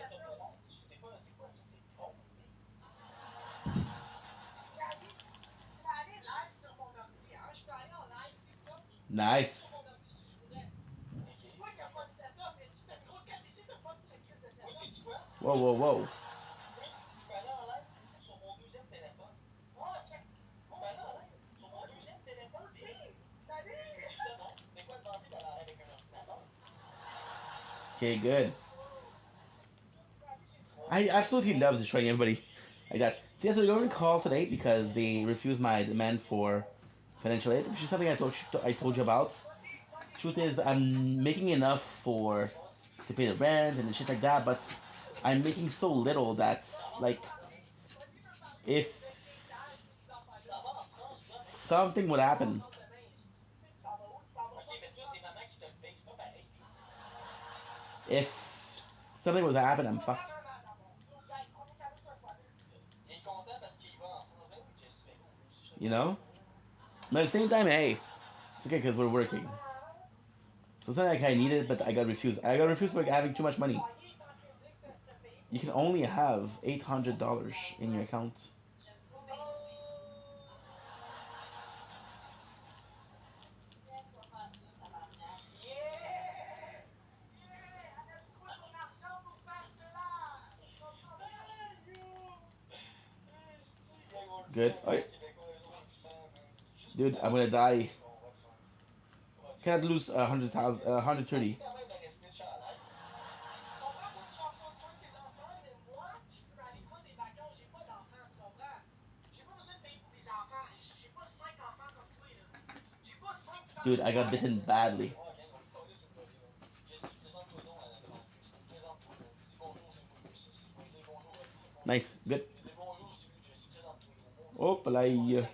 Nice. Whoa, whoa, whoa. Okay, good. I absolutely love destroying everybody like that. See, so they only call today because they refused my demand for financial aid, which is something I told you about. Truth is, I'm making enough to pay the rent and shit like that, but I'm making so little that, like, if something would happen, I'm fucked. You know? But at the same time, hey, it's okay because we're working. So it's not like I need it, but I got refused. I got refused for having too much money. You can only have $800 in your account. Good. Oh, dude, I'm gonna die. Can't lose 100,000, 130. Dude, I got bitten badly. Nice, good. Oh, but I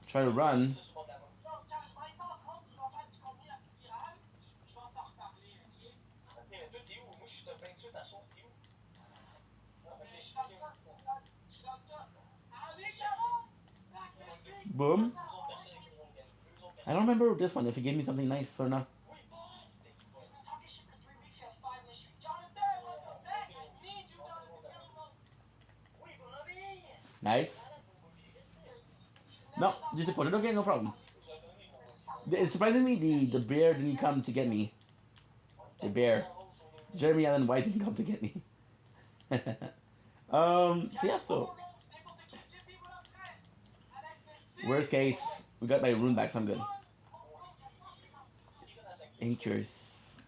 try to run. Boom. I don't remember this one, if he gave me something nice or not. Nice. No, just a push. Okay, no problem. Surprisingly, the bear didn't come to get me. The bear. Jeremy Allen White didn't come to get me. So yeah, so. Worst case, we got my rune back, so I'm good. Anchors.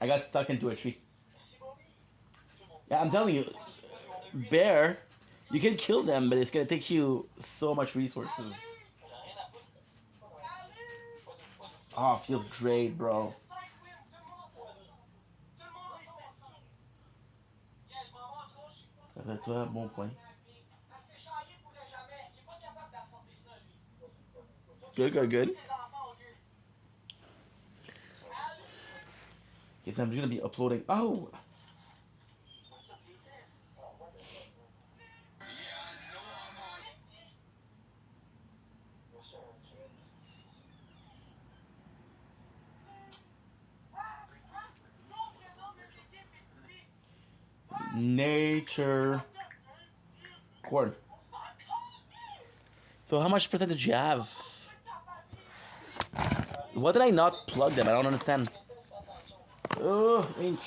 I got stuck into a tree. Yeah, I'm telling you, bear, you can kill them, but it's gonna take you so much resources. Oh, feels great, bro. D'après toi, bon point. Good, good, good. Okay, so I'm just gonna be uploading. Oh! Nature. Corn. So how much percentage you have? What did I not plug them? I don't understand. Oh, inch.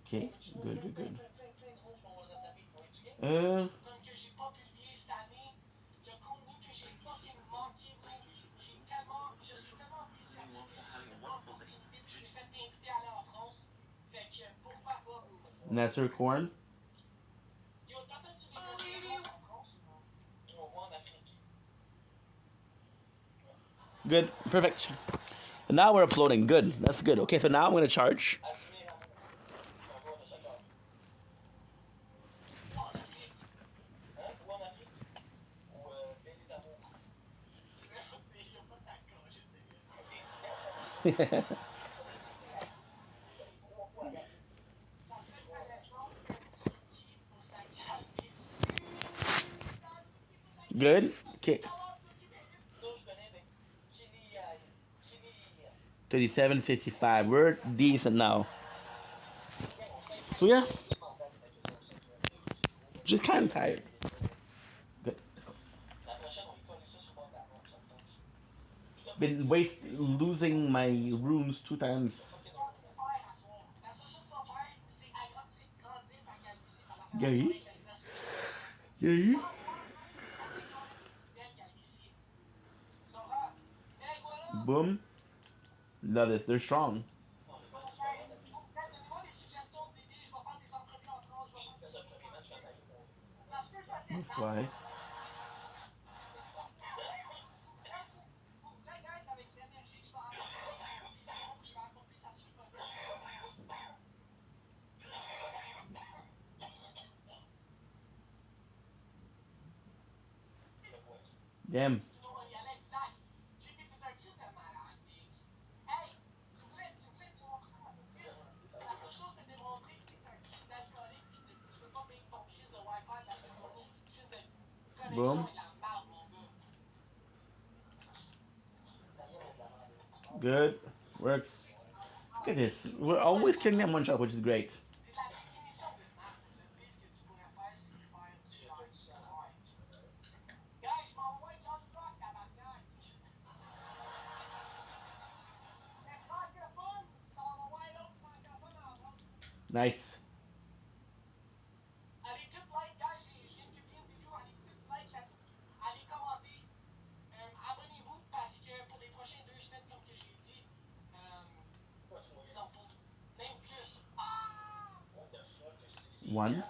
Okay, good, good, good. Nature corn. Good, perfect. So now we're uploading. Good, that's good. Okay, so now I'm gonna charge. Good. Okay. 37.55. We're decent now. So yeah. Just kind of tired. Good. Let's go. Been losing my rooms 2 times. Yeah. Yeah. Boom. Love this. They're strong. Fly. Damn. Boom. Good. Works. Look at this. We're always killing them one shot, which is great. Nice. One.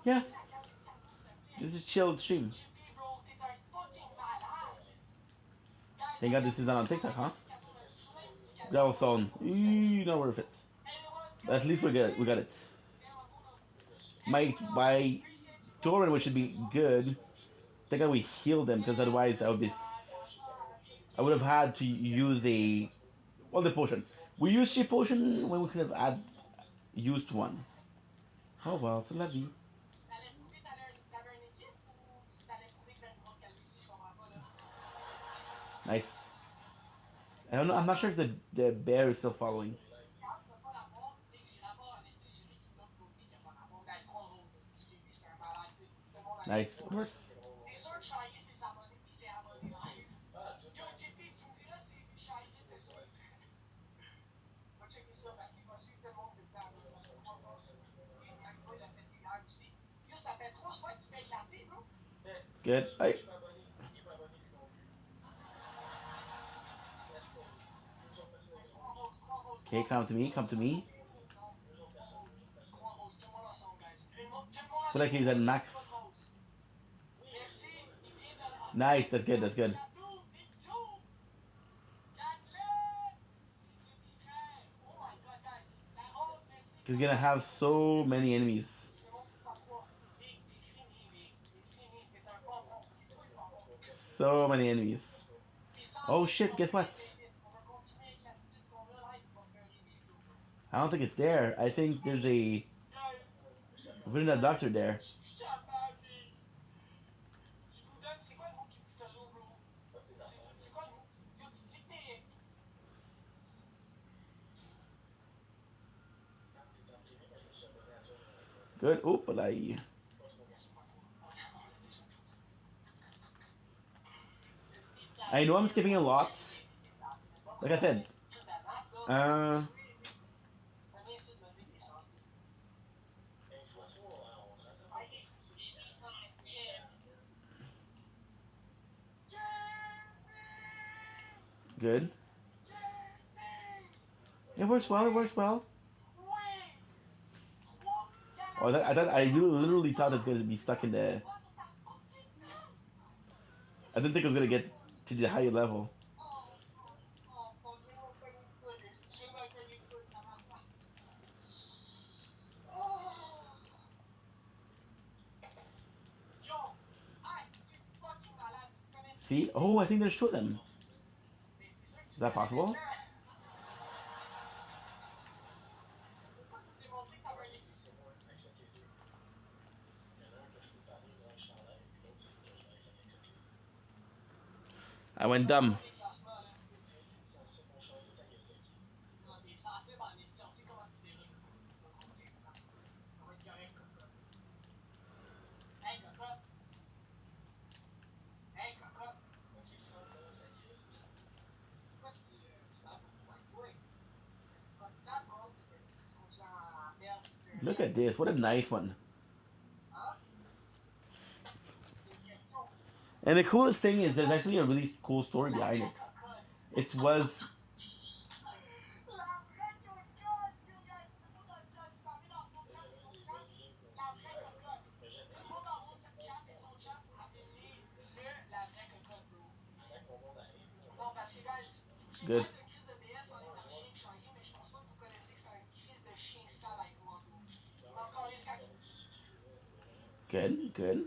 Yeah. This is chill stream. Thank God this is not on TikTok, huh? Gravel Stone. Not worth it. But at least we got it. My Doran, which should be good. Thank God we healed them, because otherwise I would have had to use the potion. We used ship potion when we could have used one. Oh well, c'est la vie. Nice. I don't know. I'm not sure if the bear is still following. Nice. Works. Good. Okay, come to me, come to me. So like he's at max. Nice, that's good, that's good. He's gonna have so many enemies. So many enemies. Oh shit, guess what? I don't think it's there. I think there's a Virginia doctor there. Good. Oh, but I know I'm skipping a lot. Like I said. Good. It works well, it works well. Oh, I literally thought it was going to be stuck in the... I didn't think it was going to get to the higher level. See? Oh, I think there's two of them. Is that possible? I went dumb. Look at this. What a nice one. And the coolest thing is there's actually a really cool story behind it. It was... Good. Good, good.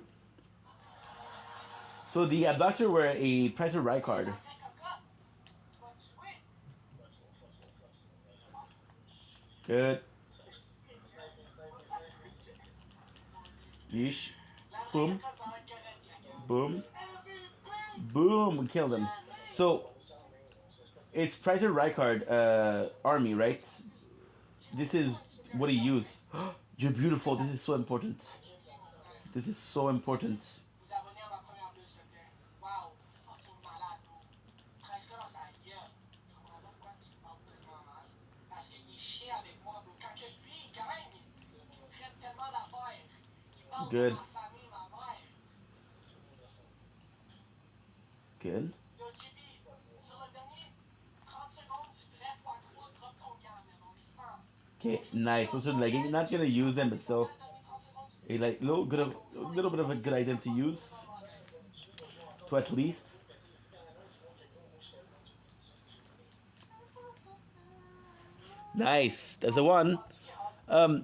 So the abductor were a Predator Rykard. Good. Yeesh. Boom. Boom. Boom. We killed him. So it's Predator Rykard army, right? This is what he used. You're beautiful. This is so important. This is so important. Good. Good. Okay, nice. So like you're not gonna use them, but still, a like little bit of a good item to use. To at least. Nice. That's a one.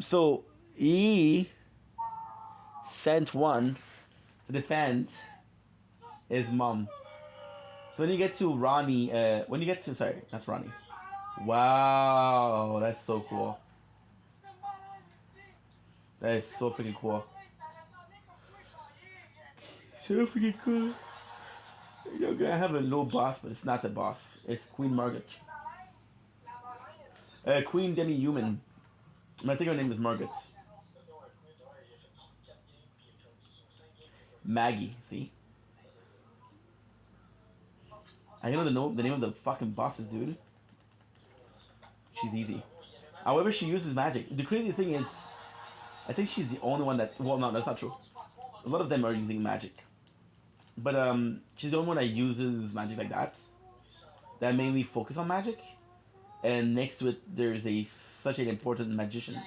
So he sent one to defend his mom. So when you get to Ronnie, sorry, not Ronnie. Wow, that's so cool. That is so freaking cool. So freaking cool. You're gonna have a low boss, but it's not the boss. It's Queen Margaret. Queen Demi-Human. I think her name is Margaret. Maggie, see? I know the name of the fucking bosses, dude. She's easy. However, she uses magic. The crazy thing is, I think she's the only one that... Well, no, that's not true. A lot of them are using magic. But she's the only one that uses magic like that. That mainly focus on magic. and next to it there's a such an important magician.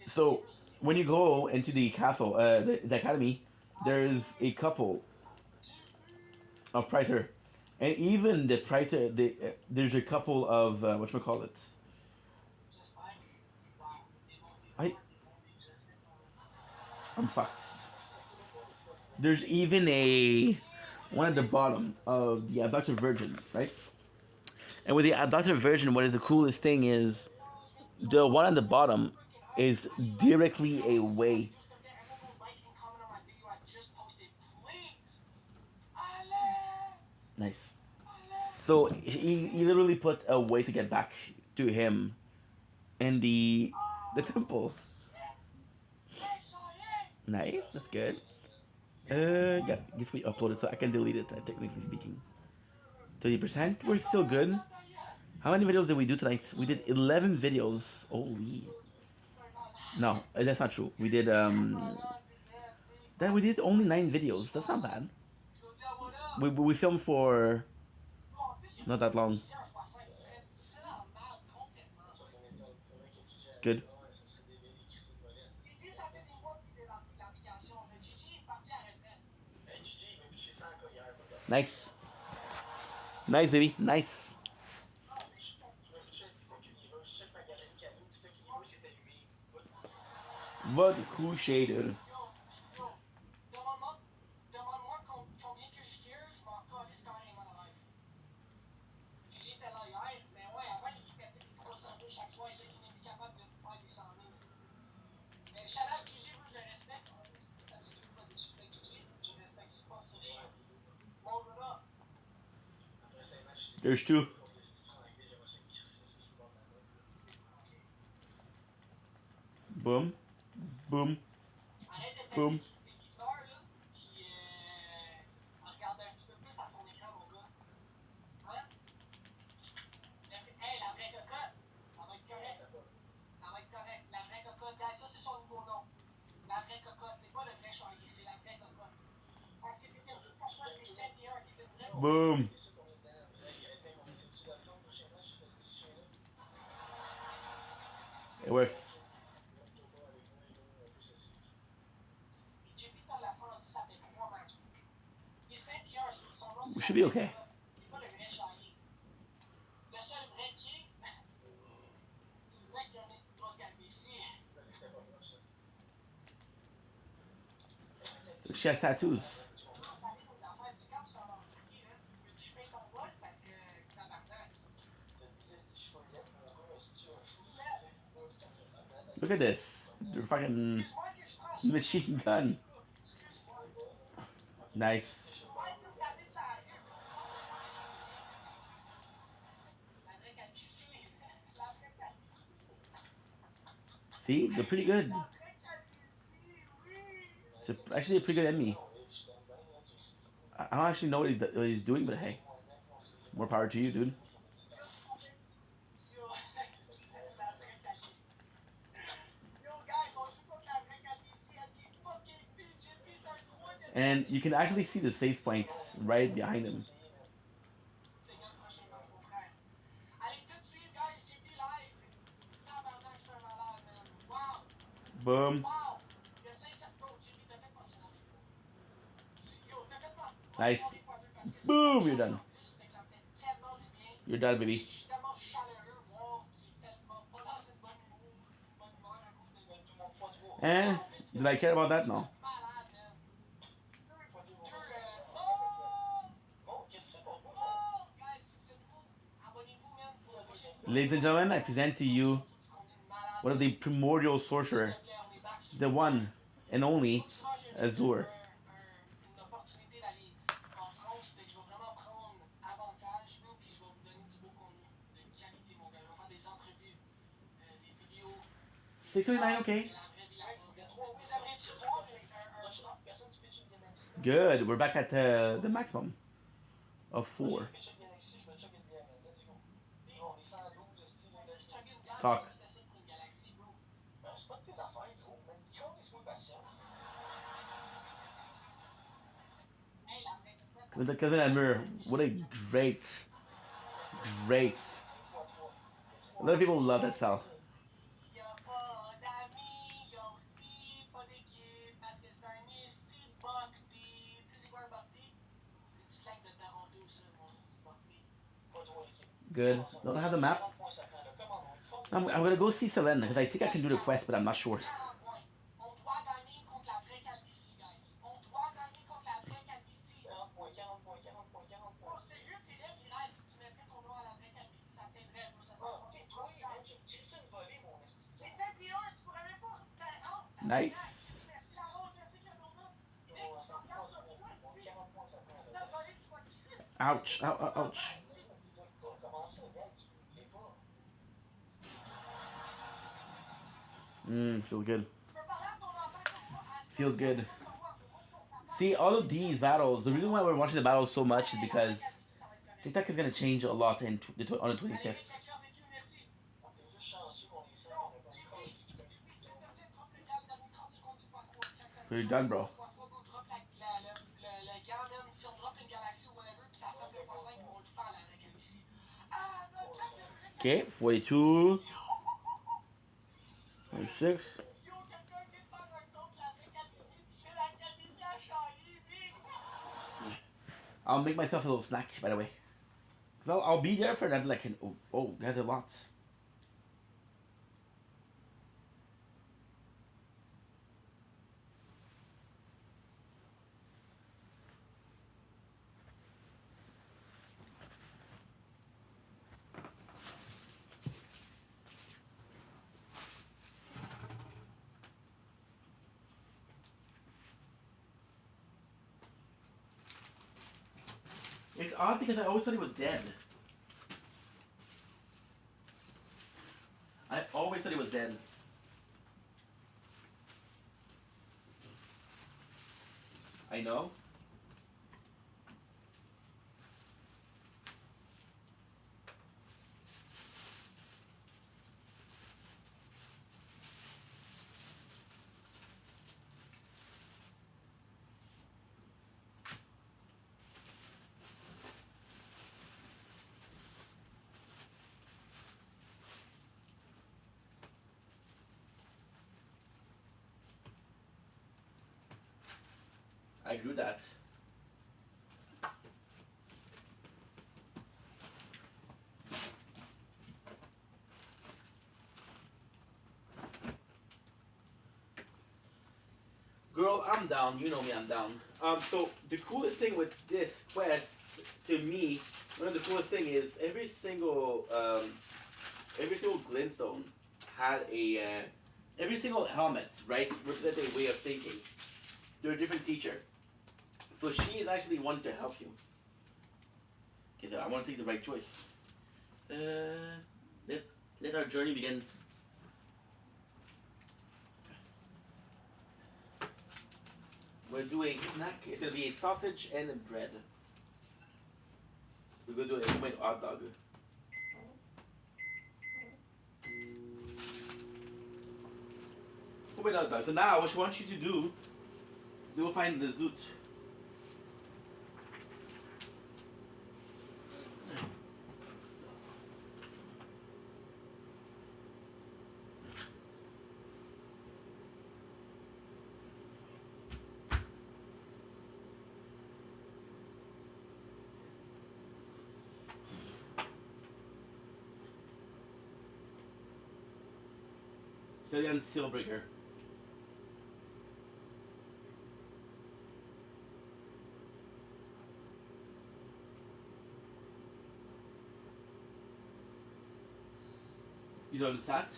So when you go into the castle, the academy, there's a couple of praetor, and even the praetor, there's a couple of what we call it. I'm fucked. There's even a one at the bottom of the Abducted Virgin, right? And with the Abducted Virgin, what is the coolest thing is the one at the bottom is directly a way. Nice. So he literally put a way to get back to him in the temple. Nice, that's good. Yeah, guess we uploaded so I can delete it, technically speaking. 30%, we're still good. How many videos did we do tonight? We did 11 videos. Holy. No, that's not true. We did, we did only 9 videos. That's not bad. We filmed for not that long. Good. Nice. Nice, baby. Nice. What cool shader. There's 2. Boom. Boom. Boom. Boom. It works. We should be okay. She has tattoos. Look at this. The fucking machine gun. Nice. See? They're pretty good. It's actually a pretty good enemy. I don't actually know what he's doing, but hey. More power to you, dude. And you can actually see the save point right behind him. Boom. Nice. Boom, you're done. You're done, baby. Did I care about that? No. Ladies and gentlemen, I present to you one of the primordial sorcerer, the one and only Azure. $6.99, okay. Good. We're back at the maximum of 4. Talk. Cousin Admir, what a great A lot of people love that spell. Y'a pas d'amis, y'a aussi pas d'équipe, parce que c'est un esti de bhakti. Tu sais c'est quoi un bhakti? C'est du slang de Toronto, ça, mon esti de bhakti. Pas trop l'équipe. Good. Don't I have the map? I'm gonna go see Selene because I think I can do the quest, but I'm not sure. 40 points. On doit gagner contre la vraie calvitie, guys. On doit gagner contre la vraie calvitie. 40 points, 40 points, 40 points, 40 points. Oh, sérieux, t'es là, Mirai, si tu mettrais ton nom à la vraie calvitie, ça t'aiderait, bro. Ça serait fucking trop bien. J'essaie de voler, mon esti. Mais t'es pire, tu pourrais même pas. Nice. Merci la rose, merci Cladona. Mec, tu regardes le point, tu sais. Non, vas-y, tu vas crier. Ouch. Ouch. Feels good. Feels good. See, all of these battles, the reason why we're watching the battles so much is because TikTok is going to change a lot on the 25th. We're done, bro. Okay, 42. 26. I'll make myself a little snack, by the way. I'll be there for that, like, oh, that's a lot. It's odd because I always thought he was dead. I always thought he was dead. I know. I grew that. Girl, I'm down. You know me, I'm down. So the coolest thing with this quest, to me, one of the coolest thing is every single glintstone had a every single helmet, right, represented a way of thinking. They're a different teacher. So she is actually one to help you. Okay, I want to take the right choice. Let our journey begin. We'll do a snack. It's gonna be a sausage and a bread. We're gonna do a homemade hot dog. Homemade hot dog. So now, what I want you to do is go find the zoot. Cillian Steelbreaker. You know the sat?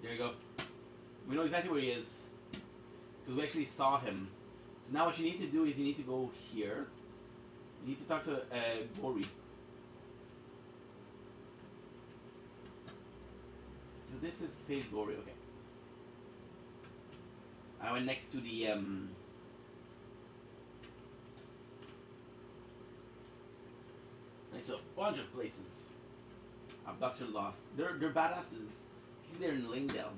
There you go. We know exactly where he is. Because we actually saw him. So now what you need to do is you need to go here. You need to talk to Gori. So this is Sage Gori, okay. I went next to the It's a bunch of places. Abduction Lost. They're badasses. See, they're in Langdale.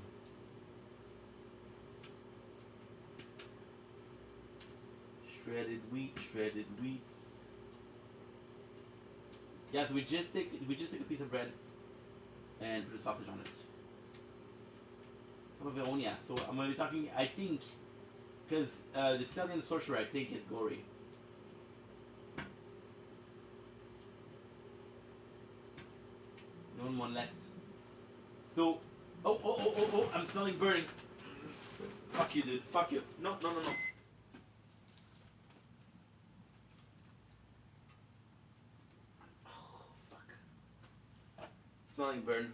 Shredded wheats. Yeah, so we just take a piece of bread and put a sausage on it. Some of it on, yeah. So I'm gonna be talking. I think because the Stellian Sorcerer, I think, is gory. No one left. So, oh! I'm smelling burning. Fuck you, dude. Fuck you. No. Smelling burn.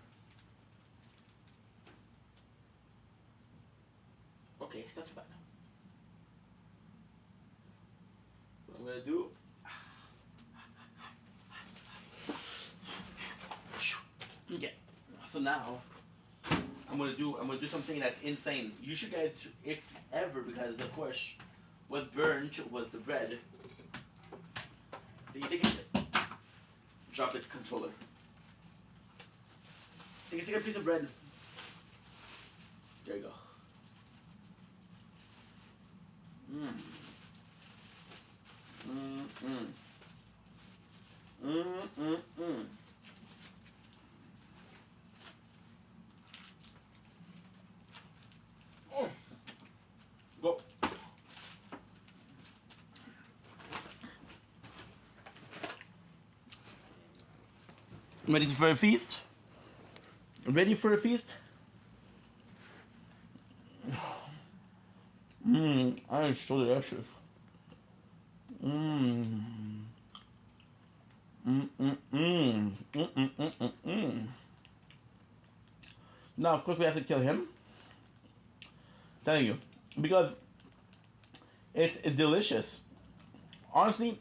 Okay, it's not too bad. What I'm gonna do. Okay. So now I'm gonna do something that's insane. You should guys, if ever, because of course what burned was the bread. So you take it, drop it controller. Take a piece of bread. There you go. Go. Ready for a feast? Ready for a feast? I am so delicious. Now, of course, we have to kill him. Telling you, because it's delicious. Honestly,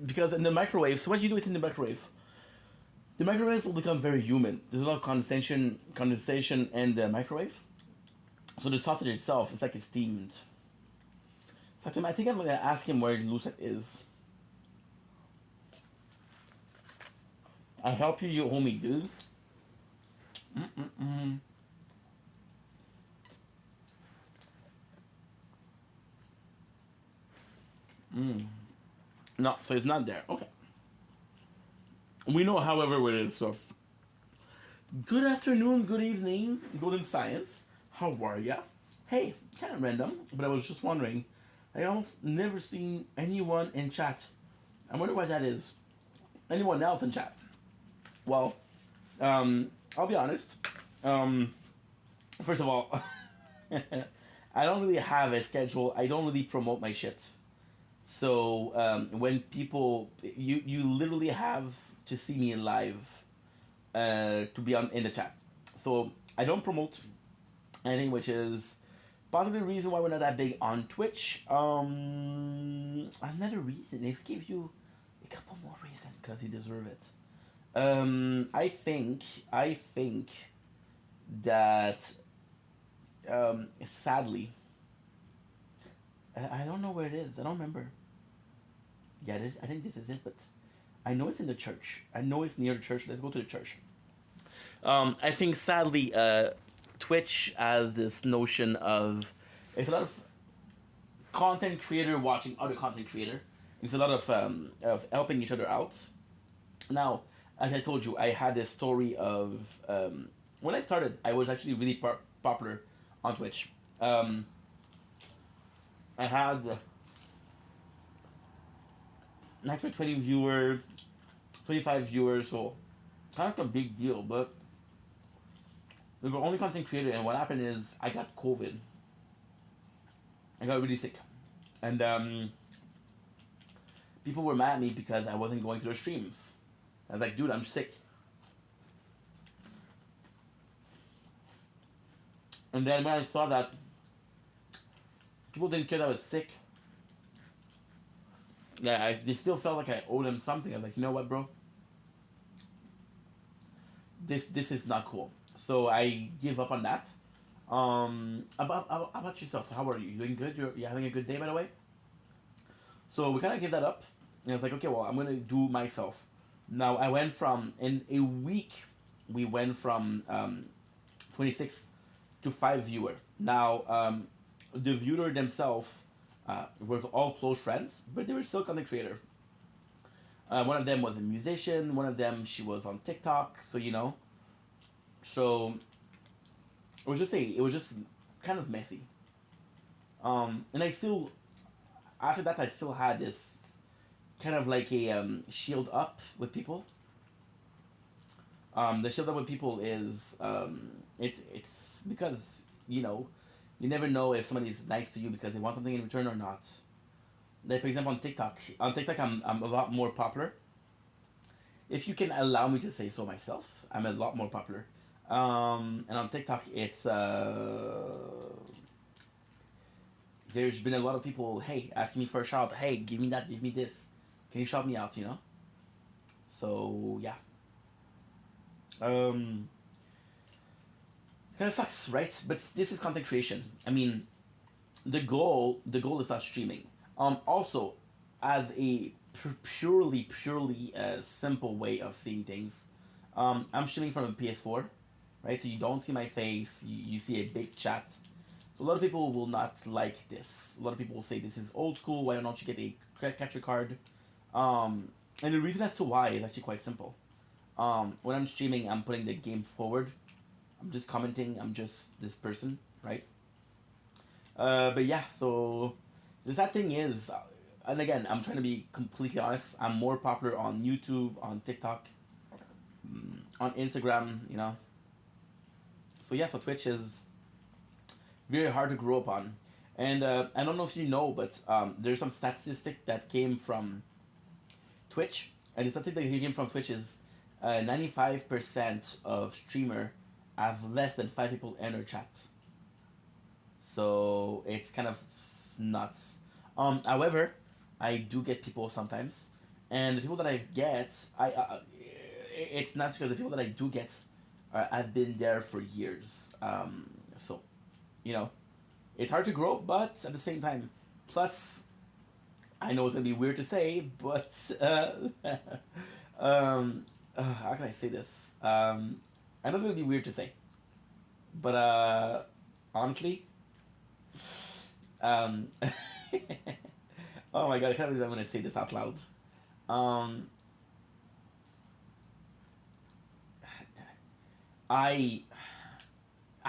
because in the microwave. So what you do it in the microwave? The microwave will become very humid. There's a lot of condensation in the microwave. So the sausage itself is like it's steamed. So I think I'm gonna ask him where Lucette is. I help you, homie, dude. No, so it's not there. Okay. We know, however, where it is. So, good afternoon, good evening, Golden Science. How are ya? Hey, kind of random, but I was just wondering. I almost never seen anyone in chat. I wonder why that is. Anyone else in chat? Well, I'll be honest. First of all, I don't really have a schedule. I don't really promote my shit. So when people, you literally have to see me live to be in the chat. So I don't promote anything, which is possibly the reason why we're not that big on Twitch. Another reason, let's give you a couple more reasons because you deserve it. I think that sadly, I don't know where it is. I don't remember. Yeah, it is. I think this is it, but I know it's in the church. I know it's near the church. Let's go to the church. I think sadly, Twitch has this notion of it's a lot of content creator watching other content creator. It's a lot of helping each other out. Now, as I told you, I had this story of when I started, I was actually really popular on Twitch. I had actually 20 viewers, 25 viewers, so kind of a big deal, but we were only content creator, and what happened is I got COVID. I got really sick, and people were mad at me because I wasn't going to the streams. I was like, dude, I'm sick. And then when I saw that people didn't care that I was sick, yeah, they still felt like I owed them something. I was like, you know what, bro? This is not cool. So I give up on that. About yourself, how are you? You doing good? You're having a good day, by the way? So we kind of give that up. And I was like, okay, well, I'm going to do myself. Now I went from in a week, we went from 26 to 5 viewer. Now the viewer themselves were all close friends, but they were still content creator. One of them was a musician. One of them she was on TikTok. So you know, so it was just kind of messy. And I still after that I still had this kind of like a shield up with people. The shield up with people is it's because you know you never know if somebody's nice to you because they want something in return or not. Like for example on TikTok. On TikTok I'm a lot more popular. If you can allow me to say so myself, I'm a lot more popular. And on TikTok it's there's been a lot of people, hey, asking me for a shout. Hey, give me that, give me this. Can you shout me out, you know? So yeah. Kind of sucks, right? But this is content creation. I mean, the goal is not streaming. Also, as a purely simple way of seeing things, I'm streaming from a PS4, right? So you don't see my face. You see a big chat. So a lot of people will not like this. A lot of people will say this is old school. Why don't you get a capture card? And the reason as to why is actually quite simple. When I'm streaming, I'm putting the game forward. I'm just commenting. I'm just this person, right? But yeah, so the sad thing is, and again, I'm trying to be completely honest. I'm more popular on YouTube, on TikTok, on Instagram, you know. So yeah, so Twitch is very hard to grow up on. And I don't know if you know, but there's some statistic that came from Twitch. And the statistic that came from Twitch is 95% of streamer have less than 5 people in their chat. So it's kind of nuts. However, I do get people sometimes. And the people that I get, it's nuts because the people that I do get I've been there for years. So, you know, it's hard to grow, but at the same time, plus, I know it's gonna be weird to say, but how can I say this? I know it's gonna be weird to say, but honestly, oh my god, I can't believe I'm gonna say this out loud.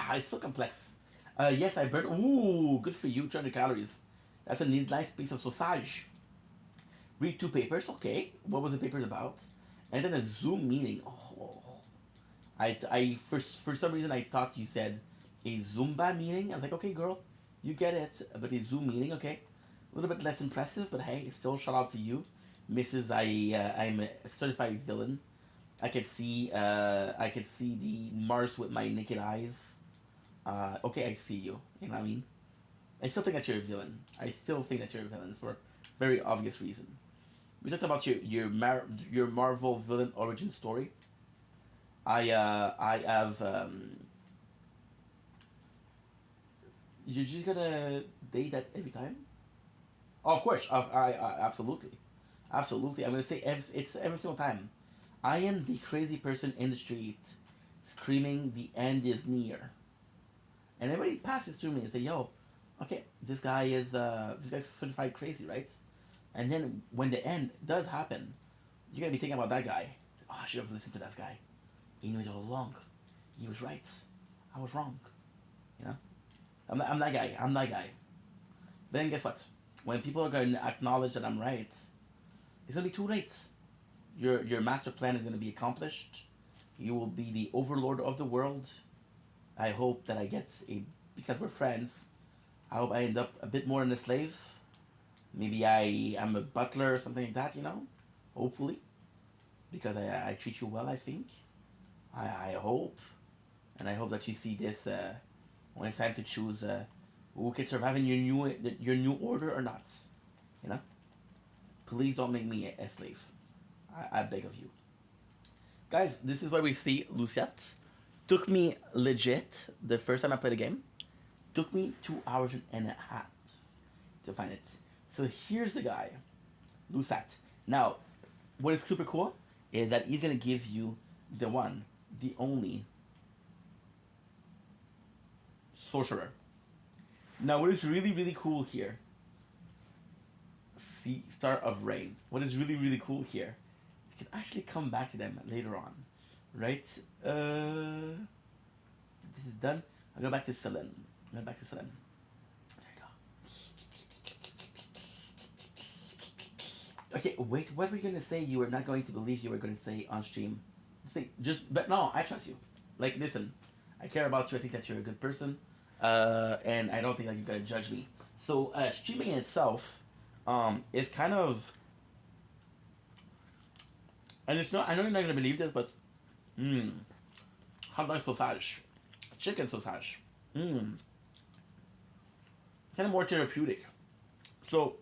It's so complex. Yes, I burned. Ooh, good for you. 300 calories. That's a nice piece of sausage. Read 2 papers. Okay, what was the papers about? And then a Zoom meeting. Oh, I for some reason I thought you said a Zumba meeting. I was like, okay, girl, you get it. But a Zoom meeting, okay, a little bit less impressive. But hey, still shout out to you, Mrs. I'm a certified villain. I could see the Mars with my naked eyes. Okay, I see you. You know what I mean? I still think that you're a villain. I still think that you're a villain for very obvious reason. We talked about your Marvel villain origin story. I have you're just gonna date that every time? Oh, of course. I absolutely. Absolutely. I'm gonna say it's every single time. I am the crazy person in the street screaming the end is near. And everybody passes through me and say, yo, okay, this guy's certified crazy, right? And then when the end does happen, you're gonna be thinking about that guy. Oh, I should have listened to that guy. He knew it all along. He was right. I was wrong. You know? I'm that guy. I'm that guy. But then guess what? When people are gonna acknowledge that I'm right, it's gonna be too late. Your master plan is gonna be accomplished. You will be the overlord of the world. I hope that I get because we're friends, I hope I end up a bit more than a slave. Maybe I am a butler or something like that, you know? Hopefully. Because I treat you well, I think. I hope. And I hope that you see this when it's time to choose who can survive in your new order or not. You know? Please don't make me a slave. I beg of you. Guys, this is where we see Lucette. Took me legit, the first time I played the game, took me 2 hours and a half to find it. So here's the guy, Lucette. Now, what is super cool is that he's gonna give you the one, the only sorcerer. Now, what is really, really cool here, see, Star of Rain. What is really, really cool here, you can actually come back to them later on, right? This is done. I'll go back to Celine. There you go. Okay, wait, what were you gonna say you were not going to believe you were gonna say on stream? Say, but no, I trust you. Like, listen, I care about you, I think that you're a good person, and I don't think that you're gonna judge me. So, streaming in itself, is kind of, and it's not, I know you're not gonna believe this, but, hot dog sausage, chicken sausage, kind of more therapeutic. So,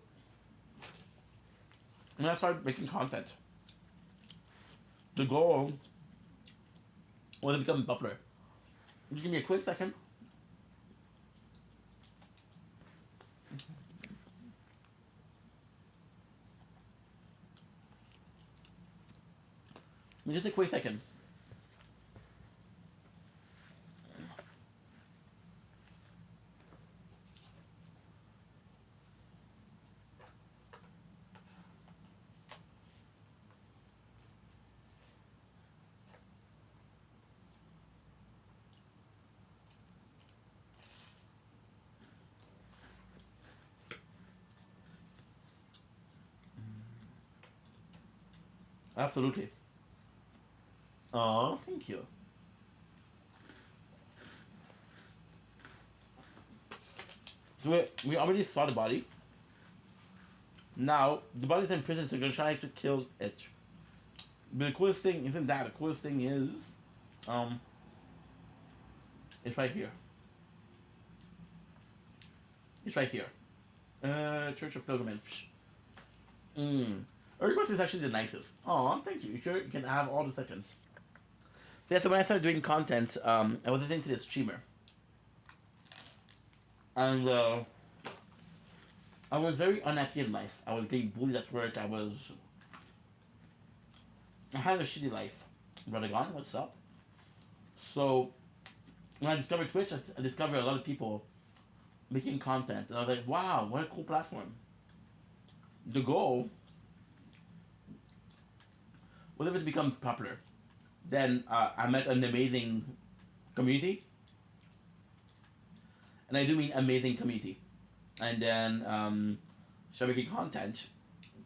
when I started making content, the goal was to become popular. Just give me a quick second. Just a quick second. Absolutely. Oh, thank you. So we already saw the body. Now, the body's in prison, so they're trying to kill it. But the coolest thing isn't that. The coolest thing is, it's right here. It's right here. Church of Pilgrimage. Earthquake is actually the nicest. Oh, thank you. You can have all the seconds. So yeah, so when I started doing content, I was listening to this streamer. And I was very unhappy in life. I was being bullied at work. I had a shitty life. Brother Gone, what's up? So when I discovered Twitch, I discovered a lot of people making content. And I was like, wow, what a cool platform. The goal was ever to become popular. Then I met an amazing community. And I do mean amazing community. And then started making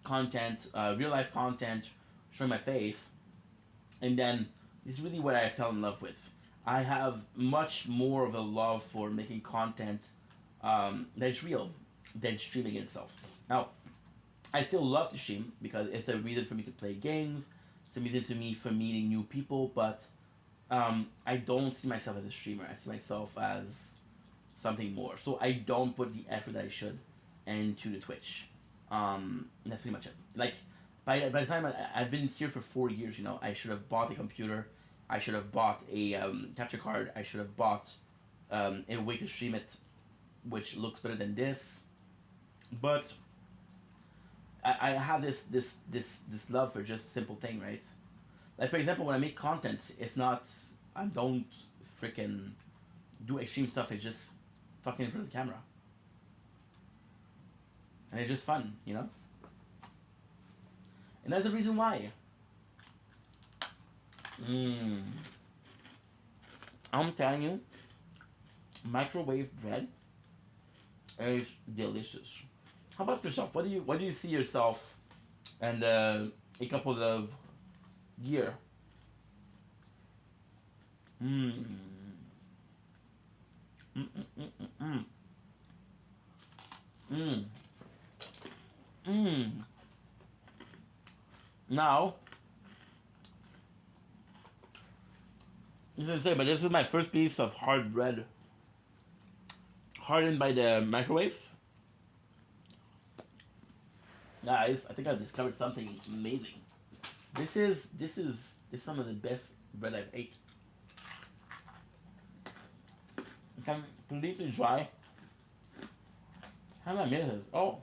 content, real life content, showing my face. And then this is really what I fell in love with. I have much more of a love for making content that's real than streaming itself. Now, I still love to stream because it's a reason for me to play games. It's a reason to me for meeting new people, but I don't see myself as a streamer. I see myself as something more. So I don't put the effort that I should into the Twitch. That's pretty much it. Like, by the time I've been here for 4 years, you know, I should have bought a computer. I should have bought a capture card. I should have bought a way to stream it, which looks better than this. But I have this love for just simple thing, right? Like, for example, when I make content, it's not, I don't freaking do extreme stuff. It's just talking in front of the camera. And it's just fun, you know? And that's the reason why. I'm telling you, microwave bread is delicious. How about yourself? What do you see yourself in a couple of years? Now, I was gonna say, but this is my first piece of hard bread, hardened by the microwave. Guys, I think I've discovered something amazing. This is some of the best bread I've ate. It's completely dry. How many minutes? Oh,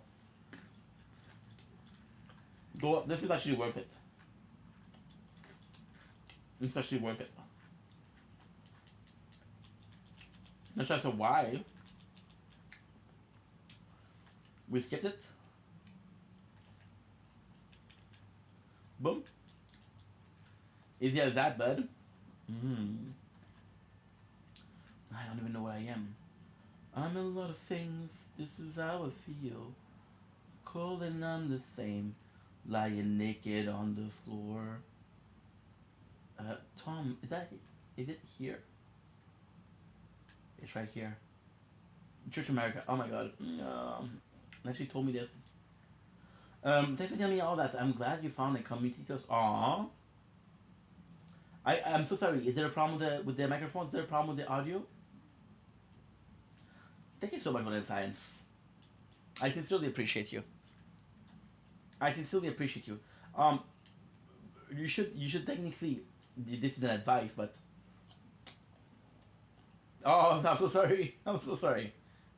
go up. This is actually worth it. It's actually worth it. Not sure why we skipped it. Boom. Easy as that, bud. I don't even know what I am. I'm a lot of things. This is how I feel. Cold and I'm the same. Lying naked on the floor. Tom, is it here? It's right here. Church America. Oh my god. She told me this. Thanks for telling me all that. I'm glad you found a community to us. Aww. I'm so sorry. Is there a problem with the microphone? Is there a problem with the audio? Thank you so much for that science. I sincerely appreciate you. You should technically. This is an advice, but. Oh, I'm so sorry.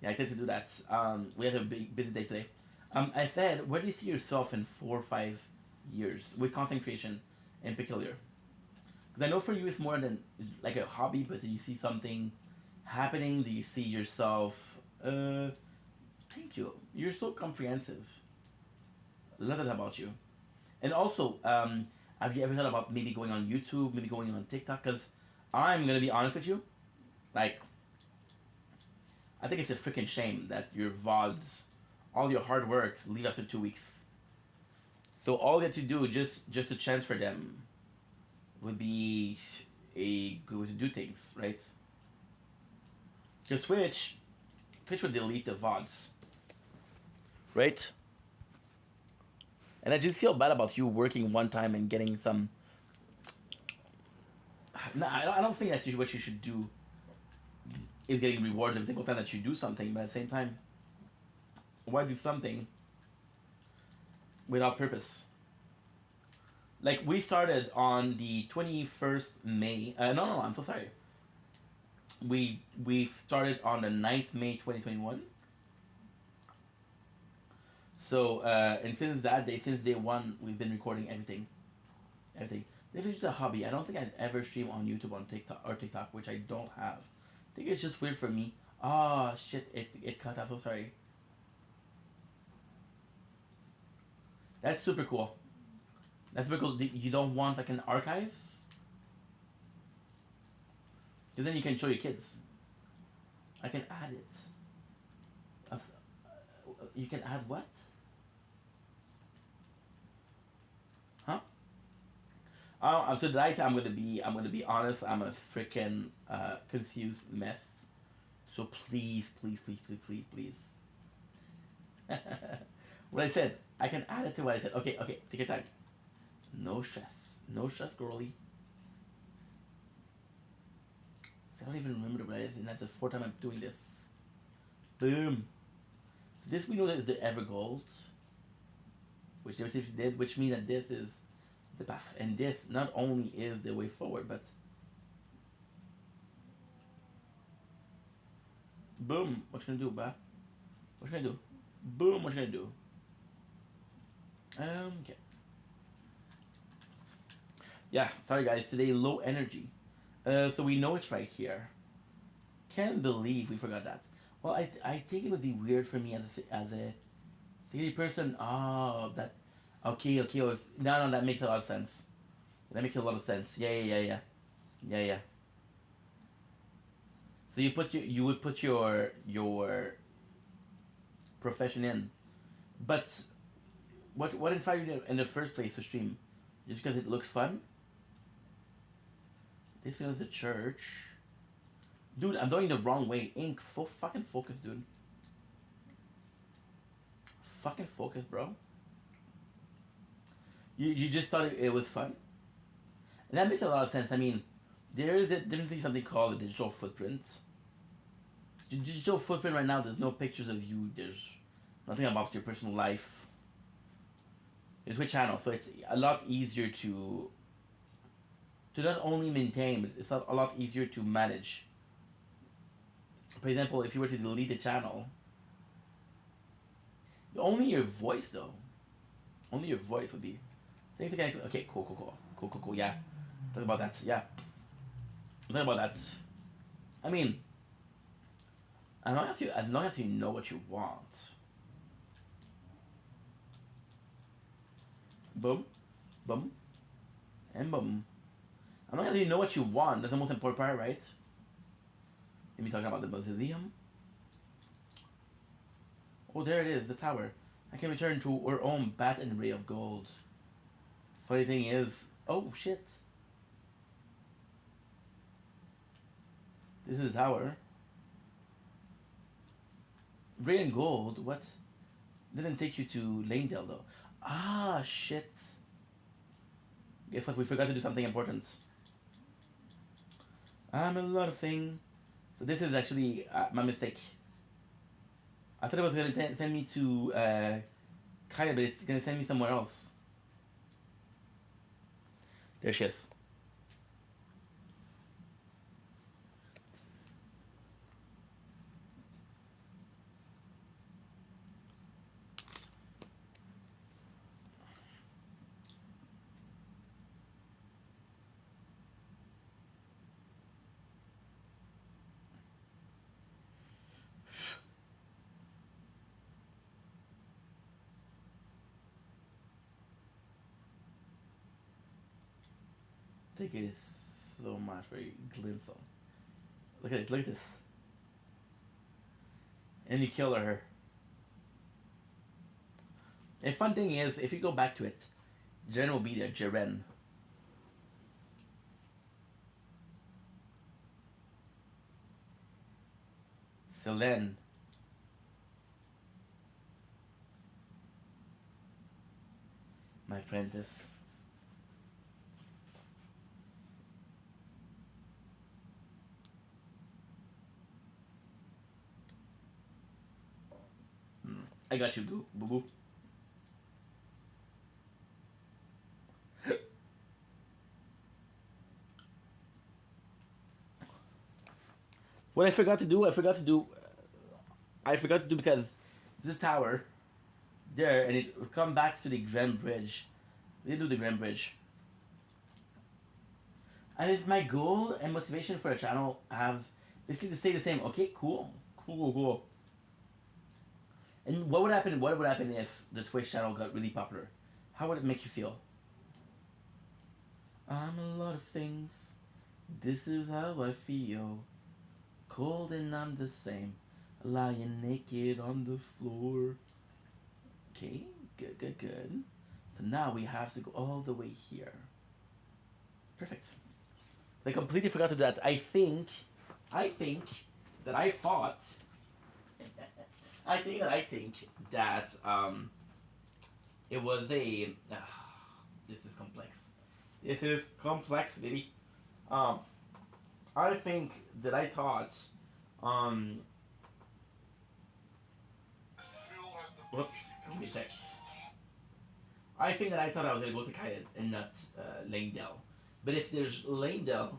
Yeah, I tend to do that. We had a big busy day today. I said, where do you see yourself in 4 or 5 years with content creation in particular? Because I know for you it's more than like a hobby, but do you see something happening? Do you see yourself? Thank you. You're so comprehensive. Love that about you. And also, have you ever thought about maybe going on YouTube, maybe going on TikTok? Because I'm gonna be honest with you, like, I think it's a freaking shame that your VODs, all your hard work, leave after 2 weeks. So all you have to do just to transfer them would be a good way to do things, right? Because Twitch would delete the VODs, right? And I just feel bad about you working one time and getting some. No, I don't think that's what you should do. Is getting rewards every single time that you do something, but at the same time, why do something without purpose? Like, we started on the 21st May. No, I'm so sorry. We started on the 9th May 2021. So, and since that day, since day one, we've been recording everything. This is just a hobby. I don't think I'd ever stream on YouTube on TikTok, which I don't have. I think it's just weird for me. Oh, shit, it cut. I'm so sorry. That's super cool. That's very cool. You don't want like an archive? Because then you can show your kids. I can add it. You can add what? Huh? So tonight I'm gonna be honest. I'm a freaking confused mess. So please. What I said, I can add it to what I said. Okay, take your time. No stress, girly. I don't even remember what it is, and that's the 4th time I'm doing this. Boom. So this we know that is the ever gold, which means that this is the path, and this not only is the way forward, but boom. What you gonna do, bah? What you gonna do? Boom. What you gonna do? Okay. Yeah, sorry guys. Today low energy. So we know it's right here. Can't believe we forgot that. Well, I think it would be weird for me as a theory person. Oh, that. Okay. No, that makes a lot of sense. Yeah. So you would put your profession in, but what inspired you in the first place to stream? Just because it looks fun? This video is a church. Dude, I'm going the wrong way. Ink, fucking focus, dude. Fucking focus, bro. You just thought it was fun? And that makes a lot of sense. I mean, there's definitely something called a digital footprint. Digital footprint right now, there's no pictures of you. There's nothing about your personal life. It's Twitch channel, so it's a lot easier to not only maintain, but it's a lot easier to manage. For example, if you were to delete the channel, only your voice though. Only your voice would be. Okay, cool. Yeah. Talk about that. Yeah. Talk about that. I mean, as long as you know what you want. Boom, boom, and boom. As long as you know what you want, that's the most important part, right? Maybe talking about the mausoleum. Oh, there it is, the tower. I can return to our own bat and ray of gold. Funny thing is, oh shit. This is the tower. Ray and gold, what? Didn't take you to Lanedale though. Ah, shit. Guess what? We forgot to do something important. I'm a lot of things. So this is actually my mistake. I thought it was going to send me to Kaya, but it's going to send me somewhere else. There she is. Take it so much for Glinson. Look at it, look at this. And you kill her. And fun thing is, if you go back to it, Jaren will be there, Jaren. Selene. My apprentice. I got you, boo boo. What I forgot to do because the tower there, and it would come back to the Grand Bridge. They do the Grand Bridge. And if my goal and motivation for the channel have basically to stay the same, okay, cool. And what would happen if the Twitch channel got really popular? How would it make you feel? I'm a lot of things. This is how I feel. Cold and I'm the same. Lying naked on the floor. Okay, good. So now we have to go all the way here. Perfect. I completely forgot to do that. I think that I thought I think that it was a this is complex. This is complex, baby. I think that I thought whoops, give me a sec. I think that I thought I was able to Kaya and not Lanedale. But if there's Lanedale,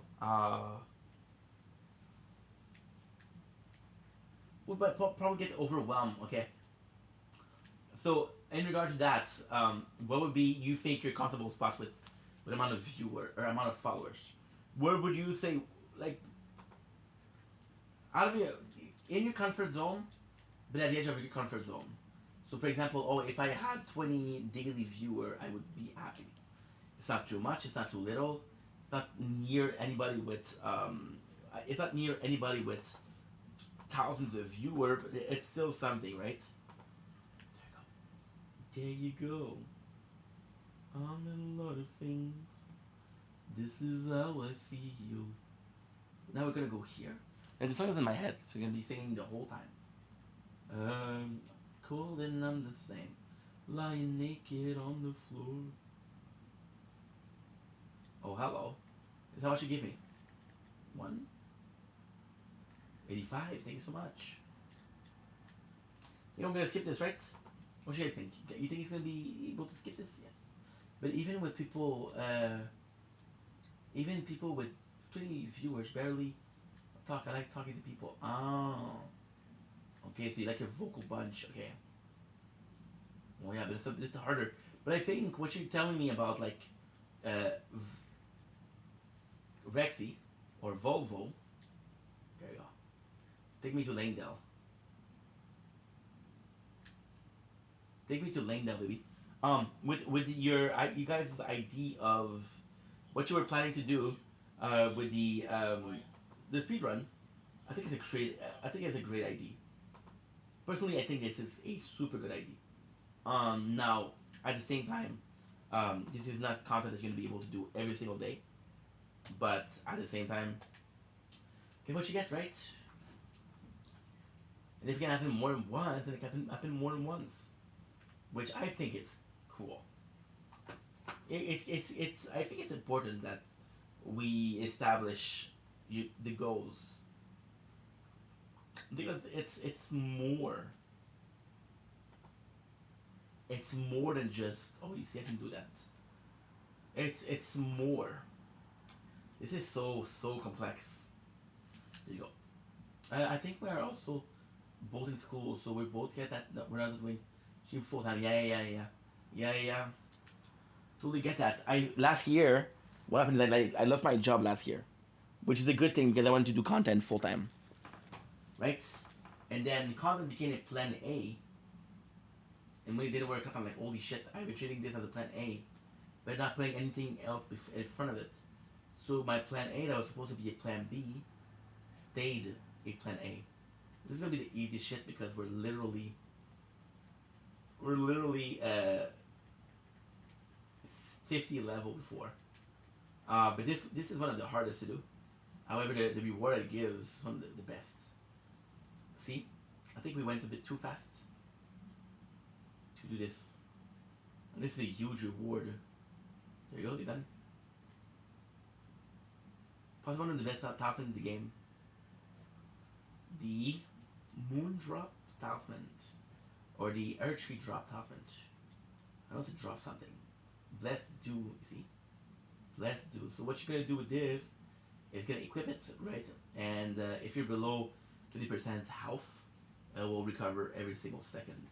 we would probably get overwhelmed, okay? So, in regard to that, what would be you think your comfortable spots with amount of viewer or amount of followers? Where would you say, like, out of your, in your comfort zone, but at the edge of your comfort zone? So, for example, if I had 20 daily viewer, I would be happy. It's not too much, it's not too little, it's not near anybody with, thousands of viewers, but it's still something, right? There you go. I'm in a lot of things. This is how I feel. Now we're gonna go here. And the song is in my head, so we're gonna be singing the whole time. Cold and I'm the same. Lying naked on the floor. Oh, hello. Is that what you give me? 185, thank you so much. You know I'm gonna skip this, right? What do you guys think? You think he's gonna be able to skip this? Yes. But even with people, even people with 20 viewers barely talk. I like talking to people. Oh. Okay, so you like a vocal bunch, okay. Well, yeah, but it's a bit harder. But I think what you're telling me about, like, Rexy or Volvo. There you go. Take me to Langdale. Take me to Langdale, baby. With you guys' idea of what you were planning to do, with the speed run, I think it's a great idea. Personally, I think this is a super good idea. Now at the same time, this is not content that you're gonna be able to do every single day, but at the same time, get what you get, right? And if it can happen more than once, then it can happen more than once, which I think is cool. It's I think it's important that we establish the goals, because it's more. It's more than just, oh, you see, I can do that. It's more. This is so complex. There you go. I think we're also both in school, so we both get that. No, we're not doing she full time. Yeah. Totally get that. Last year, what happened is I lost my job last year, which is a good thing because I wanted to do content full time. Right, and then content became a plan A. And when it didn't work out, I'm like, holy shit, I've been treating this as a plan A, but not putting anything else in front of it. So my plan A that was supposed to be a plan B stayed a plan A. This is gonna be the easiest shit because we're literally 50 level before. But this is one of the hardest to do. However, the reward it gives is one of the best. See, I think we went a bit too fast to do this. And this is a huge reward. There you go, you're done. Possibly one of the best talismans in the game. The Moondrop Talisman. Or the Earthtree Drop Talisman. I also drop something. Blessed Dew, you see? Blessed Dew. So what you're gonna do with this is gonna equip it, right? And if you're below 20% health, it will recover every single second.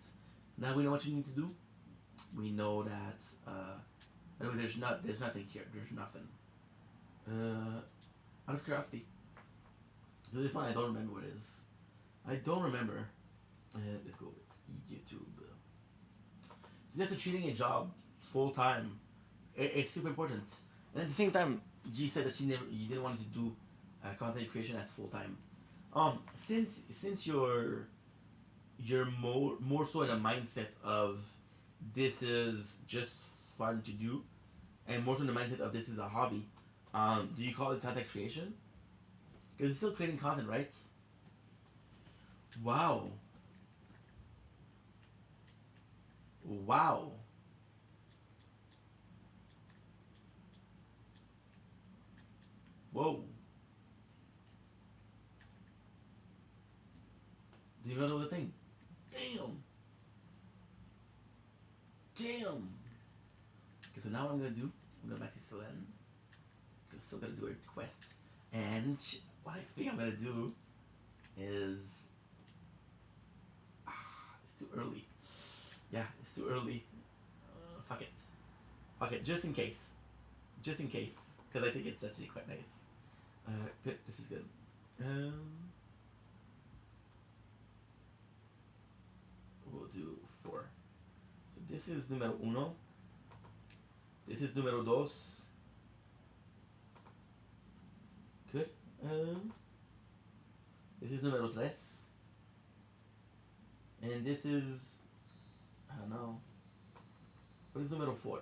Now we know what you need to do. We know that anyway, there's nothing here. There's nothing. Out of curiosity, so this one I don't remember what it is. I don't remember. Let's go with YouTube. This is treating a job full time. It's super important. And at the same time, you said that you didn't want to do content creation as full time. Since you're more so in a mindset of this is just fun to do, and more so in the mindset of this is a hobby, do you call it content creation? Because it's still creating content, right? Wow. Whoa. Do you know the thing? Damn. Okay, so now what I'm gonna do, I'm going back to Selene. I'm still gonna do her quests. And what I think I'm gonna do is it's too early. Yeah, it's too early. Fuck it, just in case, because I think it's actually quite nice. Good, this is good. We'll do 4. So this is numero 1. This is numero 2. Good. This is numero 3. And this is, I don't know. What is numero 4?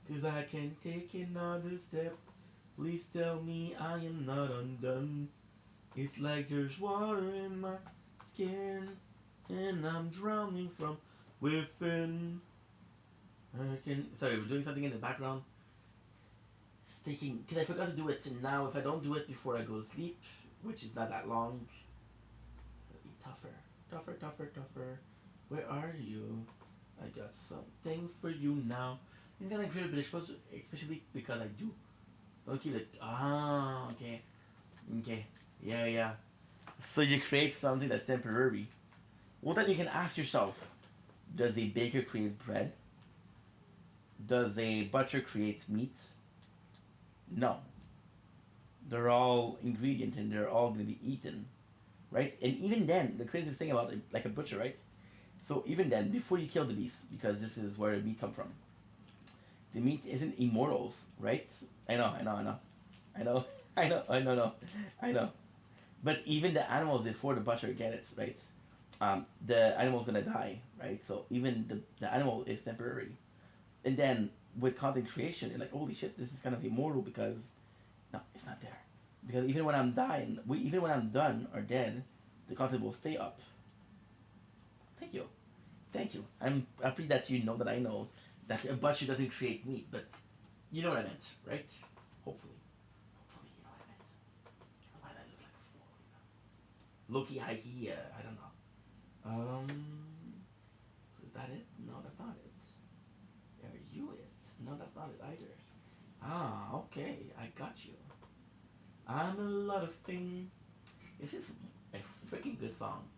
Cause I can take another step. Please tell me I am not undone. It's like there's water in my skin, and I'm drowning from within. Sorry, we're doing something in the background. Cause I forgot to do it now. If I don't do it before I go to sleep, which is not that long, it'll be tougher. Where are you? I got something for you now. I'm gonna create a bit exposed, especially because I do. Don't keep it. Okay. Yeah. So you create something that's temporary. Well, then you can ask yourself, does a baker create bread? Does a butcher create meat? No, They're all ingredient and they're all gonna be eaten, right? And even then, the craziest thing about it, like a butcher, right? So even then, before you kill the beast, because this is where the meat come from, the meat isn't immortals, right? I know, I know, I know, I know, I know, I know, no, I know. But even the animals before the butcher get it, right? The animal's gonna die, right? So even the animal is temporary. And then with content creation, you're like, holy shit, this is kind of immortal because no, it's not there. Because even when I'm dying, even when I'm done or dead, the content will stay up. Thank you. Thank you. I'm happy that you know that I know that a butcher doesn't create meat, but you know what I meant, right? Hopefully. Hopefully you know what I meant. Why did I look like a fool? Loki, Heike, I don't know. So is that it? No, that's not it. Are you it? No, that's not it either. Ah, okay, I got you. I'm a lot of things. It's just a freaking good song.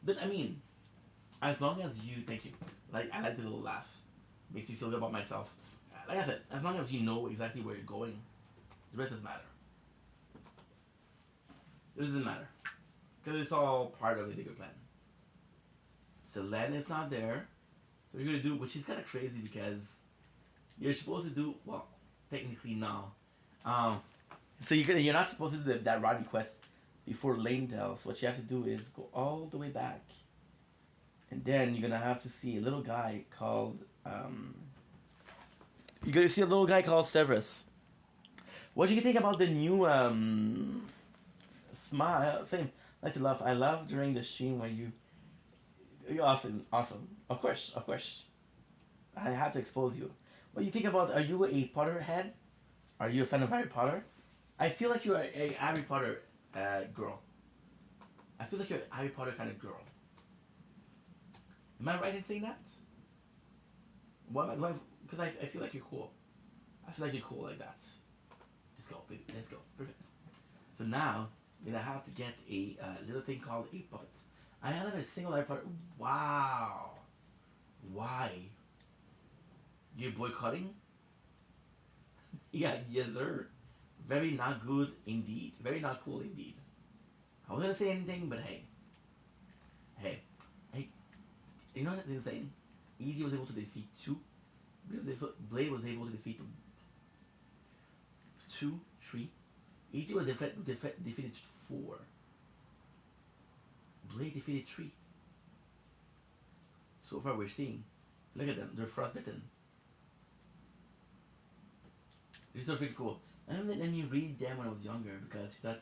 But I mean, as long as you, thank you. Like, I like the little laugh. Makes me feel good about myself. Like I said, as long as you know exactly where you're going, the rest doesn't matter. It doesn't matter. Because it's all part of the bigger plan. Selene is not there. So you're gonna do, which is kind of crazy because you're supposed to do, well, technically no. So you're not supposed to do that Rodney quest before Lane tells. What you have to do is go all the way back. And then you're gonna have to see a little guy called you're gonna see a little guy called Severus. What do you think about the new smile? Same, like to laugh. I love during the stream where you're awesome, awesome. Of course, of course. I had to expose you. What do you think about? Are you a Potterhead? Are you a fan of Harry Potter? I feel like you're a Harry Potter girl. I feel like you're a Harry Potter kind of girl. Am I right in saying that? Why? Because I feel like you're cool. I feel like you're cool like that. Let's go, baby. Let's go. Perfect. So now you're gonna have to get a little thing called a puppet. I have a single Harry Potter. Wow. Why? You're boycotting? Yeah, yes, sir. Very not good indeed. Very not cool indeed. I wasn't gonna say anything, but hey. Hey. You know what's insane? EG was able to defeat 2. Blade was able to defeat 2, 3. EG was defeated 4. Blade defeated 3. So far we're seeing. Look at them. They're frostbitten. They're so freaking cool. And then you read them when I was younger because you thought,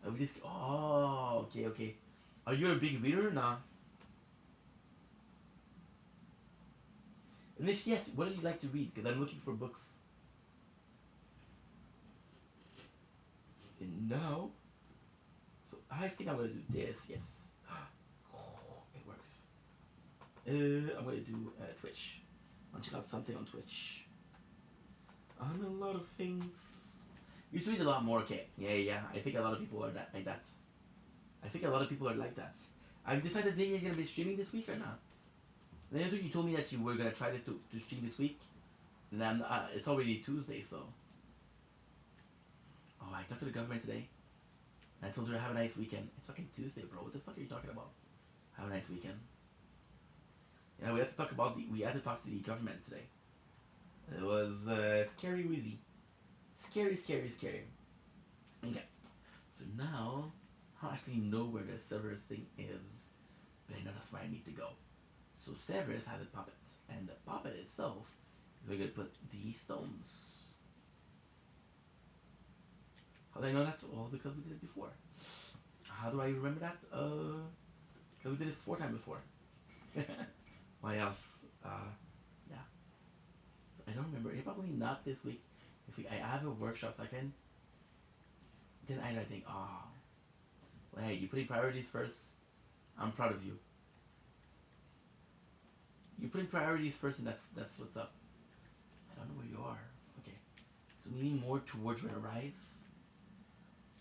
I was just, oh, okay. Are you a big reader? Nah. And if yes, what do you like to read? Because I'm looking for books. And now, so I think I'm going to do this, yes. It works. I'm going to do Twitch. I'll check out something on Twitch. On a lot of things. You used to read a lot more, okay. Yeah. I think a lot of people are like that. I think a lot of people are like that. I've decided that you're going to be streaming this week or not. Then you told me that you were gonna try this to stream this week, and then it's already Tuesday, so. Oh, I talked to the government today, and I told her to have a nice weekend. It's fucking Tuesday, bro. What the fuck are you talking about? Have a nice weekend. Yeah, we had to talk to the government today. It was scary, wheezy, scary. Okay, so now I don't actually know where the Severus thing is, but I know that's where I need to go. So Severus has a puppet, and the puppet itself, we're going to put these stones. How do I know that? Well, because we did it before. How do I remember that? Because we did it 4 times before. Why else? Yeah. So I don't remember. It's probably not this week. This week I have a workshop, so I can. Then I think, well, hey, you putting priorities first. I'm proud of you. You put in priorities first, and that's what's up. I don't know where you are. Okay, so we need more towards Red Rise.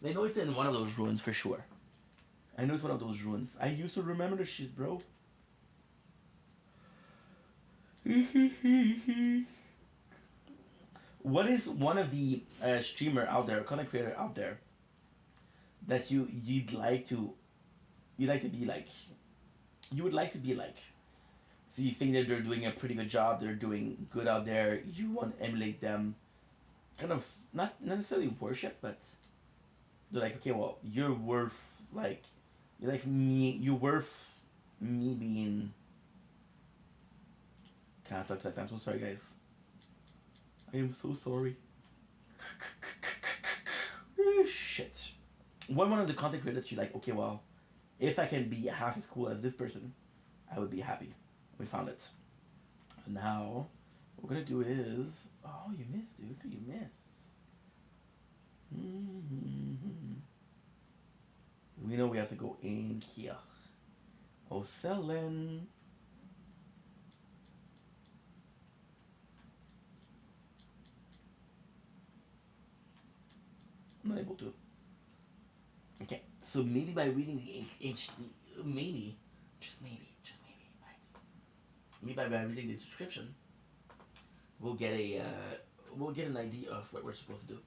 I know it's in one of those ruins for sure. I know it's one of those ruins. I used to remember the shit, bro. What is one of the streamer out there, content creator out there, that you'd like to be like. You would like to be like. So you think that they're doing a pretty good job, they're doing good out there, you want to emulate them, kind of not necessarily worship, but they're like, okay, well, you're worth like, you're like me, you're worth me being. Can't talk like that. I'm so sorry, guys. I am so sorry. Shit. One of the content creators you like, okay, well, if I can be half as cool as this person, I would be happy. We found it. So now, what we're gonna do is, oh, you missed, dude. You missed. We know we have to go in here. Oh, selling. I'm not able to. Okay, so maybe by reading the maybe, just maybe, right? Maybe by reading the description, we'll get an idea of what we're supposed to do.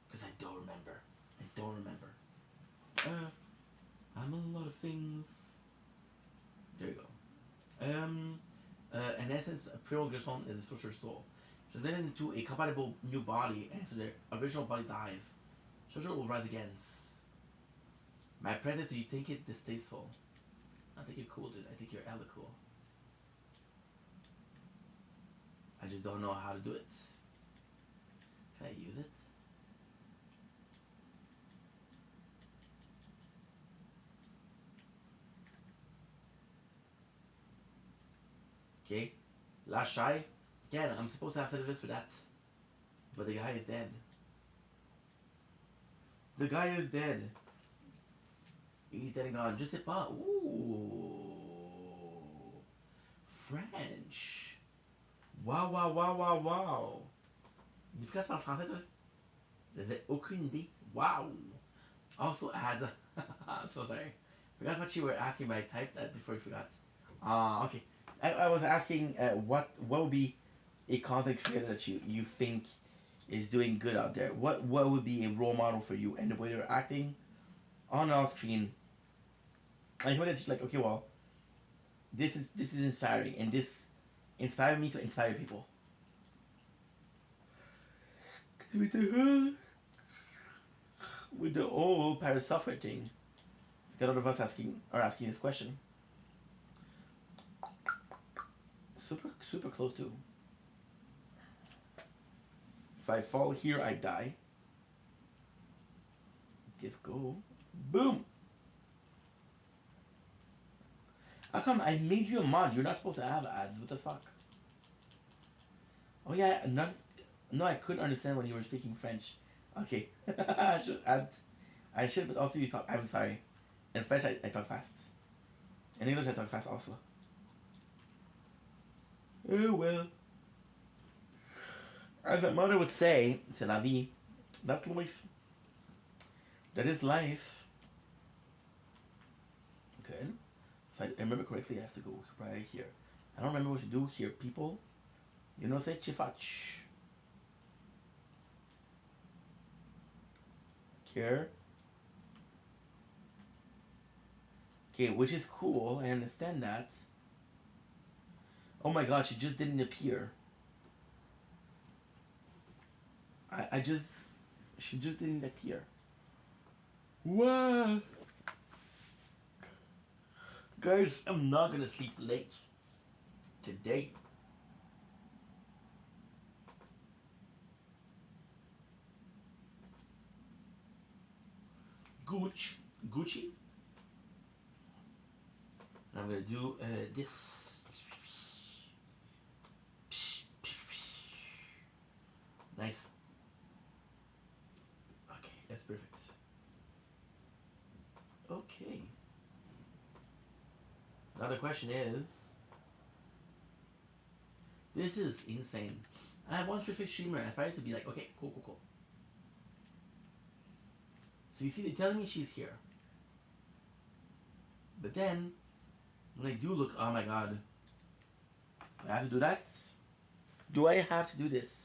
Because I don't remember. I'm a lot of things. There you go. In essence, a Primal Garçon is a social soul. So then into a compatible new body, and so the original body dies. Social will rise again. My apprentice, you think it distasteful? I think you're cool, dude. I think you're hella cool. I just don't know how to do it. Can I use it? Okay. Last shy. Again, I'm supposed to have service for that. But the guy is dead. The guy is dead. He's dead and gone. Je sais pas. Ooh. French. Wow. Tu peux faire français, toi? J'avais aucune idée. Wow. Also has a... I'm so sorry. Forgot what you were asking, but I typed that before you forgot. Okay. I was asking what would be a content creator that you think is doing good out there? What would be a role model for you, and the way they're acting on and off screen? I know that it's like, okay, well, this is inspiring, and this inspired me to inspire people. With the whole Paris software thing, a lot of us are asking this question. Super close to. If I fall here, I die. Just go. Boom! How come I made you a mod? You're not supposed to have ads. What the fuck? Oh yeah, no, I couldn't understand when you were speaking French. Okay. I should, but also you talk. I'm sorry. In French, I talk fast. In English, I talk fast also. Oh well. As my mother would say, c'est la vie. That's life. That is life. Okay. If I remember correctly, I have to go right here. I don't remember what to do here, people. You know, say chifach. Here. Okay, which is cool. I understand that. Oh my god, she just didn't appear. She just didn't appear. What? Guys, I'm not gonna sleep late today. Gucci. And I'm gonna do this. Nice. Okay, that's perfect. Okay. Now the question is, this is insane. I have one specific streamer. I tried to be like, okay, cool. So you see, they're telling me she's here. But then, when I do look, oh my god. Do I have to do that? Do I have to do this?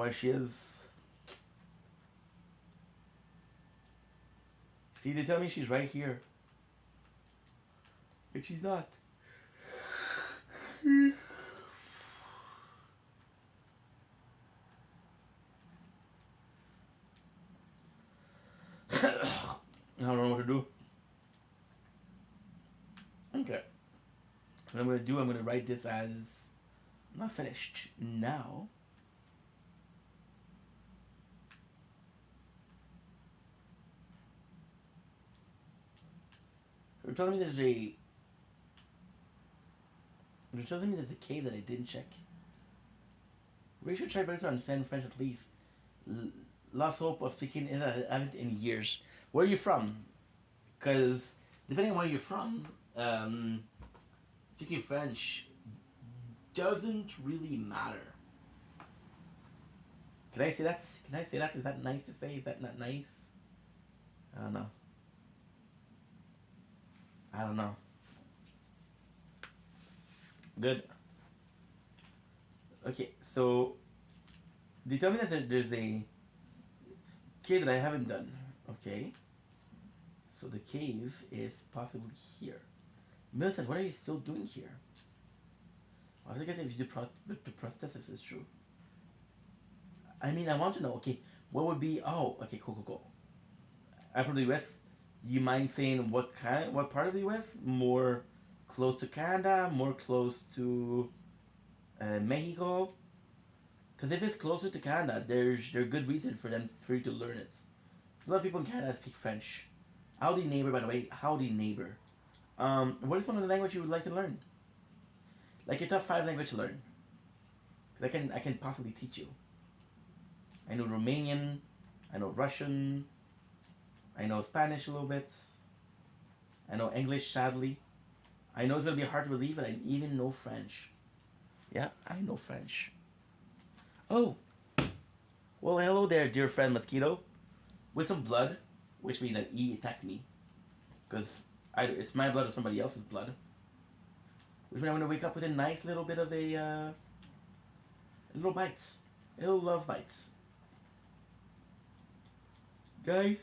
where she is. See, they tell me she's right here. But she's not. I don't know what to do. Okay. What I'm going to do, I'm going to write this as not finished now. They're telling me there's a K that I didn't check. We should try better to understand French at least. Lost hope of speaking it. I haven't in years. Where are you from? Because depending on where you're from, speaking French doesn't really matter. Can I say that? Can I say that? Is that nice to say? Is that not nice? I don't know. I don't know. Good. Okay, so they tell me that there's a cave that I haven't done. Okay. So the cave is possibly here. Millicent, what are you still doing here? I was thinking if you do the prosthesis is true. I mean, I want to know, okay, what would be, oh, okay, cool. I'm from the US. You mind saying what part of the US? More close to Canada, more close to Mexico? Because if it's closer to Canada, there's good reason for you to learn it. A lot of people in Canada speak French. Howdy neighbor, by the way. Howdy neighbor. What is one of the languages you would like to learn? Like your top 5 language to learn. Because I can possibly teach you. I know Romanian. I know Russian. I know Spanish a little bit. I know English, sadly. I know it's going to be hard to believe, but I even know French. Yeah, I know French. Oh. Well, hello there, dear friend Mosquito. With some blood, which means that he attacked me. Because it's my blood or somebody else's blood. Which means I'm going to wake up with a nice little bit of a little bite. A little love bite. Guys,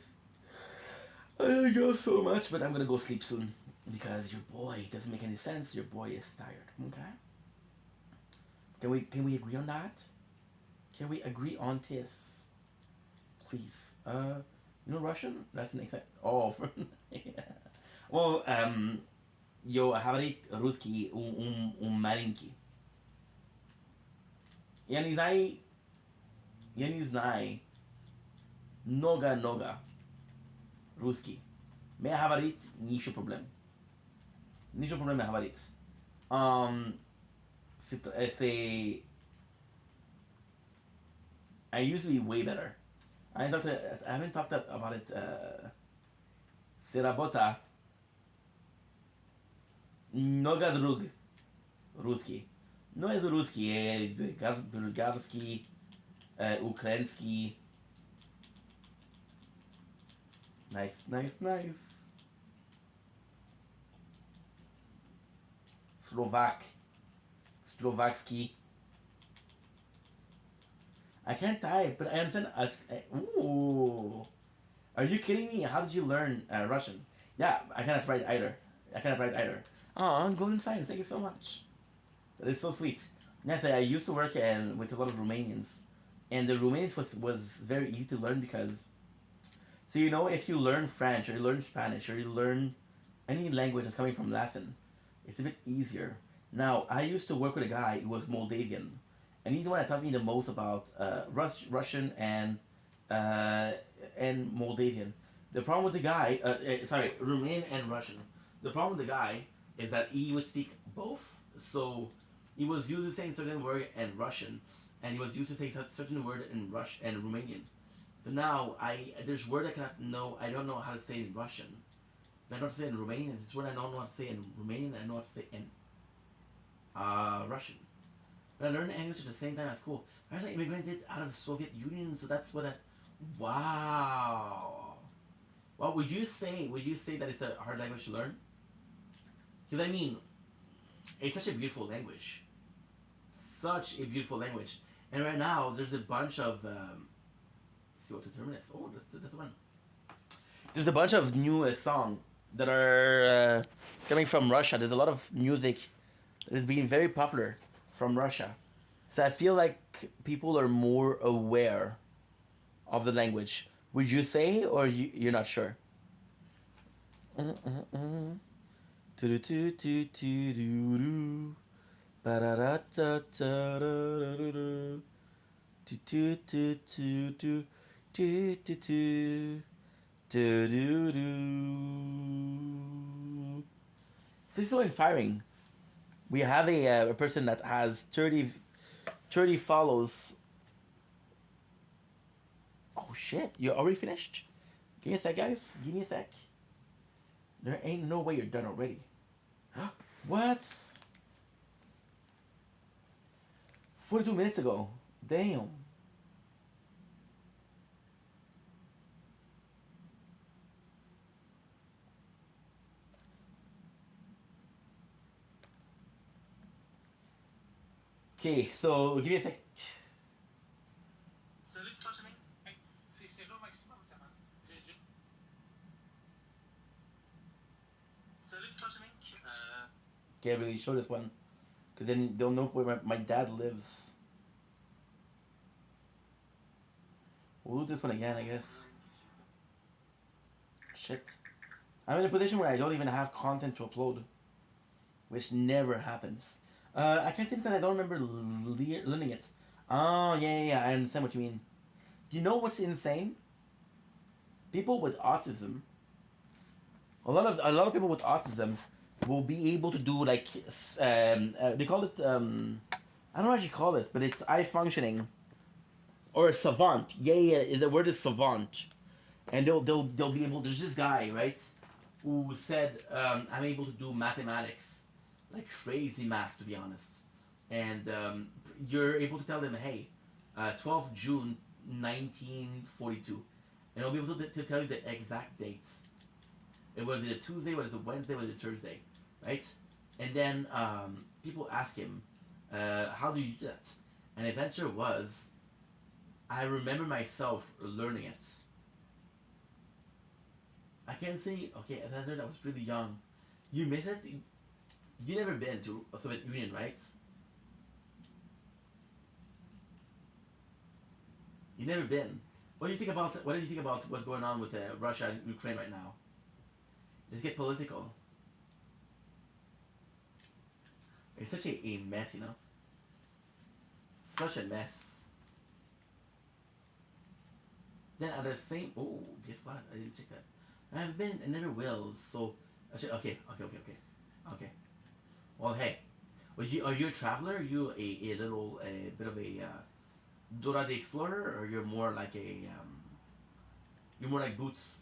I love you so much, but I'm going to go sleep soon. Because your boy doesn't make any sense. Your boy is tired. Okay? Can we agree on that? Can we agree on this? Please. You know Russian? That's an exact. Oh, yeah. Well, yo говорит русский маленький. Я не знаю много русский. Mais говорит ничего проблем. Ничего проблем говорит. C'est I used to be way better. I haven't talked about it. Se работа много друг русский. No es русский, bulgarский, украинский. Nice. Slovaksky. I can't type, but I understand. Ooh. Are you kidding me? How did you learn Russian? Yeah, I cannot write either. Aw, Golden Science, thank you so much. That is so sweet. Yes, I used to work with a lot of Romanians. And the Romanians was very easy to learn because, so you know, if you learn French, or you learn Spanish, or you learn any language that's coming from Latin, it's a bit easier. Now, I used to work with a guy who was Moldavian. And he's the one that taught me the most about Russian and Moldavian. The problem with the guy, Romanian and Russian. The problem with the guy is that he would speak both. So he was used to saying certain word in Russian, and he was used to saying certain word in Russian and Romanian. So now there's word I don't know how to say in Russian. I know how to say in Romanian. This word I don't know how to say in Romanian. I know how to say in Russian. But I learned English at the same time at school. I was immigrated out of the Soviet Union, so that's what wow. Well, would you say that it's a hard language to learn? Because I mean, it's such a beautiful language. And right now, there's a bunch of let's see what the term is. Oh, that's one. There's a bunch of new songs that are coming from Russia. There's a lot of music that is being very popular from Russia. So I feel like people are more aware of the language. Would you say, or you're not sure? This is so inspiring. We have a person that has 30 follows. Oh shit, you already finished? Give me a sec, guys. Give me a sec. There ain't no way you're done already. What? 42 minutes ago. Damn. Okay, so give me a sec. Salut, c'est toi, chemin? Hey, c'est là au maximum, ça va. Salut, c'est toi, chemin? Can't really show this one, because then they'll know where my dad lives. We'll do this one again, I guess. Shit. I'm in a position where I don't even have content to upload, which never happens. I can't say because I don't remember learning it. Oh, yeah, I understand what you mean. You know what's insane? People with autism, a lot of people with autism will be able to do like they call it I don't know what you call it, but it's eye functioning or savant. Yeah, the word is savant, and they'll be able. There's this guy, right, who said I'm able to do mathematics, like crazy math, to be honest, and you're able to tell them, hey, 12th June 1942, and I'll be able to tell you the exact dates. It was a Tuesday, was it a Wednesday, was it a Thursday, right? And then people ask him, how do you do that? And his answer was, I remember myself learning it. I can say, okay, as I learned, I was really young. You miss it? You never been to a Soviet Union, right? You never been. What do you think about what's going on with Russia and Ukraine right now? Let's get political. It's such a mess, you know? Such a mess. Then at the same... Oh, guess what? I didn't check that. I've been... I never will, so... Okay. Well, hey. Are you a traveler? Are you a little... a bit of a... Dora the Explorer? Or you're more like a... you're more like Boots?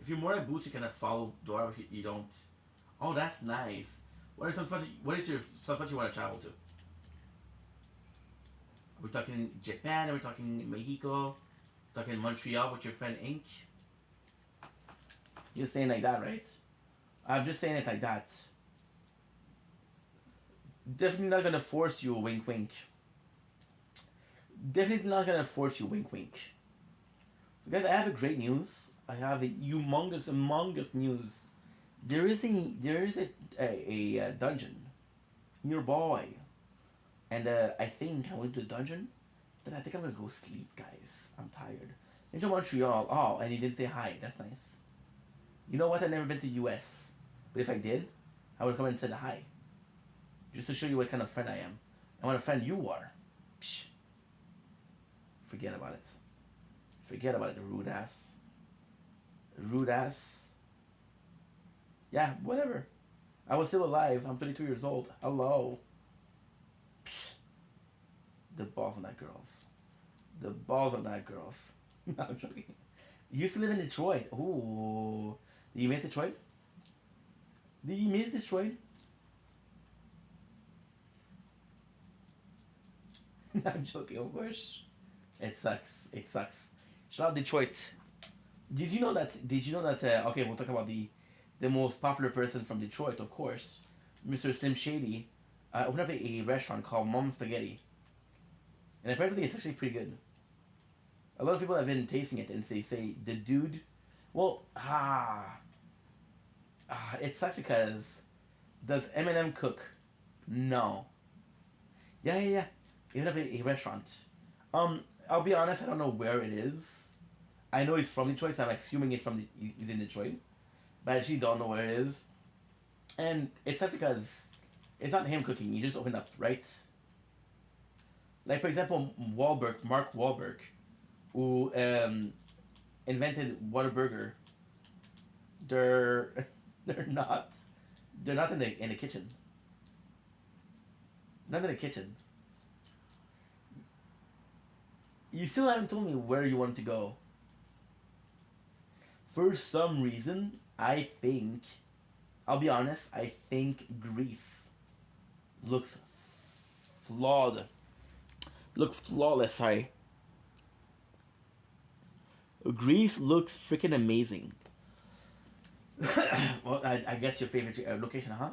If you're more like Boots, you kind of follow Dora, but you don't... Oh, that's nice. What is your some country you want to travel to? Are we talking Japan? Are we talking Mexico? Talking Montreal with your friend Ink? You're saying like that, right? I'm just saying it like that. Definitely not gonna force you, wink wink. Definitely not gonna force you, wink wink. So guys, I have a great news. I have a humongous news. There is a dungeon nearby, and I think I went to the dungeon. Then I think I'm gonna go sleep, guys. I'm tired. Into Montreal. Oh, and he didn't say hi. That's nice. You know what? I've never been to US, but if I did, I would come and say hi, just to show you what kind of friend I am and what a friend you are. Psh. Forget about it. Forget about it, rude ass. Rude ass. Yeah, whatever. I was still alive. I'm 22 years old. Hello. Psh. The balls on that girls. The balls on that girls. No, I'm joking. You used to live in Detroit. Ooh. Did you miss Detroit? Did you miss Detroit? I'm joking, of course. It sucks. It sucks. Shout out Detroit. Did you know that? Okay, we'll talk about the most popular person from Detroit, of course, Mr. Slim Shady. opened up a restaurant called Mom Spaghetti, and apparently it's actually pretty good. A lot of people have been tasting it and they say the dude, well, it sucks because does Eminem cook? No. Yeah. He opened up a restaurant. I'll be honest, I don't know where it is. I know it's from Detroit, so I'm assuming it's he's in Detroit, but I actually don't know where it is. And it's sucks because it's not him cooking. He just opened up, right? Like for example, Mark Wahlberg, who invented Whataburger. They're not in the kitchen. Not in the kitchen. You still haven't told me where you want to go. For some reason, I'll be honest, I think Greece looks flawed. Looks flawless, sorry. Greece looks freaking amazing. Well, I guess your favorite location, huh?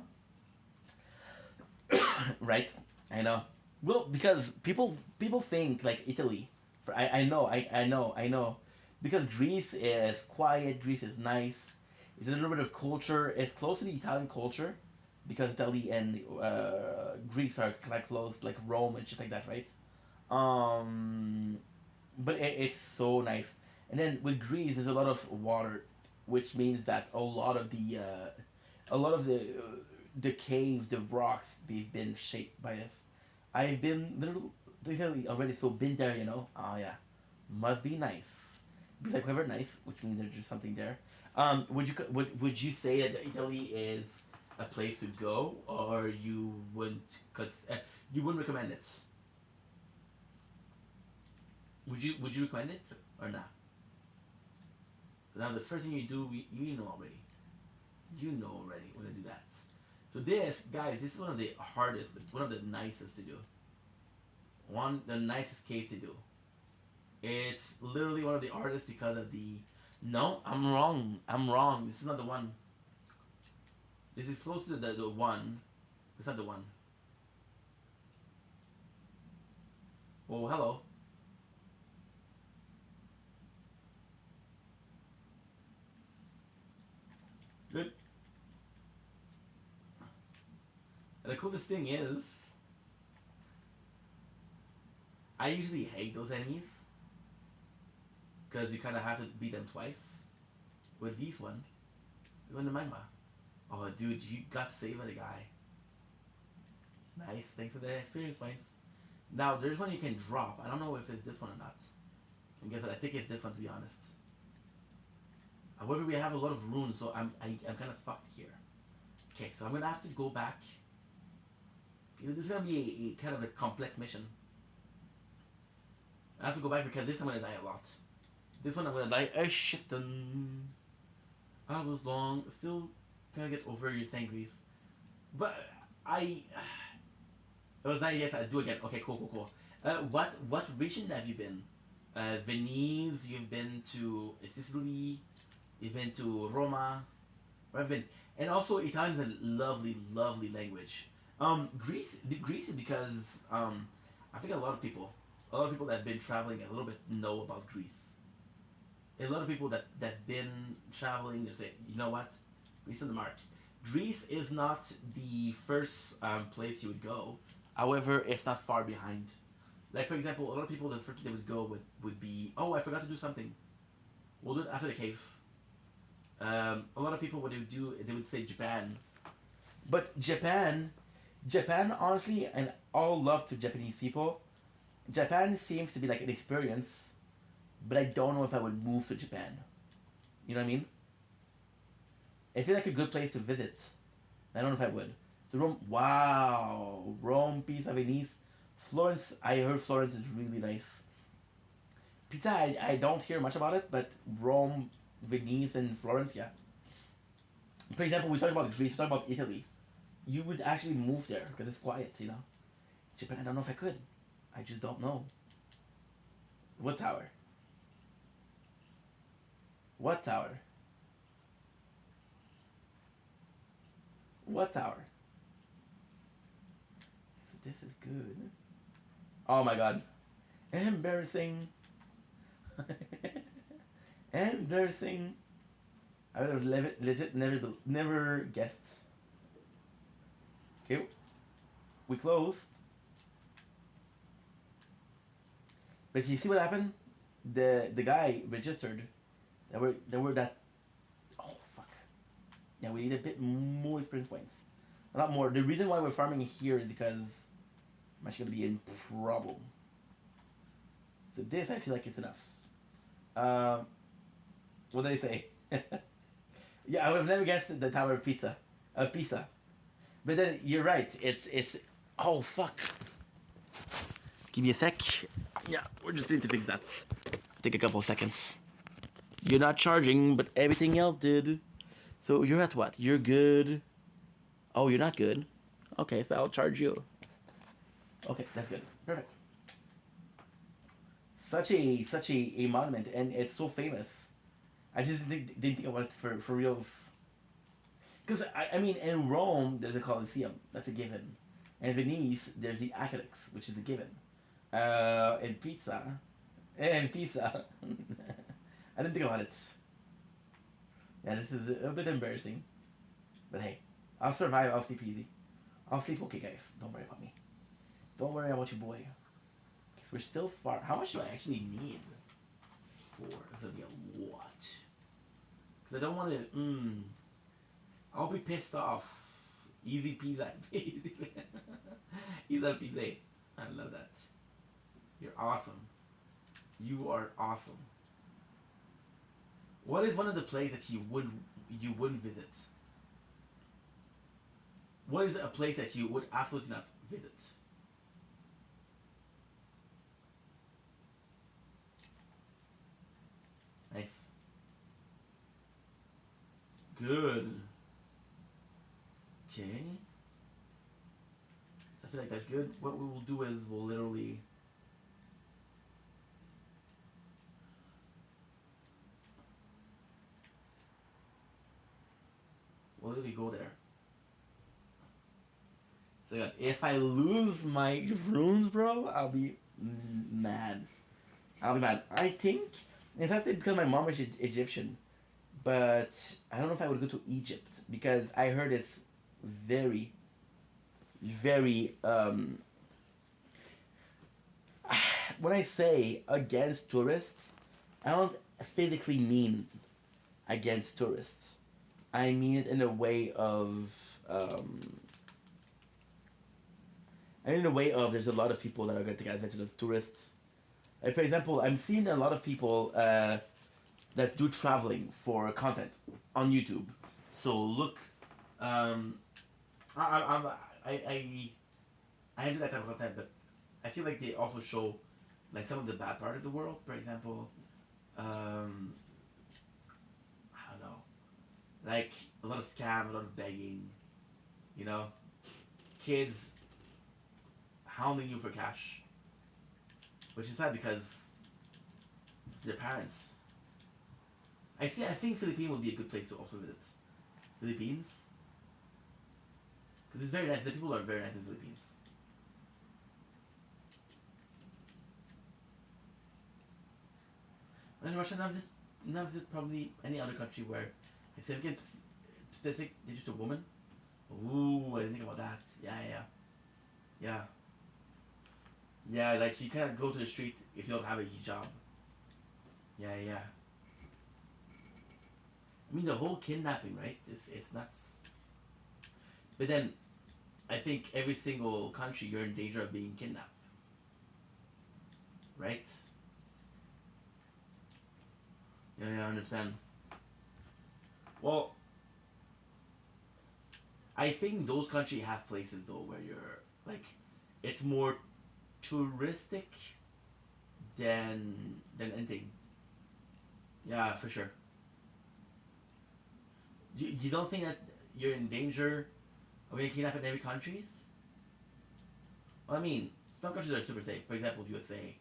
Right? I know. Well, because people think like Italy. I know. Because Greece is quiet, Greece is nice. It's a little bit of culture. It's close to the Italian culture, because Italy and Greece are kind of close, like Rome and shit like that, right? But it's so nice. And then with Greece, there's a lot of water, which means that a lot of the caves, the rocks, they've been shaped by this. I've been literally already, so been there, you know. Oh yeah, must be nice. Because like whatever nice, which means there's just something there. Would you say that Italy is a place to go, or you wouldn't recommend it? Would you recommend it or not? Now the first thing you do, you know already. You know already when to do that. So this, guys, this is one of the hardest, but one of the nicest to do. The nicest cave to do. It's literally one of the hardest because of the... No, I'm wrong. This is not the one. This is close to the one. It's not the one. Oh, hello. Good. And the coolest thing is, I usually hate those enemies because you kind of have to beat them twice. With these one, they're in the magma. Oh, dude, you got saved by the guy. Nice, thanks for the experience points. Now, there's one you can drop. I don't know if it's this one or not. And guess what? I think it's this one, to be honest. However, we have a lot of runes, so I'm kind of fucked here. Okay, so I'm gonna have to go back. Because this is gonna be a kind of a complex mission. I have to go back because this I'm gonna die a lot. This one I'm gonna die a shit ton. I was still gonna get over your sangries. But it was nice. Yes, I do again. Okay, cool. What region have you been? Venice. You've been to Sicily. You've been to Roma. Where have you been? And also, Italian is a lovely language. Greece is because I think a lot of people that have been traveling a little bit know about Greece. A lot of people that've been traveling, they say, you know what, Greece on the mark. Greece is not the first place you would go. However, it's not far behind. Like for example, a lot of people, the first place they would go would be, oh, I forgot to do something. We'll do it after the cave. A lot of people, what they would say Japan. But Japan, honestly, and all love to Japanese people, Japan seems to be like an experience, but I don't know if I would move to Japan. You know what I mean? I feel like a good place to visit. I don't know if I would. Rome, Pisa, Venice, Florence. I heard Florence is really nice. Pisa, I don't hear much about it, but Rome, Venice, and Florence, yeah. For example, we talk about Greece, we talk about Italy. You would actually move there because it's quiet, you know. Japan, I don't know if I could. I just don't know. What tower? What tower? What tower? This is good. Oh my god. Embarrassing. Embarrassing. I would have legit never guessed. Okay. We closed. But you see what happened? The guy registered. There were that. Oh fuck. Yeah, we need a bit more experience points. A lot more. The reason why we're farming here is because I'm actually gonna be in trouble. So this I feel like it's enough. What did I say? Yeah, I would have never guessed the Tower of Pisa. Pisa. But then you're right. It's. Oh fuck. Give me a sec. Yeah, we're just need to fix that. Take a couple seconds. You're not charging, but everything else did. So you're at what? You're good. Oh, you're not good. Okay, so I'll charge you. Okay, that's good. Perfect. Such a monument, and it's so famous. I just didn't think about it for reals. Because I mean, in Rome there's a Colosseum. That's a given. In Venice there's the Aqueducts, which is a given. In Pisa, I didn't think about it. Yeah, this is a bit embarrassing. But hey, I'll survive. I'll sleep easy. I'll sleep okay, guys. Don't worry about me. Don't worry about your boy. Because we're still far. How much do I actually need? 4. It's gonna be a lot. Because I don't want to. I'll be pissed off. Easy peasy. Easy peasy. I love that. You're awesome. You are awesome. What is one of the places that you wouldn't visit? What is a place that you would absolutely not visit? Nice. Good. Okay. I feel like that's good. What we will do is we'll literally go there. So yeah, if I lose my runes, bro, I'll be mad. I'll be mad. I think it's not because my mom is Egyptian, but I don't know if I would go to Egypt because I heard it's very, very. When I say against tourists, I don't physically mean against tourists. I mean it in a way of. There's a lot of people that are going to take advantage of tourists. Like, for example, I'm seeing a lot of people that do traveling for content on YouTube. So look, I do that type of content, but I feel like they also show like some of the bad part of the world. For example, I don't know, like a lot of scam, a lot of begging, you know, kids hounding you for cash, which is sad because their parents. I think Philippines would be a good place to also visit. Philippines, because it's very nice. The people are very nice in Philippines. And Russia now visit probably any other country where a significant specific digital woman. Ooh, I didn't think about that. Yeah, like you can't go to the streets if you don't have a hijab. Yeah. I mean the whole kidnapping, right? It's nuts. But then, I think every single country you're in danger of being kidnapped. Right? Yeah, I understand. Well, I think those countries have places though where you're like, it's more touristic than anything. Yeah, for sure. You don't think that you're in danger of being kidnapped in every country? Well, I mean, some countries are super safe. For example, USA,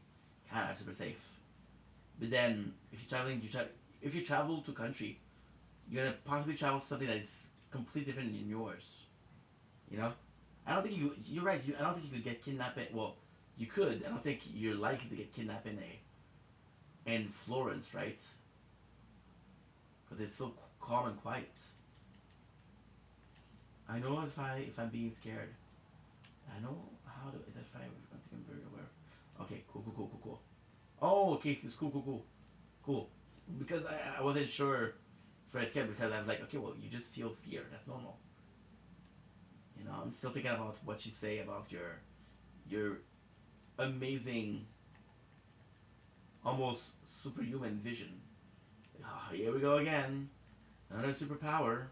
Canada, super safe. But then, if you travel to a country, you're gonna possibly travel to something that is completely different than yours. You know, I don't think you're right. I don't think you could get kidnapped. Well, you could. I don't think you're likely to get kidnapped in Florence, right? Because it's so calm and quiet. I know if I'm being scared. I know how to identify. I think I'm very aware. Okay, cool. Oh, okay, it's cool. Because I wasn't sure if I was scared, because I was like, okay, well, you just feel fear. That's normal. You know, I'm still thinking about what you say about your amazing, almost superhuman vision. Oh, here we go again. Another superpower.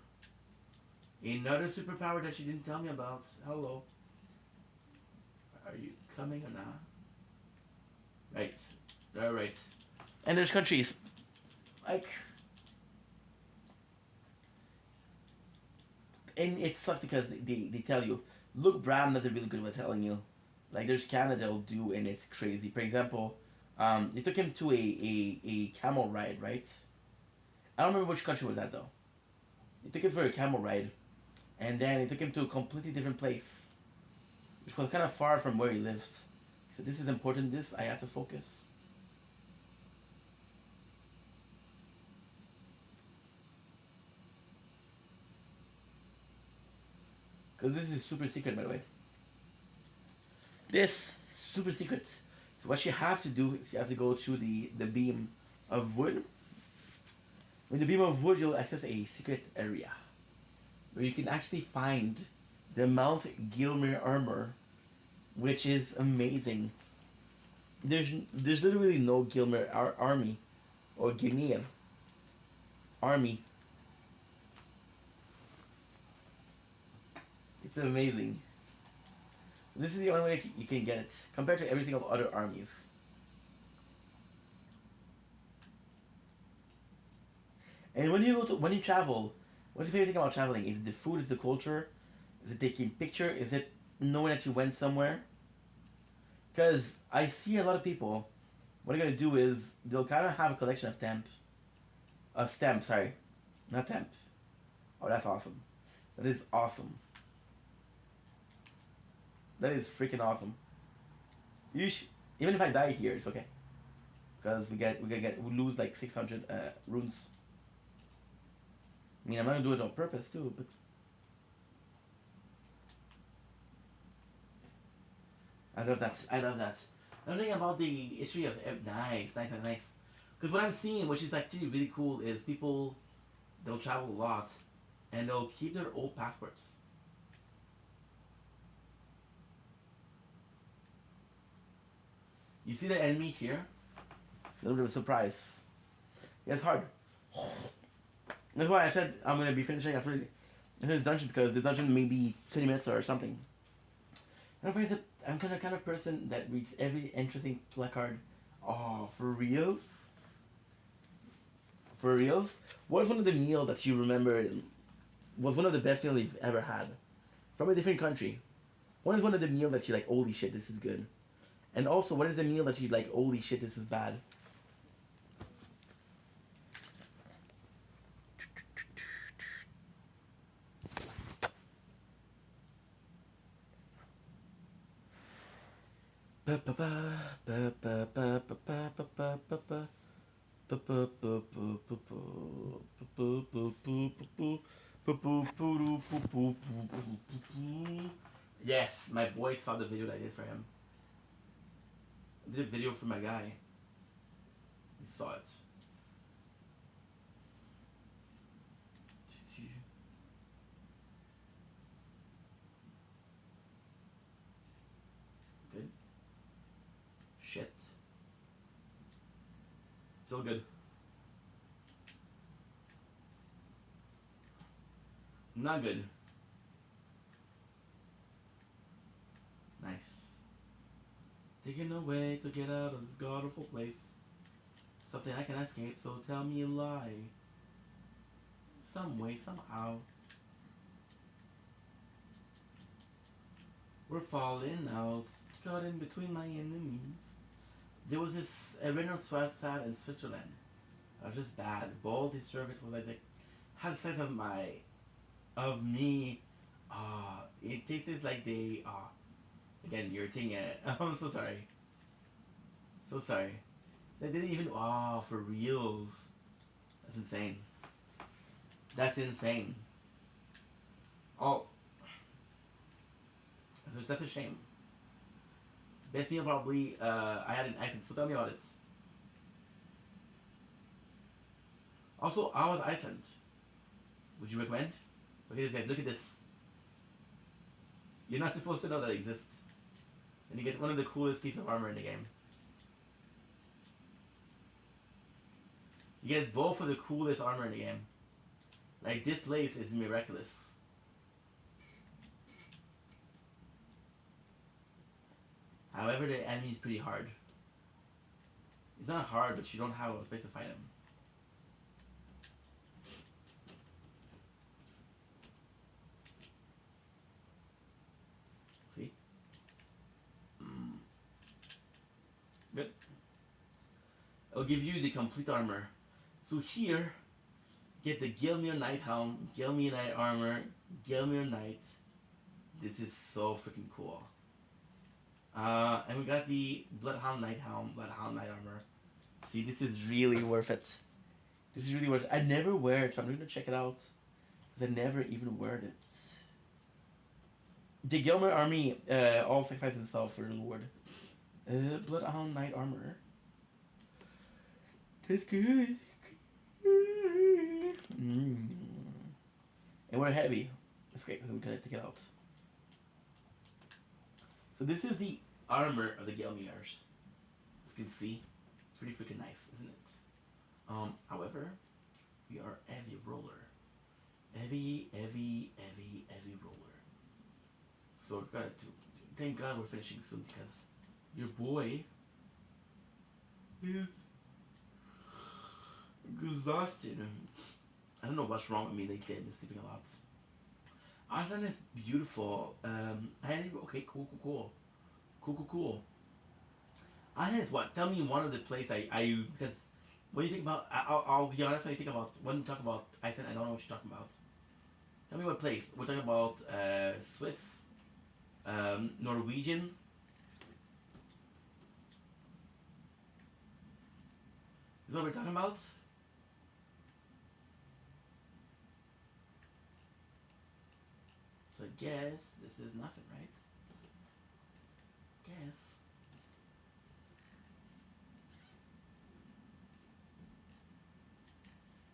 Another superpower that you didn't tell me about. Hello. Are you coming or not? Right. Alright. And there's countries. Like... And it sucks because they tell you, Luke Bram does a really good with telling you. Like, there's Canada will do, and it's crazy. For example, they took him to a camel ride, right? I don't remember which country was that, though. They took him for a camel ride, and then they took him to a completely different place, which was kind of far from where he lived. So this is important, I have to focus. Because this is super secret, by the way. This super secret. So what you have to do is you have to go through the beam of wood. With the beam of wood, you'll access a secret area where you can actually find the Mount Gilmer armor, which is amazing. There's literally no Gilmer army or Gilmer army. It's amazing. This is the only way you can get it, compared to every single other armies. And when you travel, what's your favorite thing about traveling? Is it the food? Is it the culture? Is it taking picture? Is it knowing that you went somewhere? Because I see a lot of people, what they're gonna do is they'll kind of have a collection of stamps. Sorry, not stamp. Oh, that's awesome. That is awesome. That is freaking awesome. Even if I die here, it's okay, because we lose like 600 runes. I mean, I'm not gonna do it on purpose too, but I love that. Another thing about the history of nice. Because what I'm seeing, which is actually really cool, is people, they'll travel a lot, and they'll keep their old passports. You see the enemy here? A little bit of a surprise. Yeah, it's hard. That's why I said I'm going to be finishing after this dungeon, because the dungeon may be 20 minutes or something. I'm kind of person that reads every interesting placard. Oh, for reals? For reals? What is one of the meal that you remember was one of the best meals you've ever had? From a different country. What is one of the meal that you like, holy shit, this is good? And also, what is the meal that you like, holy shit, this is bad? Yes, my boy saw the video that I did for him. I did a video for my guy. He saw it. Good. Shit. Still good. Not good. Nice. Taken away to get out of this god-awful place. Something I can escape, so tell me a lie. Some way, somehow. We're falling out, caught in between my enemies. There was this Renaissance sad in Switzerland. I was just bad. Bold, his service was like had a sense of me. It tastes like they again you're taking it. I'm so sorry. So sorry. They didn't even for reals. That's insane. That's insane. Oh, that's a shame. Best meal probably I had in Iceland. So tell me about it. Also, how was Iceland? Would you recommend? Okay, this guys, look at this. You're not supposed to know that it exists. And you get one of the coolest pieces of armor in the game. You get both of the coolest armor in the game. Like, this place is miraculous. However, the enemy is pretty hard. It's not hard, but you don't have a space to fight him. See? Good. I'll give you the complete armor. So here, get the Gilmir Knight Helm, Gilmir Knight Armor, Gilmir Knight. This is so freaking cool. And we got the Bloodhound Knight Helm, Bloodhound Knight Armor. See, this is really worth it. This is really worth it. I never wear it, so I'm going to check it out. Because I never even wear it. The Gilmir army all sacrifice themselves for the Lord. Bloodhound Knight Armor. That's good. And we're heavy. That's great, because we gotta take it out. So this is the armor of the Gelmirs. As you can see, it's pretty freaking nice, isn't it? However, we are heavy roller. Heavy roller. So thank God we're finishing soon, because your boy is exhausted. I don't know what's wrong with me lately. I've been sleeping a lot. Iceland is beautiful. Okay, cool. Iceland is what? Tell me one of the places I because when you think about, I'll be honest, when you talk about Iceland, I don't know what you're talking about. Tell me what place. We're talking about Swiss, Norwegian. Is that what we're talking about? So I guess this is nothing, right? Guess.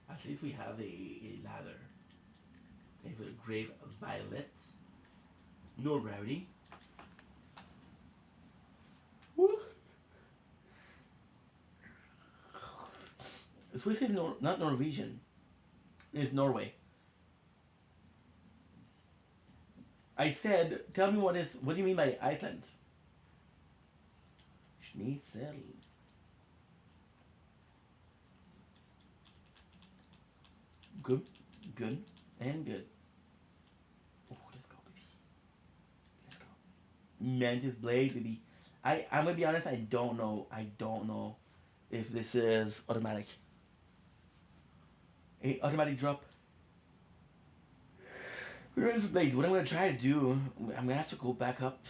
At least we have a ladder. They have a grave violet. No rarity. Woo! Swiss is not Norwegian. It's Norway. I said, tell me what do you mean by Iceland? Schnitzel. Good, and good. Oh, let's go, baby. Let's go. Mantis Blade, baby. I'm gonna be honest, I don't know if this is automatic. Automatic drop. Mantis Blade, what I'm gonna try to do, I'm gonna have to go back up.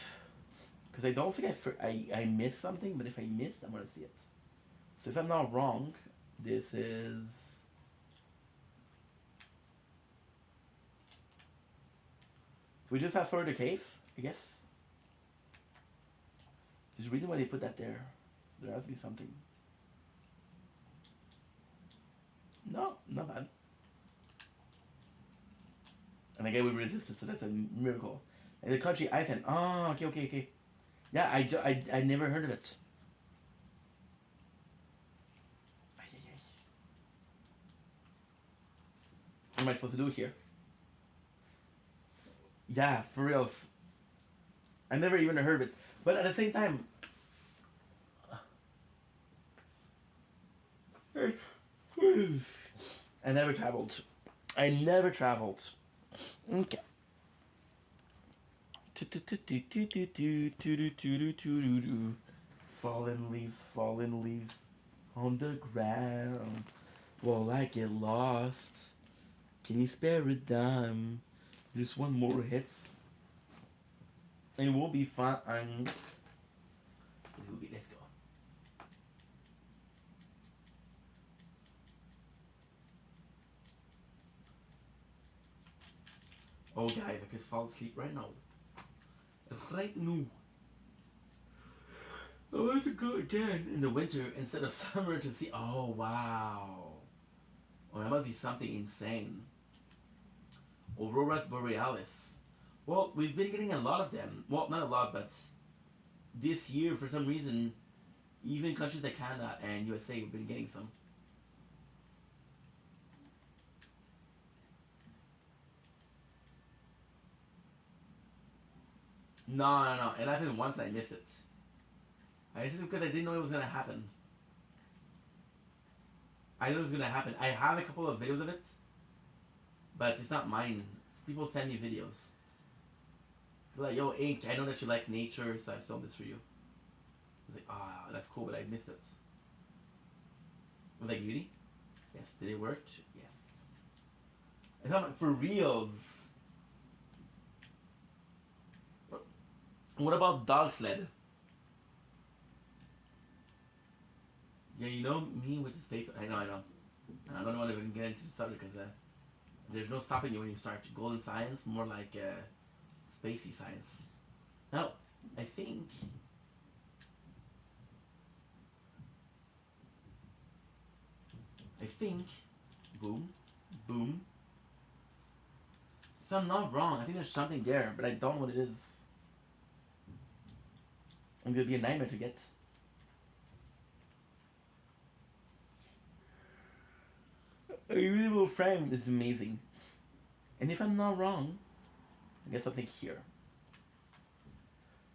Because I don't think I missed something, but if I missed, I'm gonna see it. So if I'm not wrong, this is... We just fast forward to cave, I guess. There's a reason why they put that there. There has to be something. No, not bad. And again, we resisted, so that's a miracle. And the country Iceland. Oh, okay. Yeah, I never heard of it. What am I supposed to do here? Yeah, for reals. I never even heard of it. But at the same time... I never traveled. Okay. Fallen leaves on the ground. Well, I get lost. Can you spare a dime? Just one more hits. It will be fun. This movie. Let's go. Oh, guys, I could fall asleep right now. Right now. I want to go again in the winter instead of summer to see. Oh, wow. Oh, that must be something insane. Auroras Borealis. Well, we've been getting a lot of them. Well, not a lot, but this year, for some reason, even countries like Canada and USA have been getting some. No. It happened once and I missed it. I missed it because I didn't know it was going to happen. I knew it was going to happen. I have a couple of videos of it, but it's not mine. People send me videos. They're like, yo, Ink, I know that you like nature, so I filmed this for you. I was like, that's cool, but I missed it. Was I greedy? Yes. Did it work? Yes. It's not for reals. What about Dog Sled? Yeah, you know me with the space. I know. I don't want to even get into the subject because there's no stopping you when you start golden science, more like spacey science. Now, I think boom. So I'm not wrong. I think there's something there, but I don't know what it is. It's gonna be a nightmare to get. A reusable frame is amazing. And if I'm not wrong, I get something here.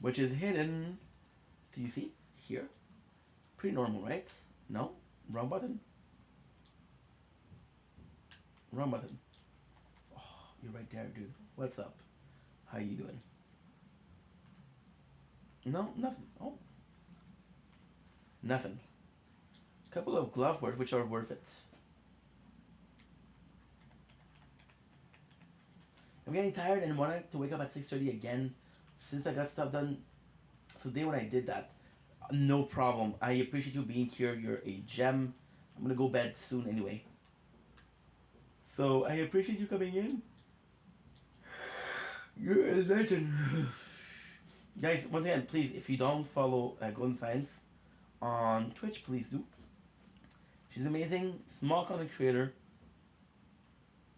Which is hidden. Do you see? Here. Pretty normal, right? No? Wrong button. Wrong button. Oh, you're right there, dude. What's up? How you doing? No, nothing. Oh. Nothing. Couple of glove words which are worth it. I'm getting tired and wanted to wake up at 6:30 again since I got stuff done today when I did that. No problem. I appreciate you being here. You're a gem. I'm gonna go bed soon anyway. So I appreciate you coming in. You're a legend. Guys, once again, please, if you don't follow Golden Science on Twitch, please do. She's amazing, small content creator.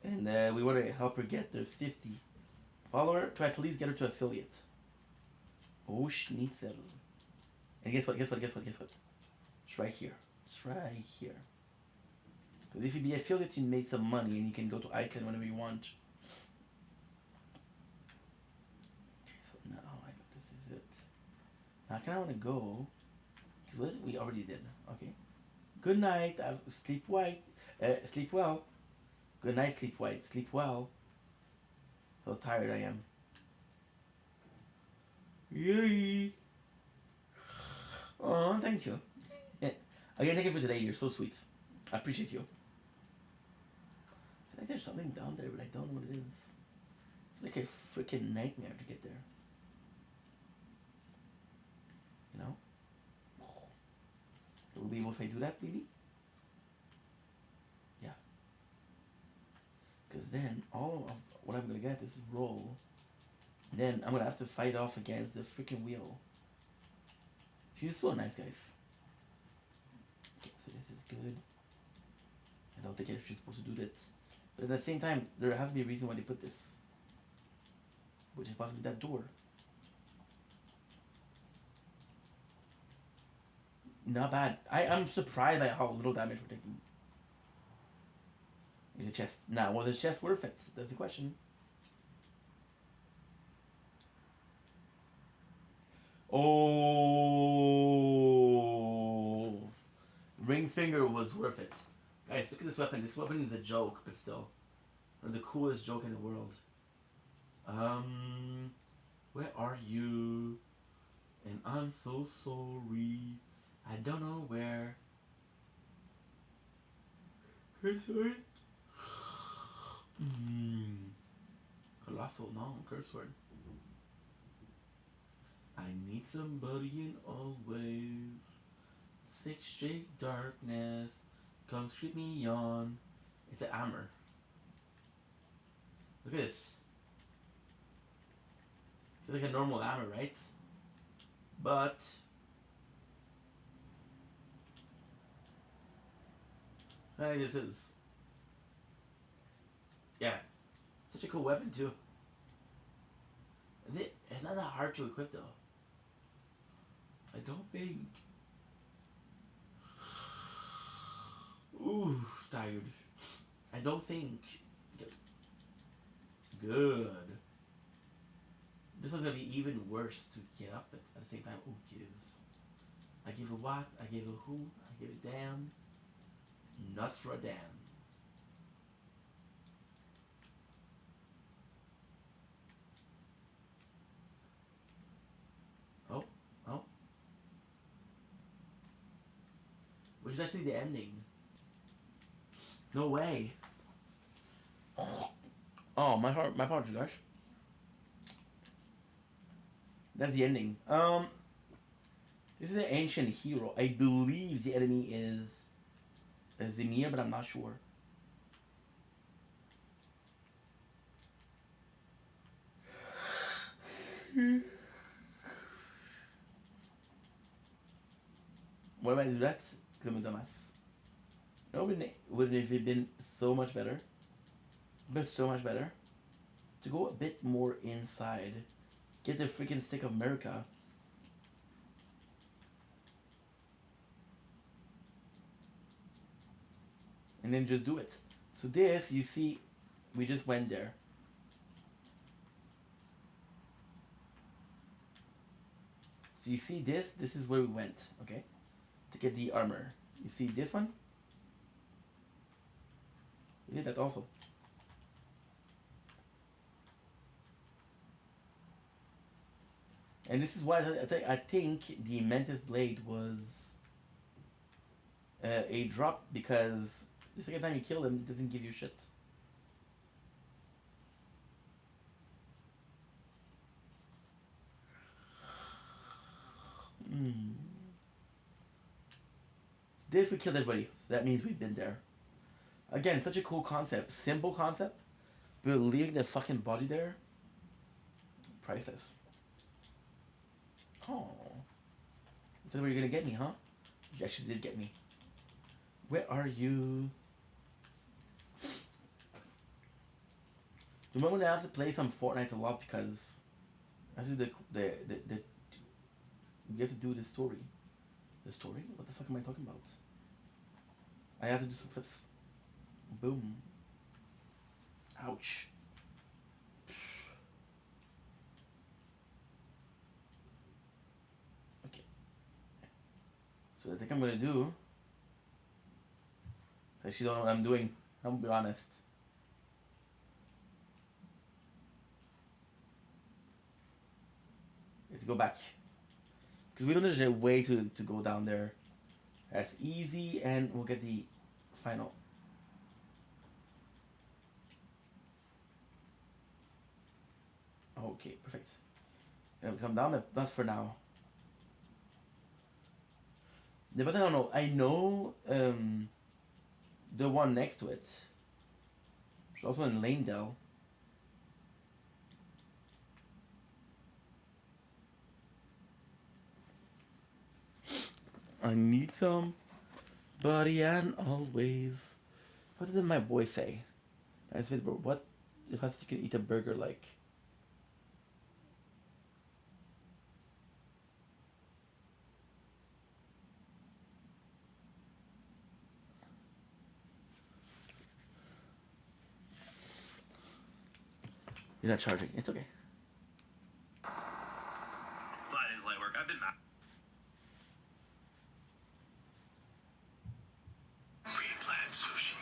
And we want to help her get the 50 follower to at least get her to affiliate. Oh, schnitzel. And guess what? It's right here. Because if you be affiliate, you make some money and you can go to Iceland whenever you want. Okay, so now this is it. Now I kind of want to go. Because we already did. Okay. Good night. Sleep well. Good night, sleep white. Sleep well. How tired I am. Yay! Oh, thank you. Again, thank you for today. You're so sweet. I appreciate you. I feel like there's something down there, but I don't know what it is. It's like a freaking nightmare to get there. You know? Will we be able to do that, baby? Yeah. Because then all of what I'm gonna get is roll. Then I'm gonna have to fight off against the freaking wheel. She's so nice, guys. Okay, so this is good. I don't think she's supposed to do this. But at the same time, there has to be a reason why they put this. Which is possibly that door. Not bad. I'm surprised by how little damage we're taking. In the chest. Now, was the chest worth it? That's the question. Oh, ring finger was worth it. Guys, look at this weapon. This weapon is a joke, but still. The coolest joke in the world. Where are you? And I'm so sorry. I don't know where. Curse word? Colossal, no, curse word. I need somebody in always. 6 straight darkness. Come street me on. It's an hammer. Look at this. It's like a normal hammer, right? But hey, this is such a cool weapon too. It's not that hard to equip though. I don't think. Ooh, tired. I don't think. Good. This one's gonna be even worse to get up at the same time. Who gives? I give a what? I give a who? I give a damn. Notre Dame. Oh. Which is actually the ending. No way. Oh, my apologies, guys. That's the ending. This is an ancient hero. I believe the enemy is Zemir, but I'm not sure. Why would I do that? Because I'm a dumbass. No, wouldn't it have been so much better? But so much better to go a bit more inside. Get the freaking stick of America. And then just do it. So this, you see, we just went there. So you see this is where we went, okay? To get the armor. You see this one? We did that also. And this is why I think the Mantis Blade was a drop, because the second time you kill him, it doesn't give you shit. This we killed everybody, so that means we've been there. Again, such a cool concept. Simple concept, but leaving the fucking body there, priceless. Oh. That's where you're gonna get me, huh? You actually did get me. Where are you? The moment I have to play some Fortnite a lot because I have to do you have to do the story. The story? What the fuck am I talking about? I have to do some clips. Boom. Ouch. Okay. So I think I'm gonna do. I actually don't know what I'm doing. I'm gonna be honest. Let's go back. Because we don't know there's a way to go down there. That's easy, and we'll get the final. Okay, perfect. And come down, but not for now. But I don't know. I know the one next to it. It's also in Lanedale. I need some, buddy, and always. What did my boy say? I said, bro, what if I could eat a burger like? You're not charging. It's okay. That is light work. I've been mad. Pre-planned sushi.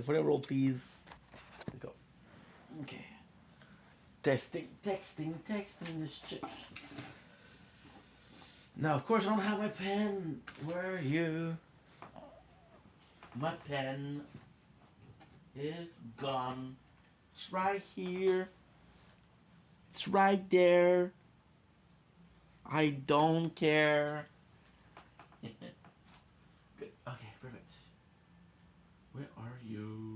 For the roll, please. Let's go. Okay. Texting this chick. Now, of course, I don't have my pen. Where are you? My pen is gone. It's right here. It's right there. I don't care. Good. Okay, perfect. Where are you?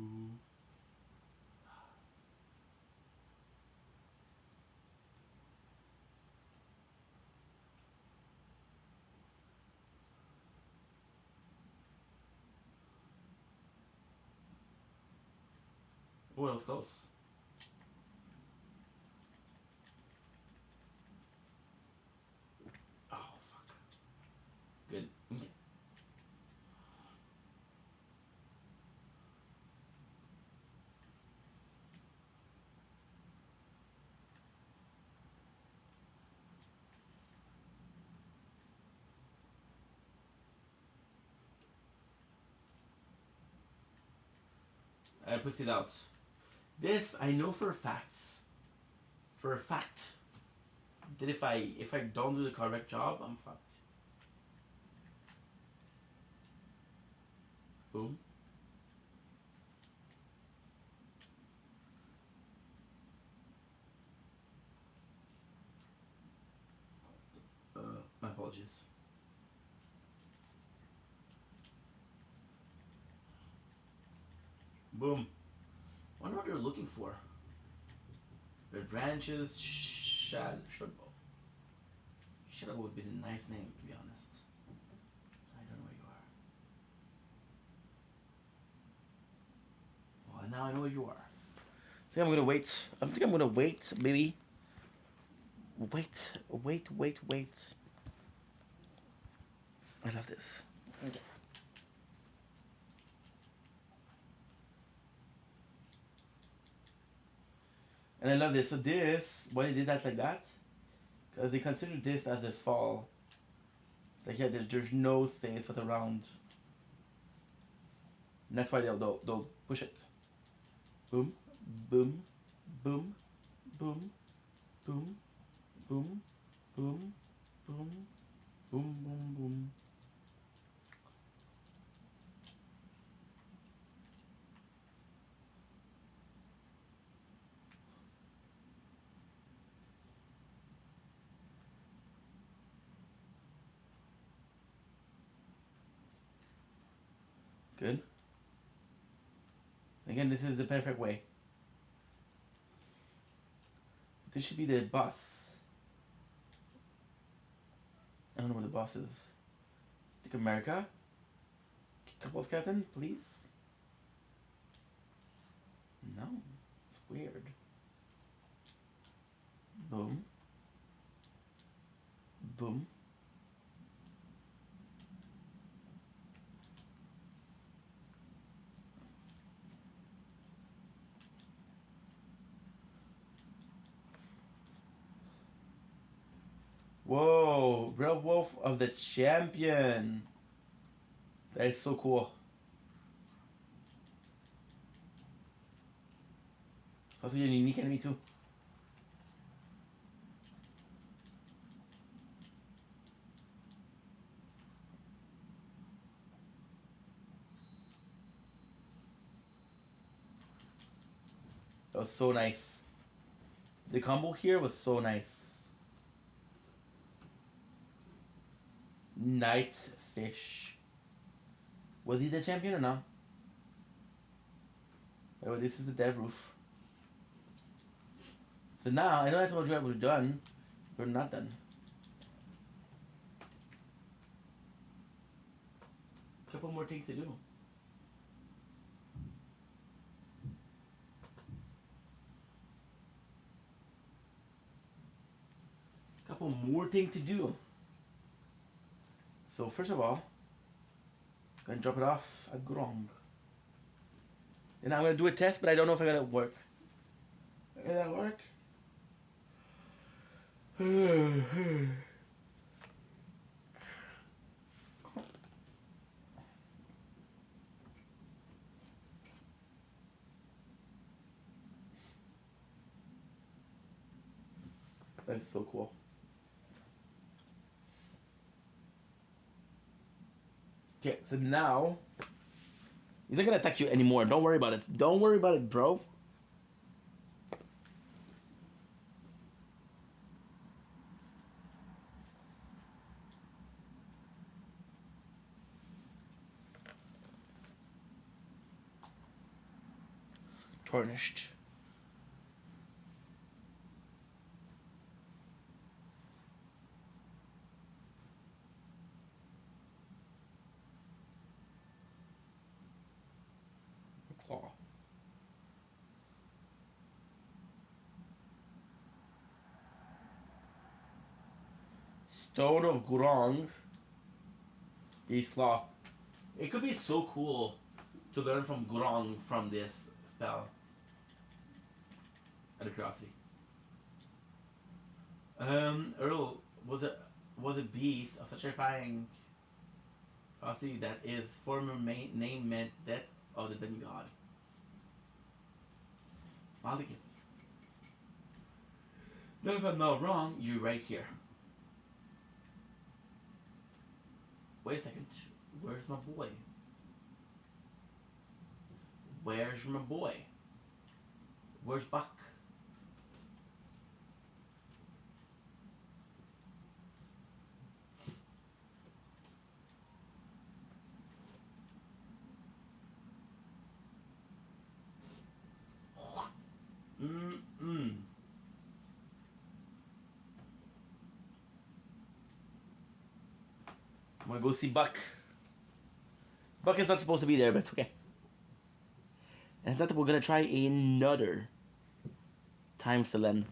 Oh, that was close. Oh, fuck. Good. Okay. I put it out. This I know for a fact. For a fact. That if I don't do the correct job, I'm fucked. Boom. My apologies. Boom. I wonder what they're looking for. Their branches, Shadow would be a nice name, to be honest. I don't know where you are. Well, now I know where you are. I think I'm gonna wait. I think I'm gonna wait, baby. Wait. I love this. Okay. And I love this. So this, why they did that like that? Because they consider this as a fall. Like yeah, there's no thing. It's for the round. And that's why they'll push it. Boom, boom, boom, boom, boom, boom, boom, boom, boom, boom, boom. Good. Again, this is the perfect way. This should be the boss. I don't know where the boss is. Stick America. Couple skeleton, please. No. It's weird. Boom. Boom. Whoa, Real Wolf of the Champion. That is so cool. Also, a unique enemy too. That was so nice. The combo here was so nice. Nightfish. Was he the champion or not? Oh, this is the dev roof. So now, I know I told you I was done, but we're not done. Couple more things to do. Couple more things to do. So first of all, I'm gonna drop it off at Grong. And I'm gonna do a test, but I don't know if I'm gonna work. Will that work? That's so cool. Okay, so now he's not gonna attack you anymore. Don't worry about it. Don't worry about it, bro. Tarnished. Claw. Stone of Gurong. East Claw. It could be so cool to learn from Gurong from this spell. Out of curiosity. Earl was a beast of such terrifying ferocity that his former name meant death of the demigod. Malikin. No, if I'm not wrong, you're right here. Wait a second. Where's my boy? Where's my boy? Where's Buck? I'm gonna go see Buck. Buck is not supposed to be there, but it's okay. And I thought we're gonna try another time Selen.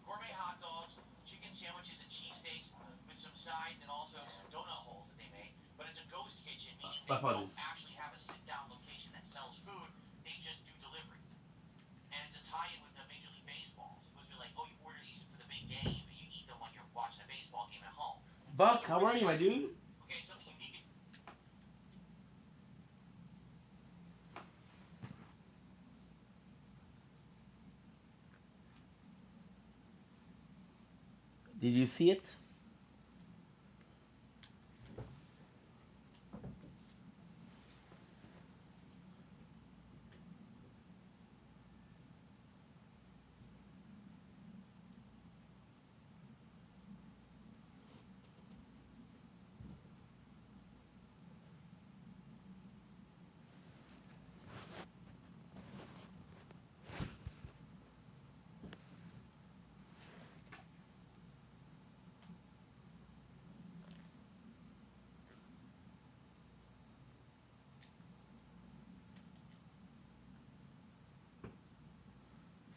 Gourmet hot dogs, chicken sandwiches and cheesesteaks with some sides and also some donut holes that they made. But it's a ghost kitchen, meaning they don't actually have a sit-down location that sells food. They just do delivery. And it's a tie-in with the Major League Baseball. So it was like, oh, you order these for the big game, and you eat them when you're watching a baseball game at home. Buck, how are you, my dude? Okay, something unique. Did you see it?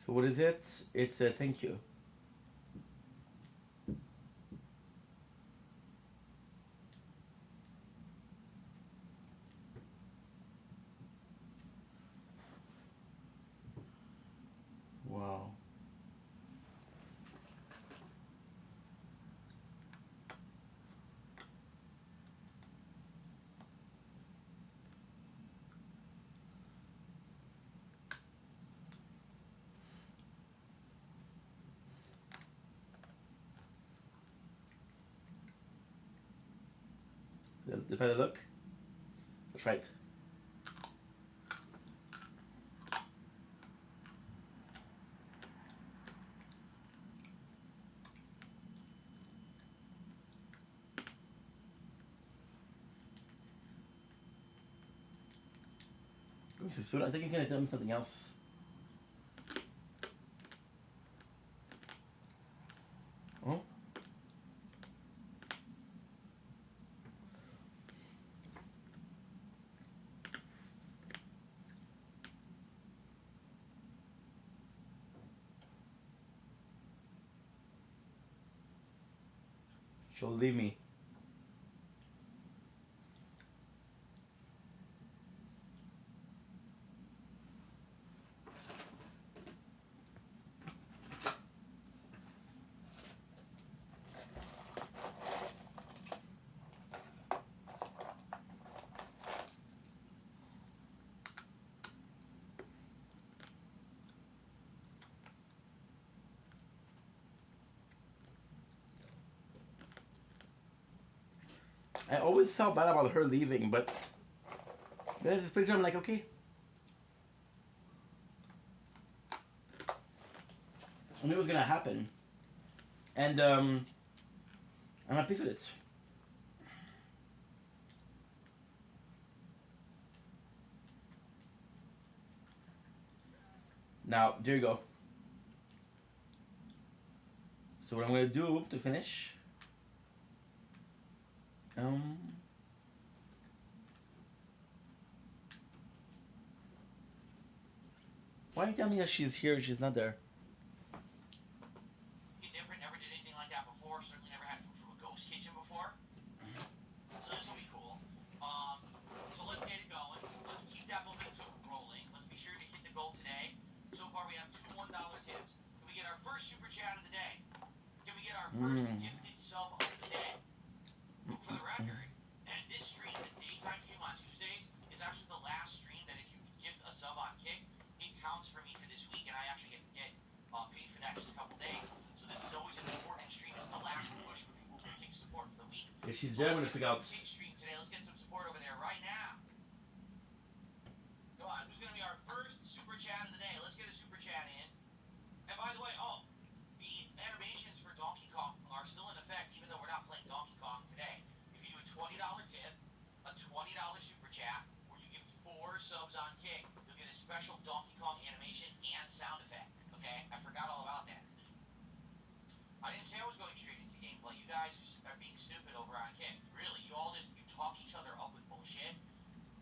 So what is it? It's a thank you. Wow. The better look. That's right. So I think you can tell me something else. Oh? She'll leave me. I always felt bad about her leaving, but there's this picture. I'm like, okay. I knew it was gonna happen, and I'm at peace with it. Now, there you go. So what I'm gonna do to finish, why you tell me that she's here? She's not there. He's different. Never did anything like that before. Certainly never had food from a ghost kitchen before. So this will be cool. So let's get it going. Let's keep that momentum rolling. Let's be sure to hit the goal today. So far we have two $1 tips. Can we get our first super chat of the day? Can we get our first gifted sub of the day? For the record, and this stream, the daytime stream on Tuesdays, is actually the last stream that if you gift a sub on Kick, it counts for me for this week, and I actually get paid for that just a couple days. So this is always an important stream. It's the last push for people who Kick support for the week. If she's there, I'm gonna figure out. Kick stream today. Let's get some support over there right now. Go on. Who's gonna be our first super chat of the day? Let's get a super chat in. And by the way, the animations for Donkey Kong are still in effect, even though we're not playing Donkey Kong today. If you do a $20 tip, a $20 super chat, where you give 4 subs on Kick, you'll get a special Donkey Kong animation and sound effect. Okay? I forgot all about that. I didn't say I was going straight into gameplay. You guys are being stupid over on Kick. Really, you talk each other up with bullshit,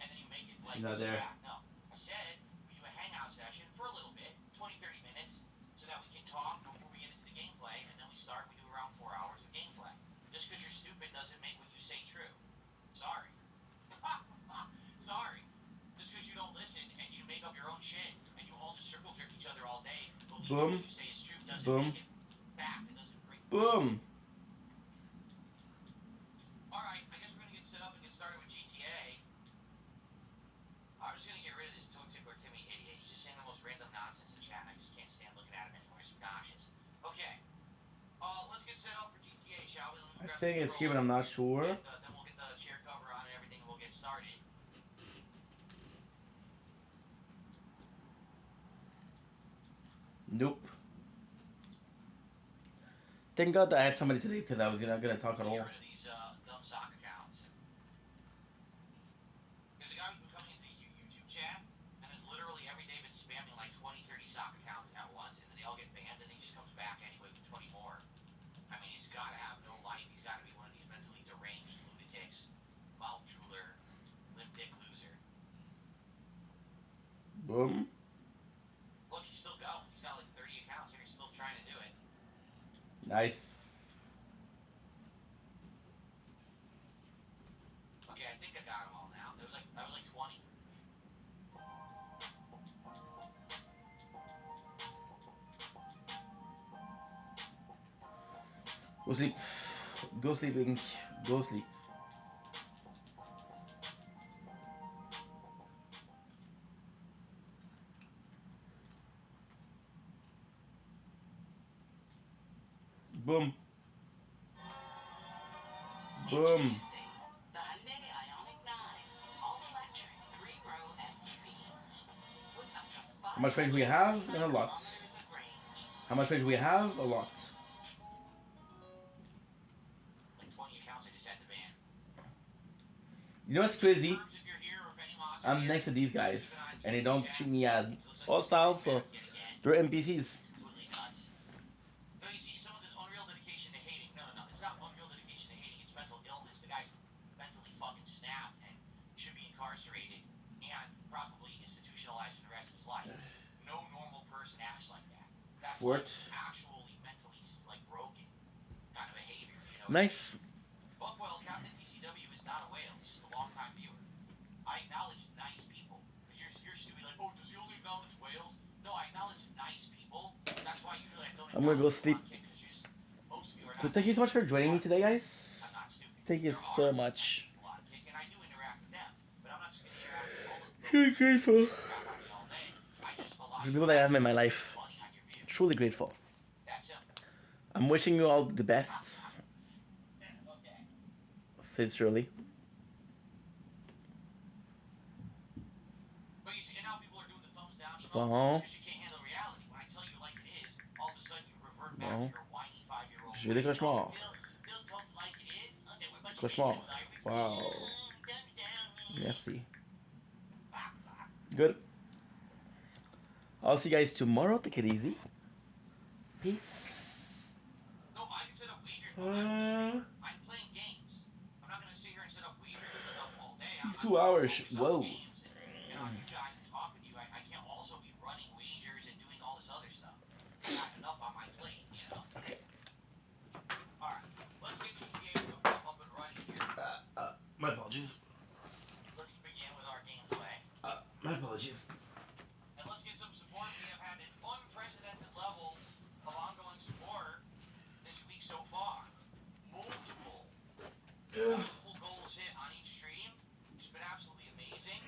and then you make it like She's not there. back. No. I said we do a hangout session for a little bit, 20, 30 minutes, so that we can talk before we get into the gameplay, and then we do around 4 hours of gameplay. Just because you're stupid doesn't make what you say true. Sorry. Sorry. Just because you don't listen and you make up your own shit and you all just circle jerk each other all day, believe Boom. what you say is true doesn't Boom. make it fact. It doesn't bring. Boom. All right, I guess we're gonna get set up and get started with GTA. I'm just gonna get rid of this Toad Tickler Timmy idiot. He's just saying the most random nonsense in chat. I just can't stand looking at him anymore. He's obnoxious. Okay. Let's get set up for GTA, shall we? I think it's here, but I'm not sure. And, then we'll get the chair cover on and everything, and we'll get started. Nope. Thank God that I had somebody today because I was not gonna talk at all. Get rid of these dumb sock accounts. There's a guy who's been coming into the YouTube chat and has literally every day been spamming like 20, 30 sock accounts at once, and then they all get banned, and then he just comes back anyway with 20 more. I mean, he's got to have no life. He's got to be one of these mentally deranged lunatics, mouth drooler, limp dick loser. Boom. Look, he's still going. He's got like 30 accounts here. He's still trying to do it. Nice. Okay, I think I got them all now. That was like 20. Go sleep. Go sleep, Ink. Go sleep. Boom. Boom. The Hyundai Ioniq 9 all-electric 3-row SUV with up to 5 How much range do we have? And a lot. kilometers of range. How much range do we have? A lot. Like 20 accounts I just had to ban. You know what's crazy? If you're here or if any mods are I'm here, next to these guys, and they don't treat me as looks like hostile, so yet again. they're NPCs. Completely nuts. No, you see, someone says unreal dedication to hating. No. It's not unreal dedication to hating. It's mental illness. The guy's mentally fucking snapped and should be incarcerated and probably institutionalized for the rest of his life. No normal person acts like that. That's Fort. like actually mentally like broken kind of behavior. You know. Nice. Buckwell Captain PCW is not a whale. He's just a long-time viewer. I acknowledge nice people. Because you're stupid like, oh, does he only acknowledge whales? No, I acknowledge nice people. That's why usually I don't I'm gonna go acknowledge sleep. people on Kick, 'cause you're just- most of you are So not thank you so much for joining me today, guys. I'm not stupid. Thank you There so are much. people on Kick, and I do interact with them, but I'm not just gonna interact with all of Truly grateful crap on me all day. I just allow for the you people that I have in my life. money on your view. Truly grateful. That's simple. I'm wishing you all the best Okay. Sincerely. But you see, and now people are doing the thumbs down emoji Bon. because you can't handle reality. When I tell you like it is, all of a sudden you revert back Bon. to your whiny 5-year-old. J'ai des cauchemars. Bill told you like it is. Okay, we're a bunch of Cauchemar. idiots. Wow. Thumbs down. Merci. Good. I'll see you guys tomorrow. Take it easy. Peace. No, I can set up wagers. I'm playing games. I'm not gonna sit here and set up wagers and stuff all day. These 2 hours. Whoa. Games and on you guys and talk with you. I can't also be running wagers and doing all this other stuff. I got enough on my plate, you know. Okay. All right, let's get GTA up and running here. My apologies. Let's begin with our gameplay. My apologies. And let's get some support. We have had an unprecedented level of ongoing support this week so far. Multiple goals hit on each stream, which has been absolutely amazing.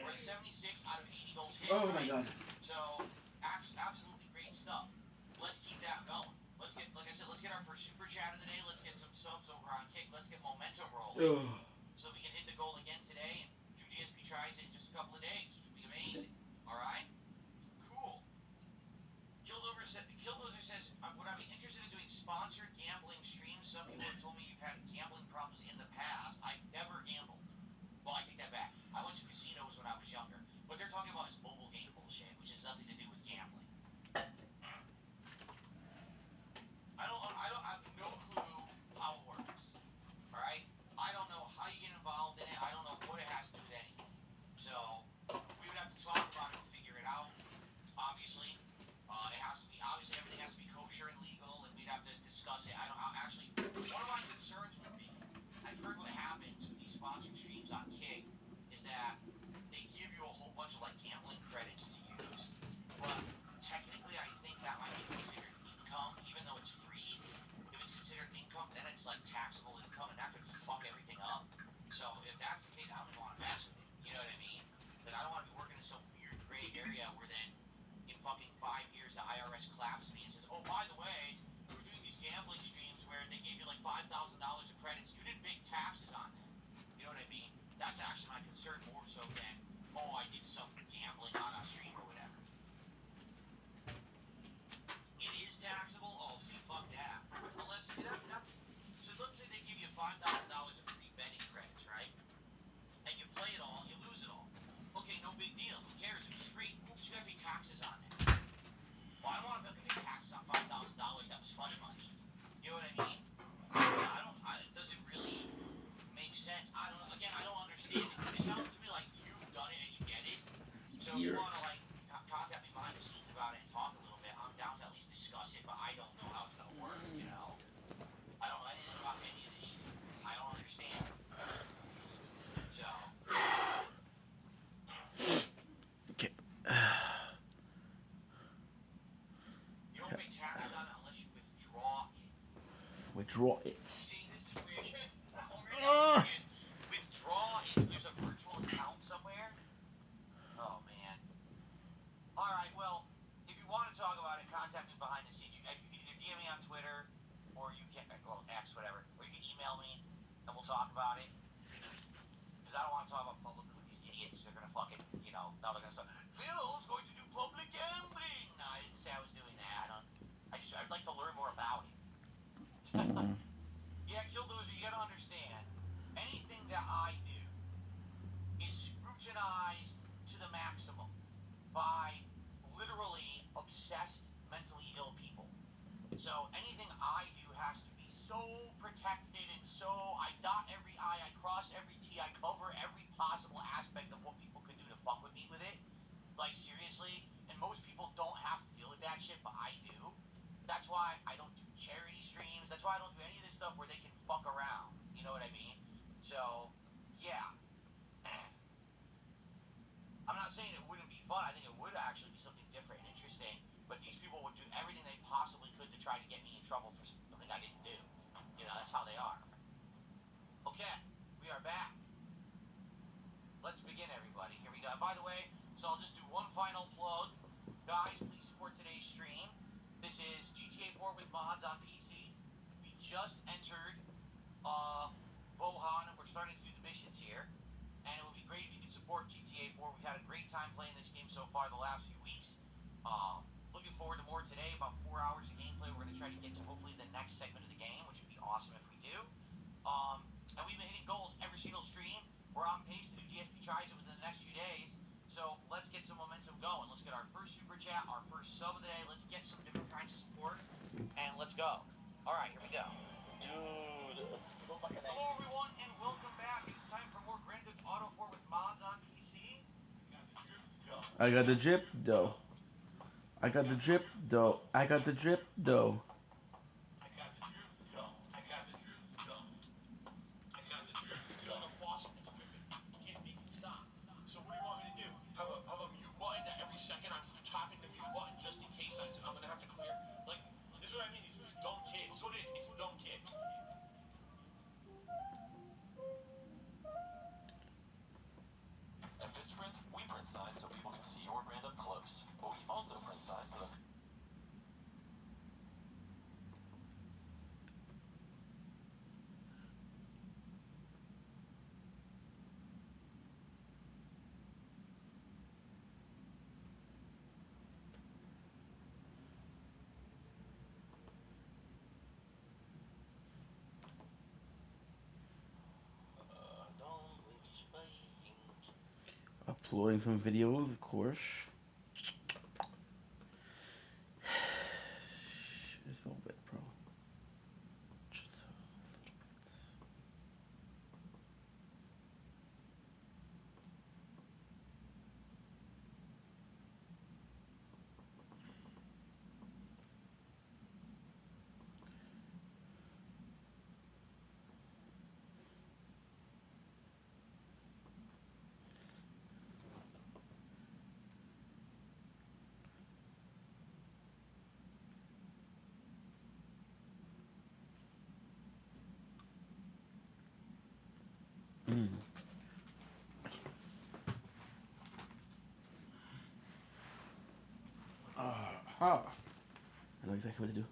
We're at 76 out of 80 goals hit. Oh my god. So, absolutely great stuff. Let's keep that going. Let's get, like I said, let's get our first super chat of the day. Let's get some subs over on Kick. Let's get momentum rolling. So we can hit the goal again today and do DSP tries in just a couple of days, which would be amazing. Alright? Cool. Killdozer says, would I be interested in doing sponsored gambling streams? Some people have told me you've had gambling problems in the past. I've never gambled. Well, I take that back. I went to casinos when I was younger. What they're talking about is mobile game bullshit, which has nothing to do with gambling. I have no clue how it works. Alright? I don't know how you get involved in it. I don't know what it has to do with anything. So, we would have to talk about it and figure it out. Obviously. Everything has to be kosher and legal, and we'd have to discuss it. Actually, one of my concerns would be, I've heard what happens with these sponsored streams on Kick, is that they give you a whole bunch of, like, gambling credits to use. But, technically, I think that might be considered income, even though it's free. If it's considered income, then it's, like, taxable income, and that could fuck everything up. So, if that's the case, I don't even want to mess with it. You know what I mean? Like, I don't want to be working in some weird gray area where then, in fucking 5 years, the IRS claps me and says, oh, by the way, we're doing these gambling streams where they gave you like $5,000 of credits. You didn't pay taxes on that. You know what I mean? That's actually my concern more so than, oh, I did some gambling on a stream or whatever. It is taxable? Oh, see, fuck that. Unless, see, so let's say they give you $5,000 of free betting credits, right? And you play it all, you lose it all. Okay, no big deal. Who cares if it's free? Because you gotta pay taxes on it. Well, I don't want to pay taxes on $5,000. That was funny money. You know what I mean? Does it really make sense? I don't know. Again, I don't understand it. It sounds to me like you've done it and you get it. So if you want to, like, contact me behind the scenes about it and talk a little bit, I'm down to at least discuss it, but I don't know how it's going to work, you know? I don't know anything about any of this shit. I don't understand. So... Okay. You don't pay taxes on it unless you withdraw it. Withdraw it. See, this is weird. Withdraw is there's a virtual account somewhere. Oh man. All right. Well, if you want to talk about it, contact me behind the scenes. You can either DM me on Twitter, or you can X, whatever, or you can email me, and we'll talk about it. Because I don't want to talk about publicly with these idiots. They're gonna fucking, now they're gonna start. Phil's going to do public gambling. No, I didn't say I was doing that. I'd like to learn more about it. Yeah, Killdozer, you gotta understand. Anything that I do is scrutinized to the maximum by literally obsessed, mentally ill people. So anything I do has to be so protected and so I dot every I cross every T, I cover every possible aspect of what people could do to fuck with me with it. Like, seriously. And most people don't have to deal with that shit, but I do. That's why I don't do charity streams. That's why I don't do any of this stuff where they can fuck around. You know what I mean? So, yeah. I'm not saying it wouldn't be fun. I think it would actually be something different and interesting. But these people would do everything they possibly could to try to get me in trouble for something I didn't do. That's how they are. Okay, we are back. Let's begin, everybody. Here we go. By the way, so I'll just do one final plug. Guys, please support today's stream. This is GTA 4 with mods on PC. We just entered Bohan Looking forward to more today. About 4 hours of gameplay. We're going to try to get to hopefully the next segment of the game, which would be awesome if we do. And we've been hitting goals every single stream. We're on pace to do DSP tries within the next few days. So let's get some momentum going. Let's get our first super chat, our first sub of the day. Let's get some different kinds of support, and let's go. All right, here we go. Dude. Hello, everyone, and welcome back. It's time for more Grand Theft Auto 4 with mods on PC. I got the drip though. I got the drip though. I got the drip though. Uploading some videos, of course. Just a little bit, bro. Just a little bit. I know exactly what to do.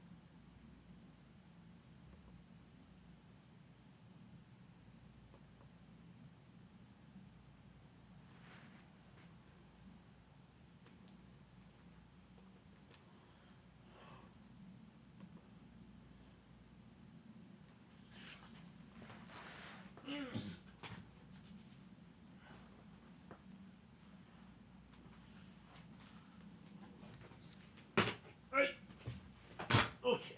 Right. Okay.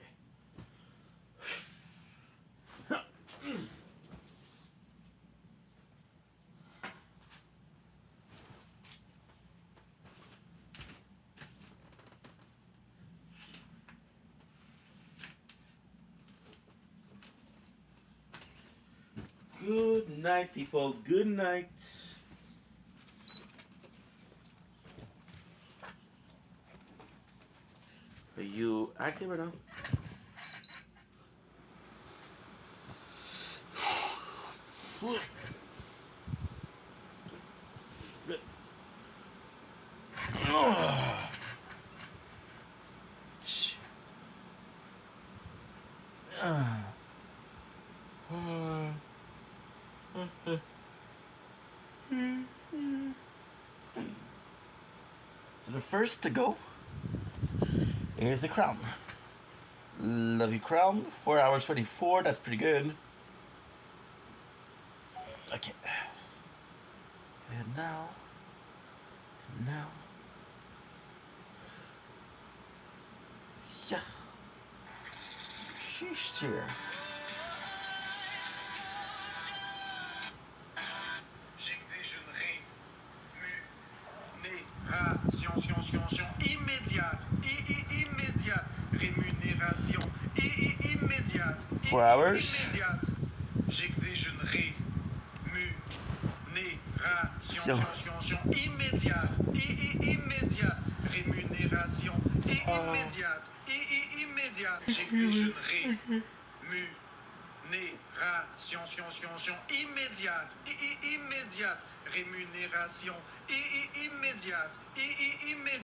Good night, people. Good night. Are you active or no? So the first to go is the crown. Love you, crown. 4 hours 24. That's pretty good. Okay. And now. Yeah. Sheesh, dear. J'exige une rémunération immédiate. Immédiate. Rémunération immédiate. 4 hours. Immédiate. J'exige une rémunération immédiate. Immédiate. Rémunération immédiate. Immédiate. J'exige une rémunération immédiate. Immédiate. Rémunération immédiate. Immédiate.